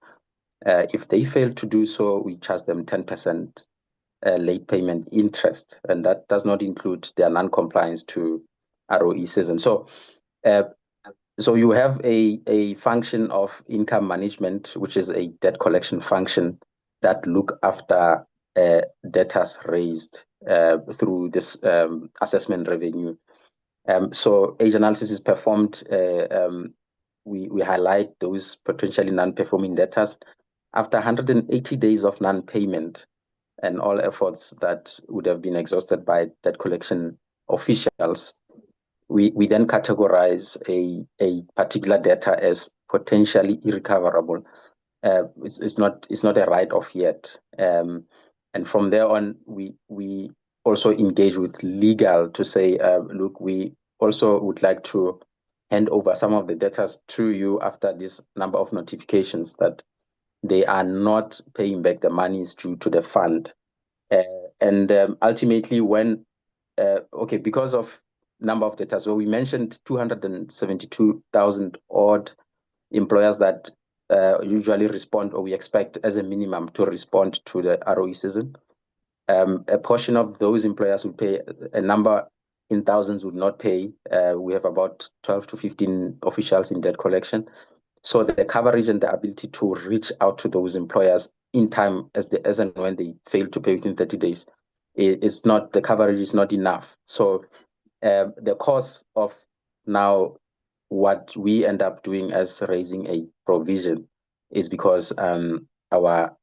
If they fail to do so, we charge them 10% late payment interest, and that does not include their non-compliance to ROE system. So you have a function of income management, which is a debt collection function that look after debtors raised through this assessment revenue. So age analysis is performed. We highlight those potentially non-performing debtors. After 180 days of non-payment and all efforts that would have been exhausted by debt collection officials, we then categorize a particular debtor as potentially irrecoverable. It's not a write-off yet. And from there on, we also engage with legal to say, look, we also would like to hand over some of the debtors to you after this number of notifications that they are not paying back the monies due to the fund. And ultimately, when, because of number of debtors, well, we mentioned 272,000 odd employers that usually respond, or we expect as a minimum to respond to the ROE season. A portion of those employers will pay, a number in thousands would not pay. We have about 12 to 15 officials in debt collection. So the coverage and the ability to reach out to those employers in time as and when they fail to pay within 30 days, the coverage is not enough. So the cause of now what we end up doing as raising a provision is because our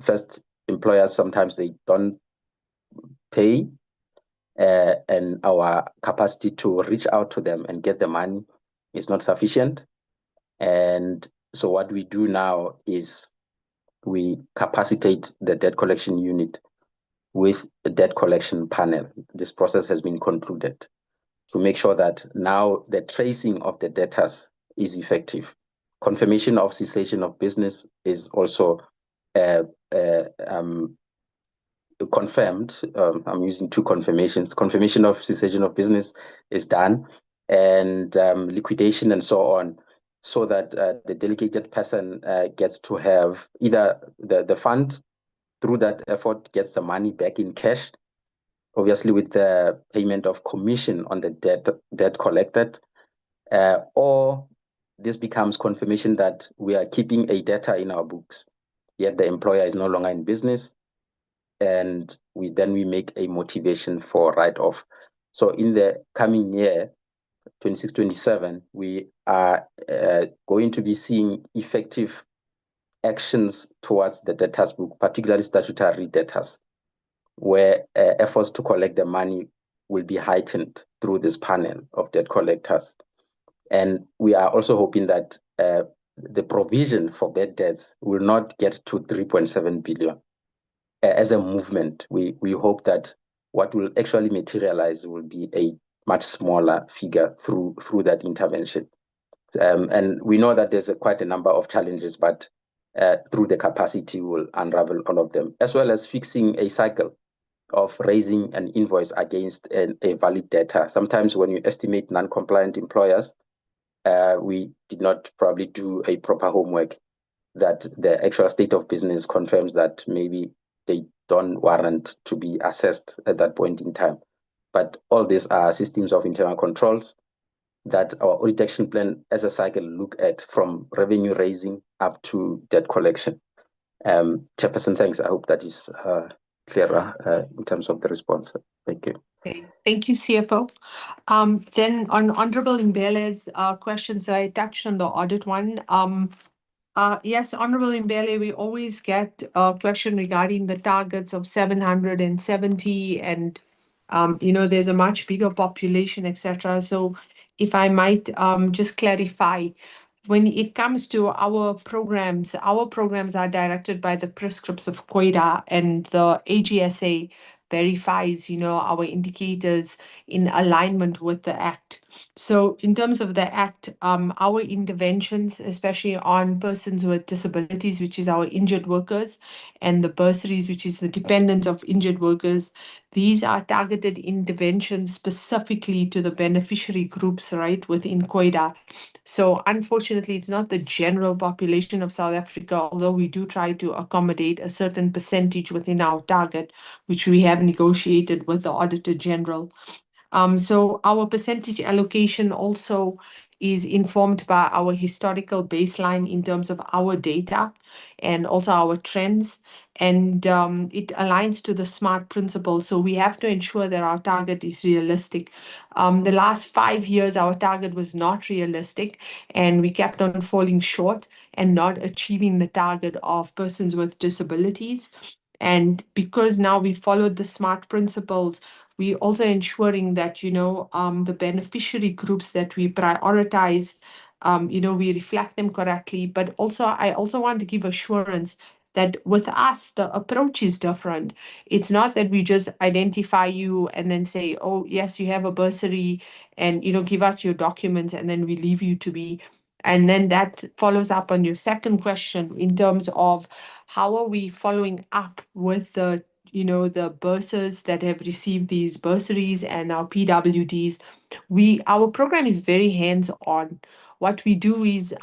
first employers, sometimes they don't pay, and our capacity to reach out to them and get the money is not sufficient. And so what we do now is we capacitate the debt collection unit with a debt collection panel. This process has been concluded to make sure that now the tracing of the debtors is effective. Confirmation of cessation of business is also confirmed. I'm using two confirmations. Confirmation of cessation of business is done, and liquidation and so on, so that the delegated person gets to have either the fund through that effort gets the money back in cash, obviously with the payment of commission on the debt collected, or this becomes confirmation that we are keeping a debtor in our books, yet the employer is no longer in business, and we make a motivation for write-off. So in the coming year, 26-27, we are going to be seeing effective actions towards the debtors book, particularly statutory debtors, where efforts to collect the money will be heightened through this panel of debt collectors. And we are also hoping that the provision for bad debts will not get to 3.7 billion. As a movement, we hope that what will actually materialize will be a much smaller figure through that intervention. And we know that there's quite a number of challenges, but through the capacity we'll unravel all of them, as well as fixing a cycle of raising an invoice against a valid debtor. Sometimes when you estimate non-compliant employers, we did not probably do a proper homework that the actual state of business confirms that maybe they don't warrant to be assessed at that point in time. But all these are systems of internal controls that our audit action plan as a cycle look at, from revenue raising up to debt collection. Chairperson, thanks. I hope that is clearer in terms of the response. Thank you. Okay. Thank you, CFO. Then on Honorable Mbele's questions, I touched on the audit one. Yes, Honorable Mbele, we always get a question regarding the targets of 770 and, there's a much bigger population, etc. So if I might just clarify, when it comes to our programs are directed by the prescripts of COIDA, and the AGSA verifies, our indicators in alignment with the Act. So in terms of the Act, our interventions, especially on persons with disabilities, which is our injured workers, and the bursaries, which is the dependent of injured workers, These are targeted interventions specifically to the beneficiary groups, right, within COIDA. So unfortunately, it's not the general population of South Africa, although we do try to accommodate a certain percentage within our target, which we have negotiated with the Auditor General. So our percentage allocation also is informed by our historical baseline in terms of our data and also our trends. And it aligns to the SMART principle. So we have to ensure that our target is realistic. The last 5 years, our target was not realistic, and we kept on falling short and not achieving the target of persons with disabilities. And because now we followed the SMART principles, we also ensuring that, the beneficiary groups that we prioritize, we reflect them correctly. But also, I also want to give assurance that with us, the approach is different. It's not that we just identify you and then say, oh, yes, you have a bursary and, give us your documents, and then we leave you to be. And then that follows up on your second question in terms of how are we following up with the bursars that have received these bursaries and our PWDs. Our program is very hands-on. What we do is,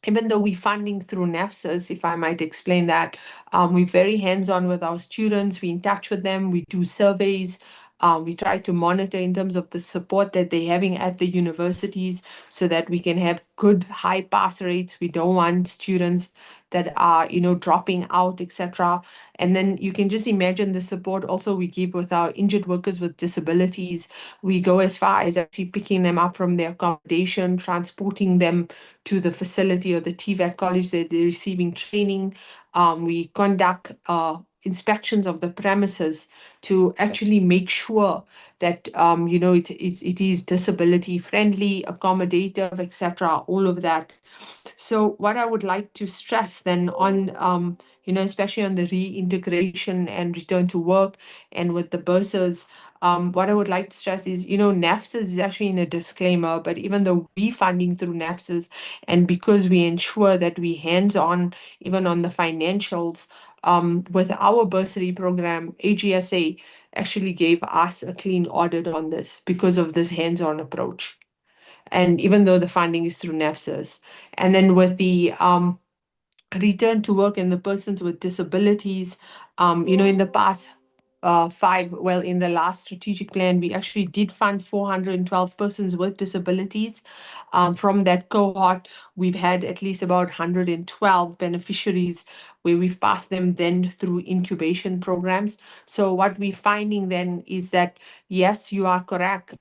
even though we're funding through NAFSAs, if I might explain that, we're very hands-on with our students. We're in touch with them. We do surveys. We try to monitor in terms of the support that they're having at the universities so that we can have good high pass rates. We don't want students that are, dropping out, etc. And then you can just imagine the support also we give with our injured workers with disabilities. We go as far as actually picking them up from their accommodation, transporting them to the facility or the TVET college that they're receiving training. We conduct inspections of the premises to actually make sure that it is disability friendly, accommodative, etc. All of that. So what I would like to stress then on especially on the reintegration and return to work and with the bursars, what I would like to stress is, NAFSAs is actually in a disclaimer, but even though we funding through NAFSAs, and because we ensure that we hands-on, even on the financials, with our bursary program, AGSA actually gave us a clean audit on this because of this hands-on approach. And even though the funding is through NAFSAs. And then with the return to work and the persons with disabilities, in the past in the last strategic plan, we actually did fund 412 persons with disabilities. From that cohort, we've had at least about 112 beneficiaries where we've passed them then through incubation programs. So what we're finding then is that, yes, you are correct.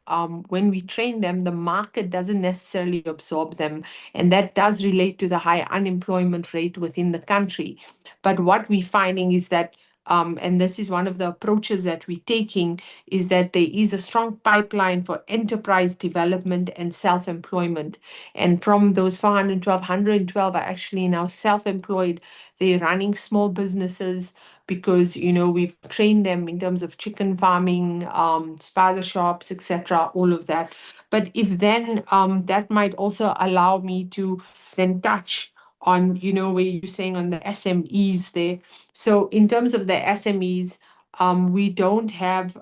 When we train them, the market doesn't necessarily absorb them. And that does relate to the high unemployment rate within the country. But what we're finding is that and this is one of the approaches that we're taking, is that there is a strong pipeline for enterprise development and self-employment. And from those 412, 112 are actually now self-employed. They're running small businesses because, we've trained them in terms of chicken farming, spaza shops, etc., all of that. But if then that might also allow me to then touch on, where you're saying on the SMEs there. So in terms of the SMEs, we don't have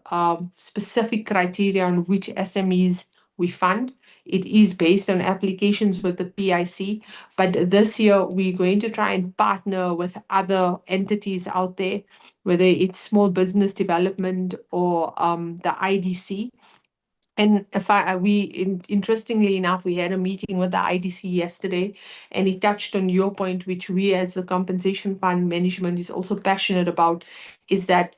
specific criteria on which SMEs we fund. It is based on applications with the PIC, but this year we're going to try and partner with other entities out there, whether it's small business development or the IDC. And interestingly enough, we had a meeting with the IDC yesterday, and it touched on your point, which we as the compensation fund management is also passionate about, is that,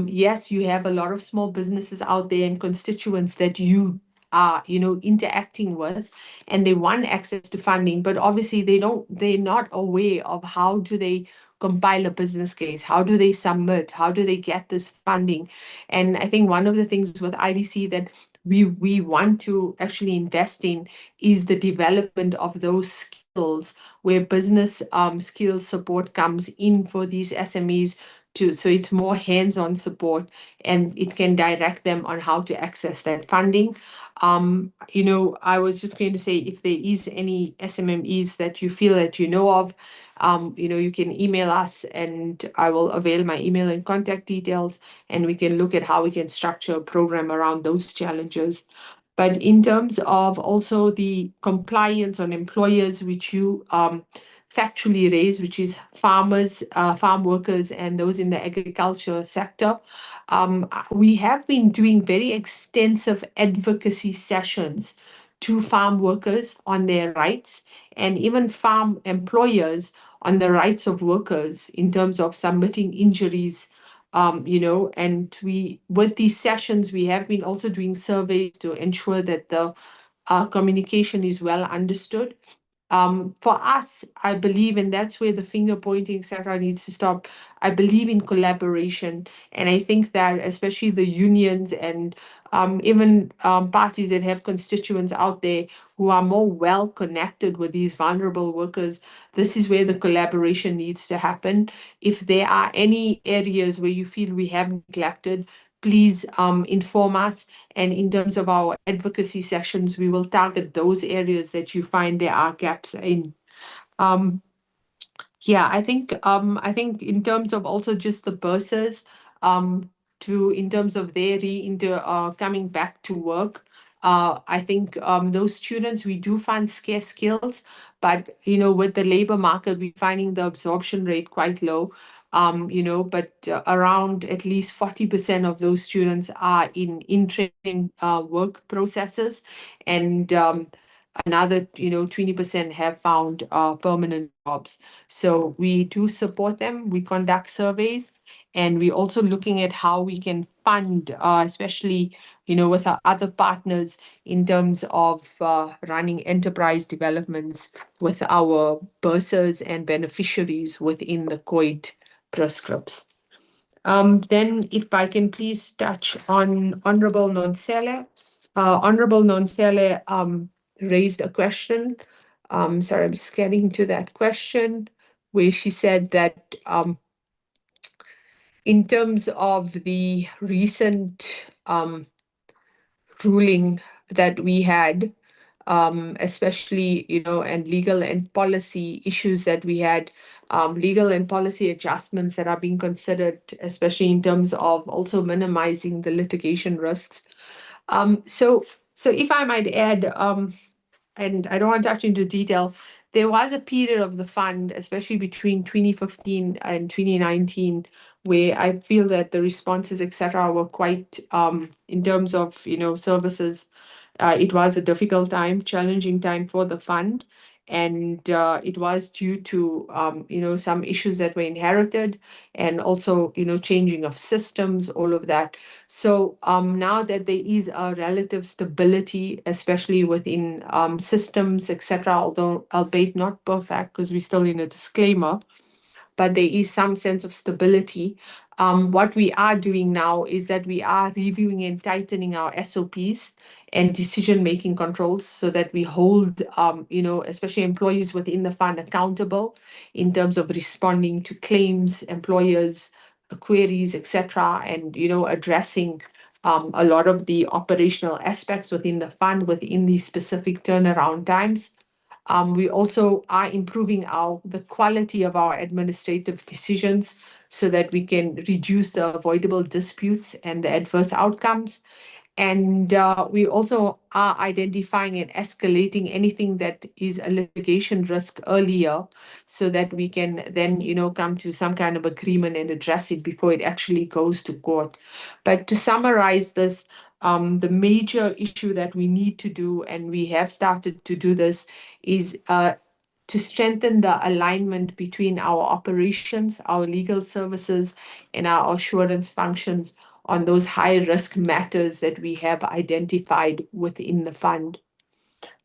yes, you have a lot of small businesses out there and constituents that you are, interacting with, and they want access to funding, but obviously they're not aware of how do they compile a business case, how do they submit, how do they get this funding. And I think one of the things with IDC that we want to actually invest in is the development of those skills where business skills support comes in for these SMEs so it's more hands-on support, and it can direct them on how to access that funding. I was just going to say, if there is any SMMEs that you feel that you know of, you can email us, and I will avail my email and contact details, and we can look at how we can structure a program around those challenges. But in terms of also the compliance on employers, which you factually raised, which is farmers, farm workers, and those in the agriculture sector, we have been doing very extensive advocacy sessions to farm workers on their rights, and even farm employers on the rights of workers in terms of submitting injuries. And with these sessions, we have been also doing surveys to ensure that the communication is well understood. For us, I believe, and that's where the finger pointing, etc., needs to stop. I believe in collaboration, and I think that especially the unions and even parties that have constituents out there who are more well connected with these vulnerable workers, this is where the collaboration needs to happen. If there are any areas where you feel we have neglected, please inform us. And in terms of our advocacy sessions, we will target those areas that you find there are gaps in. I think in terms of also just the bursars, in terms of their coming back to work, I think those students, we do find scarce skills, but with the labor market, we're finding the absorption rate quite low. But around at least 40% of those students are in training work processes, and another 20% have found permanent jobs. So we do support them. We conduct surveys, and we're also looking at how we can fund, especially with our other partners, in terms of running enterprise developments with our bursars and beneficiaries within the COID prescripts. Then if I can please touch on Honorable Nonsele. Honorable Nonsele raised a question. Sorry, I'm just getting to that question, where she said that in terms of the recent ruling that we had, especially, and legal and policy issues that we had, legal and policy adjustments that are being considered, especially in terms of also minimizing the litigation risks. So if I might add, and I don't want to touch into detail, there was a period of the fund, especially between 2015 and 2019, where I feel that the responses, etc., were quite, in terms of, services, it was a difficult time, challenging time for the fund. And it was due to, some issues that were inherited, and also, changing of systems, all of that. So now that there is a relative stability, especially within systems, etc., although albeit not perfect, because we're still in a disclaimer, but there is some sense of stability. What we are doing now is that we are reviewing and tightening our SOPs and decision-making controls, so that we hold, especially employees within the fund accountable in terms of responding to claims, employers, queries, etc., and, addressing a lot of the operational aspects within the fund within these specific turnaround times. We also are improving the quality of our administrative decisions, so that we can reduce the avoidable disputes and the adverse outcomes. And we also are identifying and escalating anything that is a litigation risk earlier, so that we can then, come to some kind of agreement and address it before it actually goes to court. But to summarize this, the major issue that we need to do, and we have started to do this, is to strengthen the alignment between our operations, our legal services, and our assurance functions on those high-risk matters that we have identified within the fund.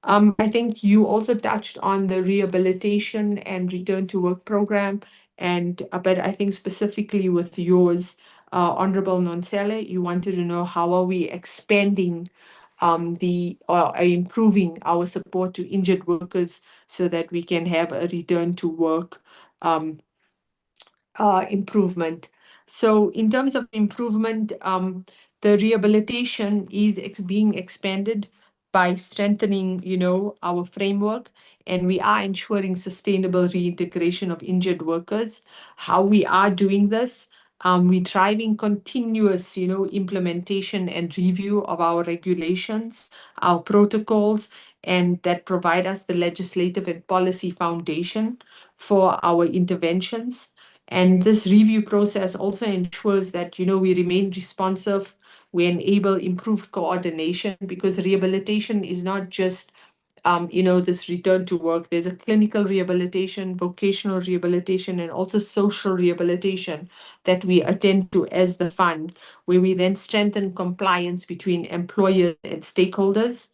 I think you also touched on the rehabilitation and return to work program, but I think specifically with yours, Honorable Nonsele, you wanted to know how are we expanding improving our support to injured workers, so that we can have a return to work improvement. So in terms of improvement, the rehabilitation is being expanded by strengthening, our framework, and we are ensuring sustainable reintegration of injured workers. How we are doing this, we're driving continuous, implementation and review of our regulations, our protocols, and that provide us the legislative and policy foundation for our interventions. And this review process also ensures that, we remain responsive, we enable improved coordination, because rehabilitation is not just, this return to work. There's a clinical rehabilitation, vocational rehabilitation, and also social rehabilitation that we attend to as the fund, where we then strengthen compliance between employers and stakeholders.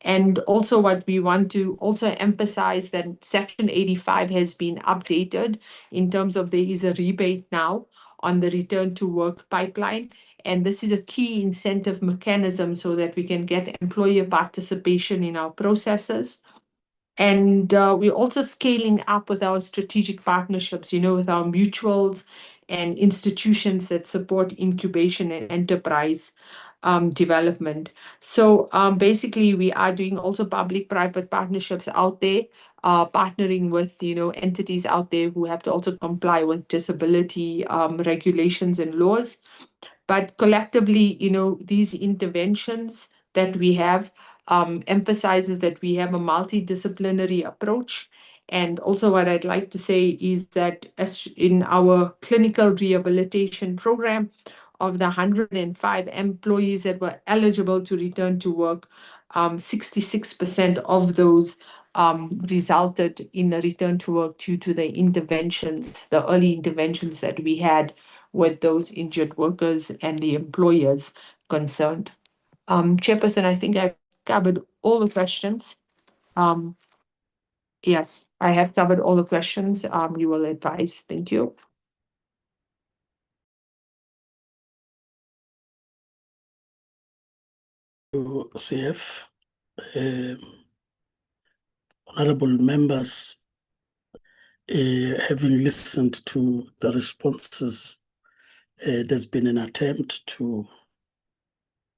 And also what we want to also emphasize that Section 85 has been updated in terms of there is a rebate now on the return to work pipeline. And this is a key incentive mechanism so that we can get employer participation in our processes. And we're also scaling up with our strategic partnerships, with our mutuals and institutions that support incubation and enterprise development. So basically, we are doing also public-private partnerships out there, partnering with, entities out there who have to also comply with disability regulations and laws. But collectively, these interventions that we have emphasizes that we have a multidisciplinary approach. And also what I'd like to say is that as in our clinical rehabilitation program, of the 105 employees that were eligible to return to work, 66% of those resulted in a return to work due to the interventions, the early interventions that we had with those injured workers and the employers concerned. Chairperson, I think I've covered all the questions. Yes, I have covered all the questions. You will advise. Thank you. CF, honorable members, having listened to the responses, there's been an attempt to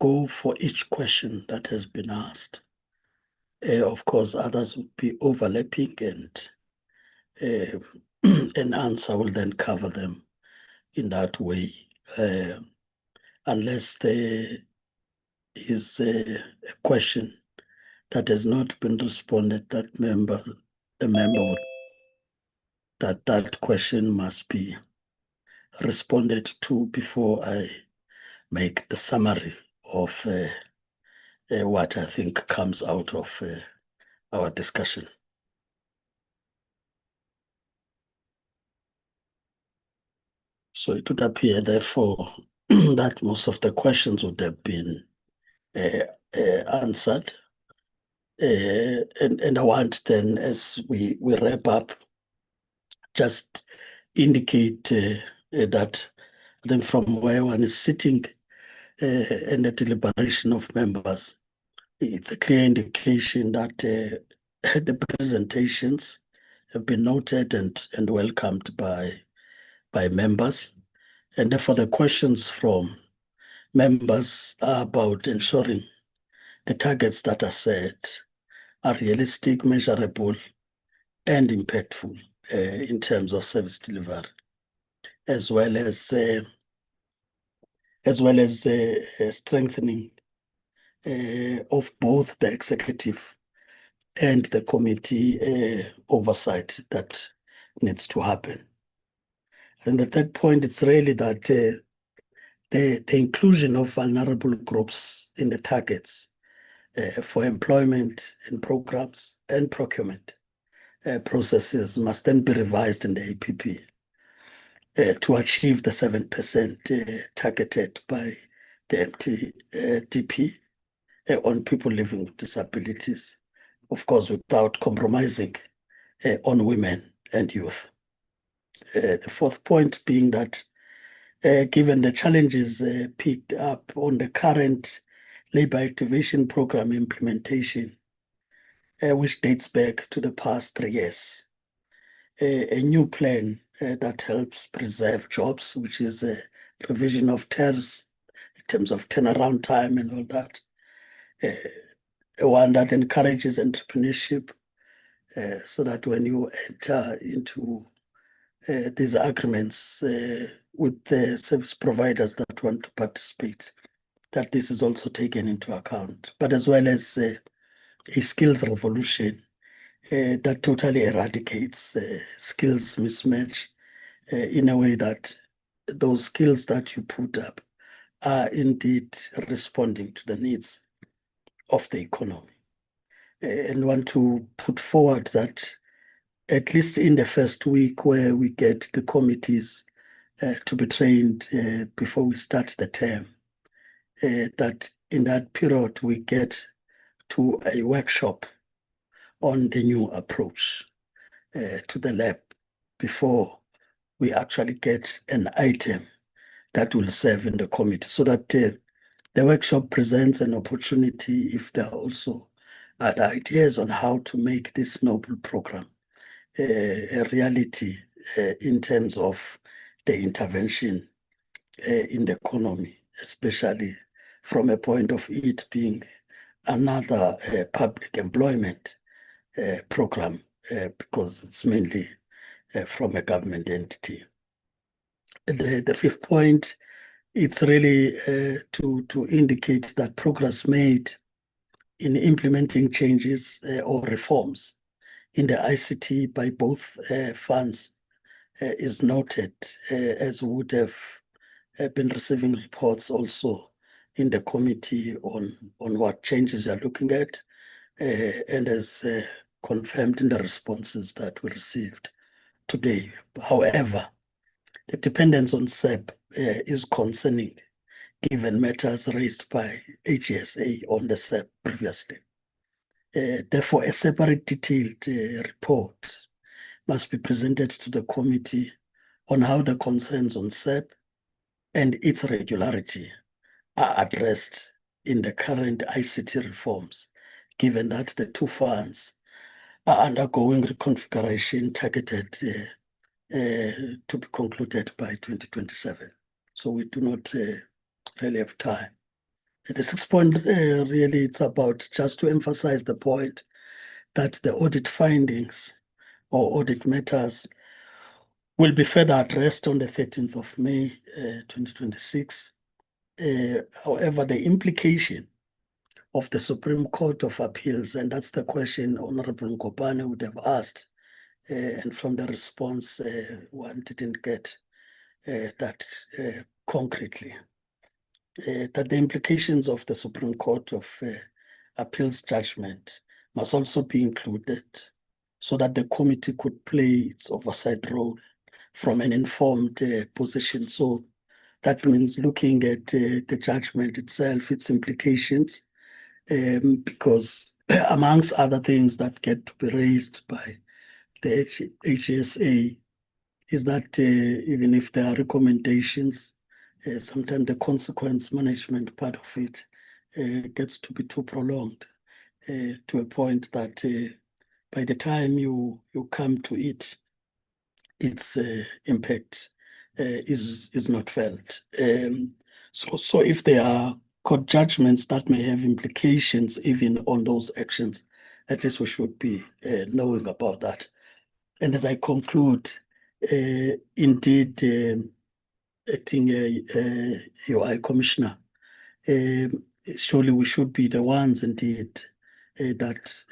go for each question that has been asked. Of course, others would be overlapping, and an answer will then cover them in that way. Unless there is a question that has not been responded, that question must be responded to before I make the summary of what I think comes out of our discussion. So it would appear, therefore, that most of the questions would have been answered. And I want then, as we wrap up, just indicate that then from where one is sitting and the deliberation of members, it's a clear indication that the presentations have been noted and welcomed by members. And therefore the questions from members are about ensuring the targets that are set are realistic, measurable, and impactful in terms of service delivery, as well as strengthening of both the executive and the committee oversight that needs to happen. And the third point, it's really that the inclusion of vulnerable groups in the targets for employment and programs and procurement processes must then be revised in the APP to achieve the 7% targeted by the MTDP on people living with disabilities, of course, without compromising on women and youth. The fourth point being that given the challenges picked up on the current labor activation program implementation, which dates back to the past 3 years, a new plan that helps preserve jobs, which is revision of tariffs in terms of turnaround time and all that. One that encourages entrepreneurship so that when you enter into these agreements with the service providers that want to participate, that this is also taken into account, but as well as a skills revolution that totally eradicates skills mismatch in a way that those skills that you put up are indeed responding to the needs of the economy. And want to put forward that at least in the first week where we get the committees to be trained before we start the term, that in that period we get to a workshop on the new approach to the lab before we actually get an item that will serve in the committee, so that the workshop presents an opportunity if there are also other ideas on how to make this noble program a reality in terms of the intervention in the economy, especially from a point of it being another public employment program, because it's mainly from a government entity. The fifth point, it's really to indicate that progress made in implementing changes or reforms in the ICT by both funds is noted, as would have been receiving reports also in the committee on what changes you are looking at, and as confirmed in the responses that we received today. However, the dependence on SEP is concerning, given matters raised by AGSA on the SEP previously. Therefore, a separate detailed report must be presented to the committee on how the concerns on SEP and its regularity are addressed in the current ICT reforms, given that the two funds are undergoing reconfiguration targeted to be concluded by 2027. So we do not really have time. The 6th point, really, it's about just to emphasize the point that the audit findings or audit matters will be further addressed on the 13th of May, 2026. However, the implication of the Supreme Court of Appeals, and that's the question Honorable Nkopane would have asked, and from the response, one didn't get that concretely. That the implications of the Supreme Court of Appeals judgment must also be included so that the committee could play its oversight role from an informed position. So that means looking at the judgment itself, its implications, because amongst other things that get to be raised by the AGSA is that even if there are recommendations, sometimes the consequence management part of it gets to be too prolonged to a point that by the time you come to it, its impact is not felt. So if there are court judgments that may have implications even on those actions, at least we should be knowing about that. And as I conclude, indeed, acting UI Commissioner, surely we should be the ones indeed that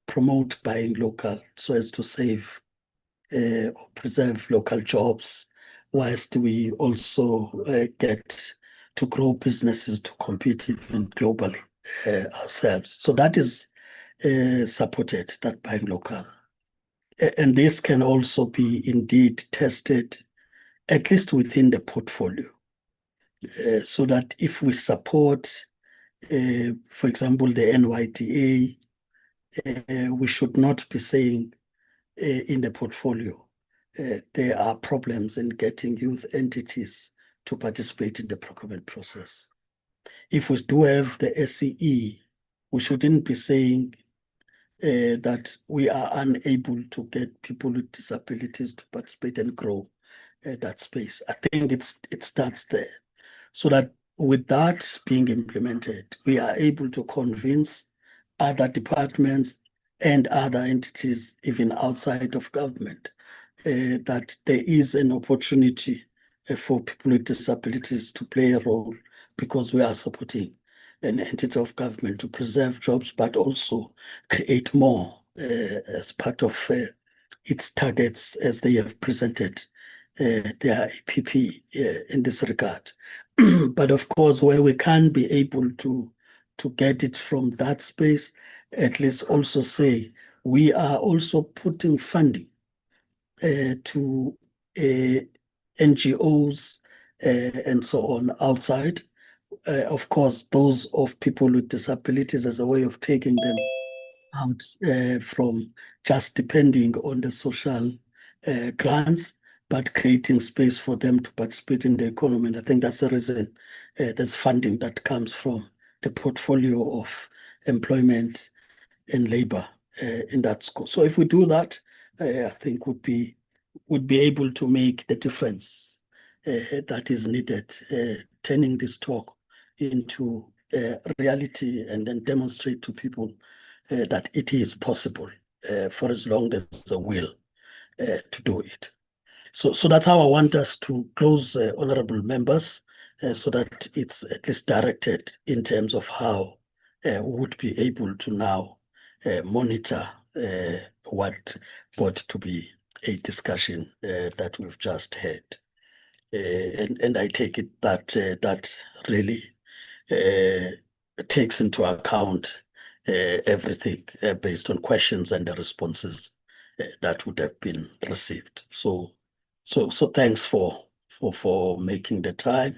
promote buying local so as to save or preserve local jobs, whilst we also get to grow businesses to compete even globally ourselves. So that is supported, that buying local. And this can also be indeed tested, at least within the portfolio, so that if we support, for example, the NYDA, we should not be saying in the portfolio there are problems in getting youth entities to participate in the procurement process. If we do have the SCE, we shouldn't be saying that we are unable to get people with disabilities to participate and grow that space. I think it starts there, so that with that being implemented, we are able to convince other departments and other entities, even outside of government, that there is an opportunity for people with disabilities to play a role, because we are supporting an entity of government to preserve jobs, but also create more as part of its targets as they have presented their APP in this regard. But of course, where we can't be able to get it from that space, at least also say we are also putting funding to NGOs and so on outside. Of course, those of people with disabilities, as a way of taking them out from just depending on the social grants, but creating space for them to participate in the economy. And I think that's the reason there's funding that comes from the portfolio of employment and labor in that school. So if we do that, I think would be able to make the difference that is needed, turning this talk into reality, and then demonstrate to people that it is possible for as long as there's a will to do it. So that's how I want us to close, honorable members, so that it's at least directed in terms of how we would be able to now monitor what got to be a discussion that we've just had. And I take it that that really takes into account everything based on questions and the responses that would have been received. So thanks for making the time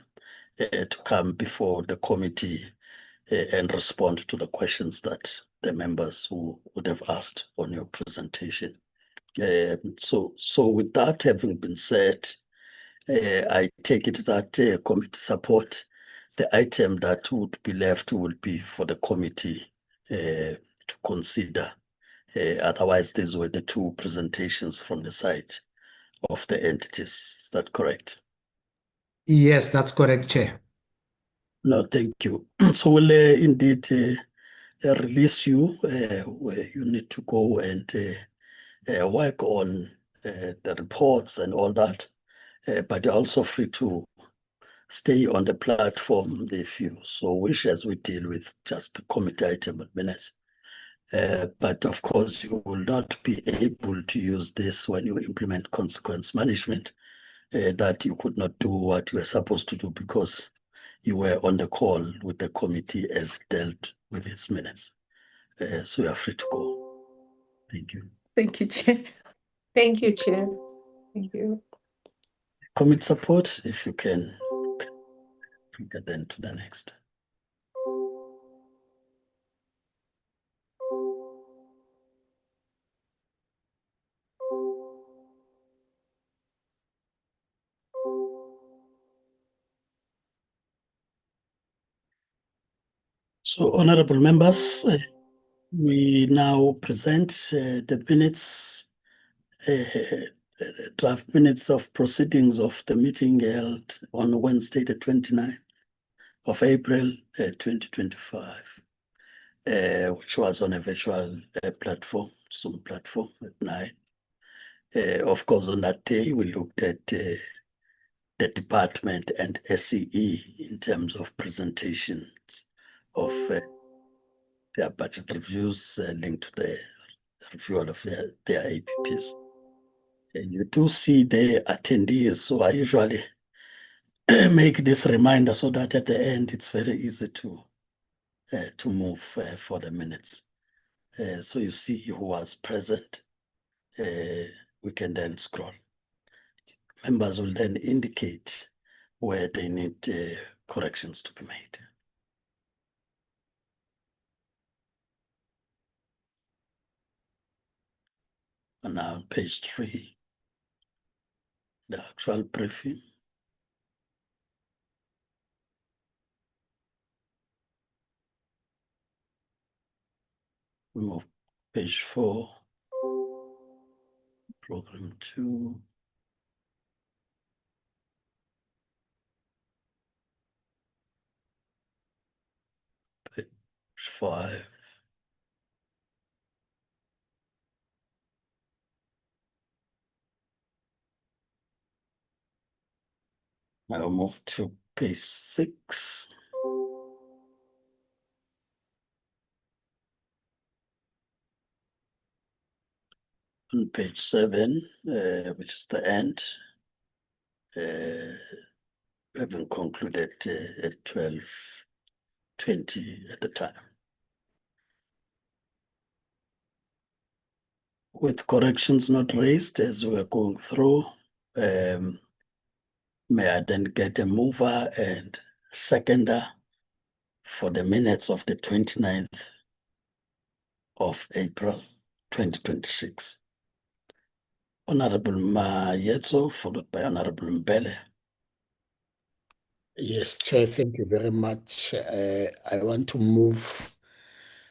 to come before the committee and respond to the questions that the members who would have asked on your presentation. So with that having been said, I take it that committee support the item that would be left would be for the committee to consider. Otherwise, these were the two presentations from the side of the entities. Is that correct? Yes, that's correct, Chair. No, thank you. So we'll indeed release you where you need to go and work on the reports and all that. But you're also free to stay on the platform if you so wish, as we deal with just the committee item at minutes. But of course, you will not be able to use this when you implement consequence management, that you could not do what you were supposed to do because you were on the call with the committee as it dealt with its minutes. So you are free to go. Thank you. Thank you, Chair. Thank you, Chair. Thank you. Committee support, if you can get then to the next. So, honorable members, we now present the minutes, draft minutes of proceedings of the meeting held on Wednesday, the 29th of April, 2025, which was on a virtual platform, Zoom platform at 9. Of course, on that day, we looked at the department and SCE in terms of presentations of their budget reviews linked to the review of their APPs. You do see the attendees, so I usually make this reminder so that at the end it's very easy to move for the minutes. So you see who was present. We can then scroll. Members will then indicate where they need corrections to be made. And now on page 3, the actual briefing. We move page 4, program 2. 5. I'll move to page 6. On page 7, which is the end, having concluded at 12:20 at the time. With corrections not raised as we are going through, may I then get a mover and seconder for the minutes of the 29th of April 2026. Honorable Mayetso, followed by Honorable Mbele. Yes, Chair, thank you very much. I want to move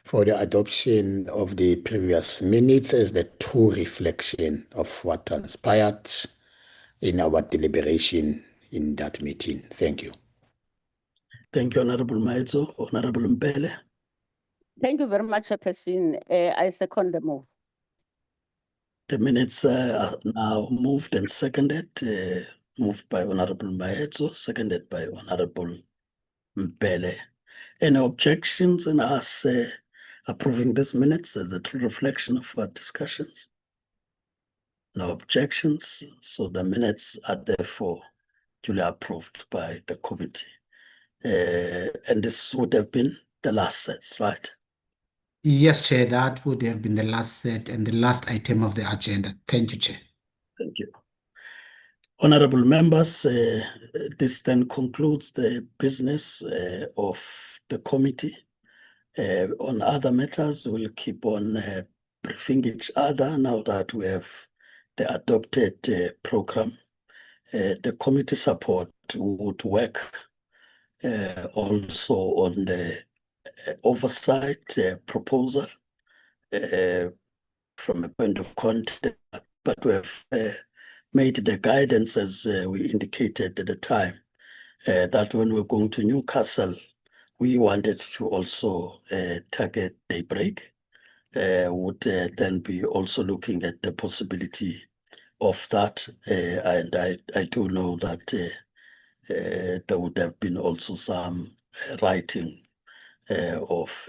for the adoption of the previous minutes as the true reflection of what transpired in our deliberation in that meeting. Thank you. Thank you, Honorable Mayetso. Honorable Mbele. Thank you very much, Chairperson. I second the move. The minutes are now moved and seconded, moved by Honorable Mayetso, seconded by Honorable Mbele. Any objections in us approving these minutes as a true reflection of our discussions? No objections, so the minutes are therefore duly approved by the committee. And this would have been the last sets, right? Yes, Chair, that would have been the last set and the last item of the agenda. Thank you, Chair. Thank you. Honorable members, this then concludes the business of the committee. On other matters, we'll keep on briefing each other now that we have the adopted program. The committee support would work also on the oversight proposal from a point of contact, but we have made the guidance as we indicated at the time that when we're going to Newcastle, we wanted to also target daybreak. Would then be also looking at the possibility of that, and I do know that there would have been also some writing of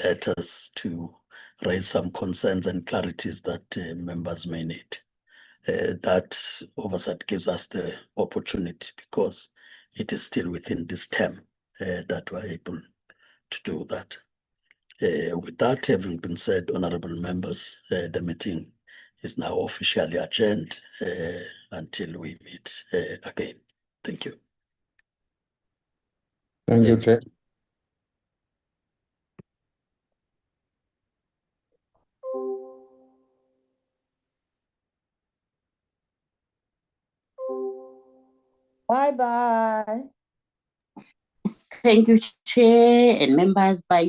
letters to raise some concerns and clarities that members may need. That oversight gives us the opportunity, because it is still within this term that we're able to do that. With that having been said, honorable members, the meeting is now officially adjourned until we meet again. Thank you. Thank you, Chair. Bye-bye. Thank you, Chair and members. Bye.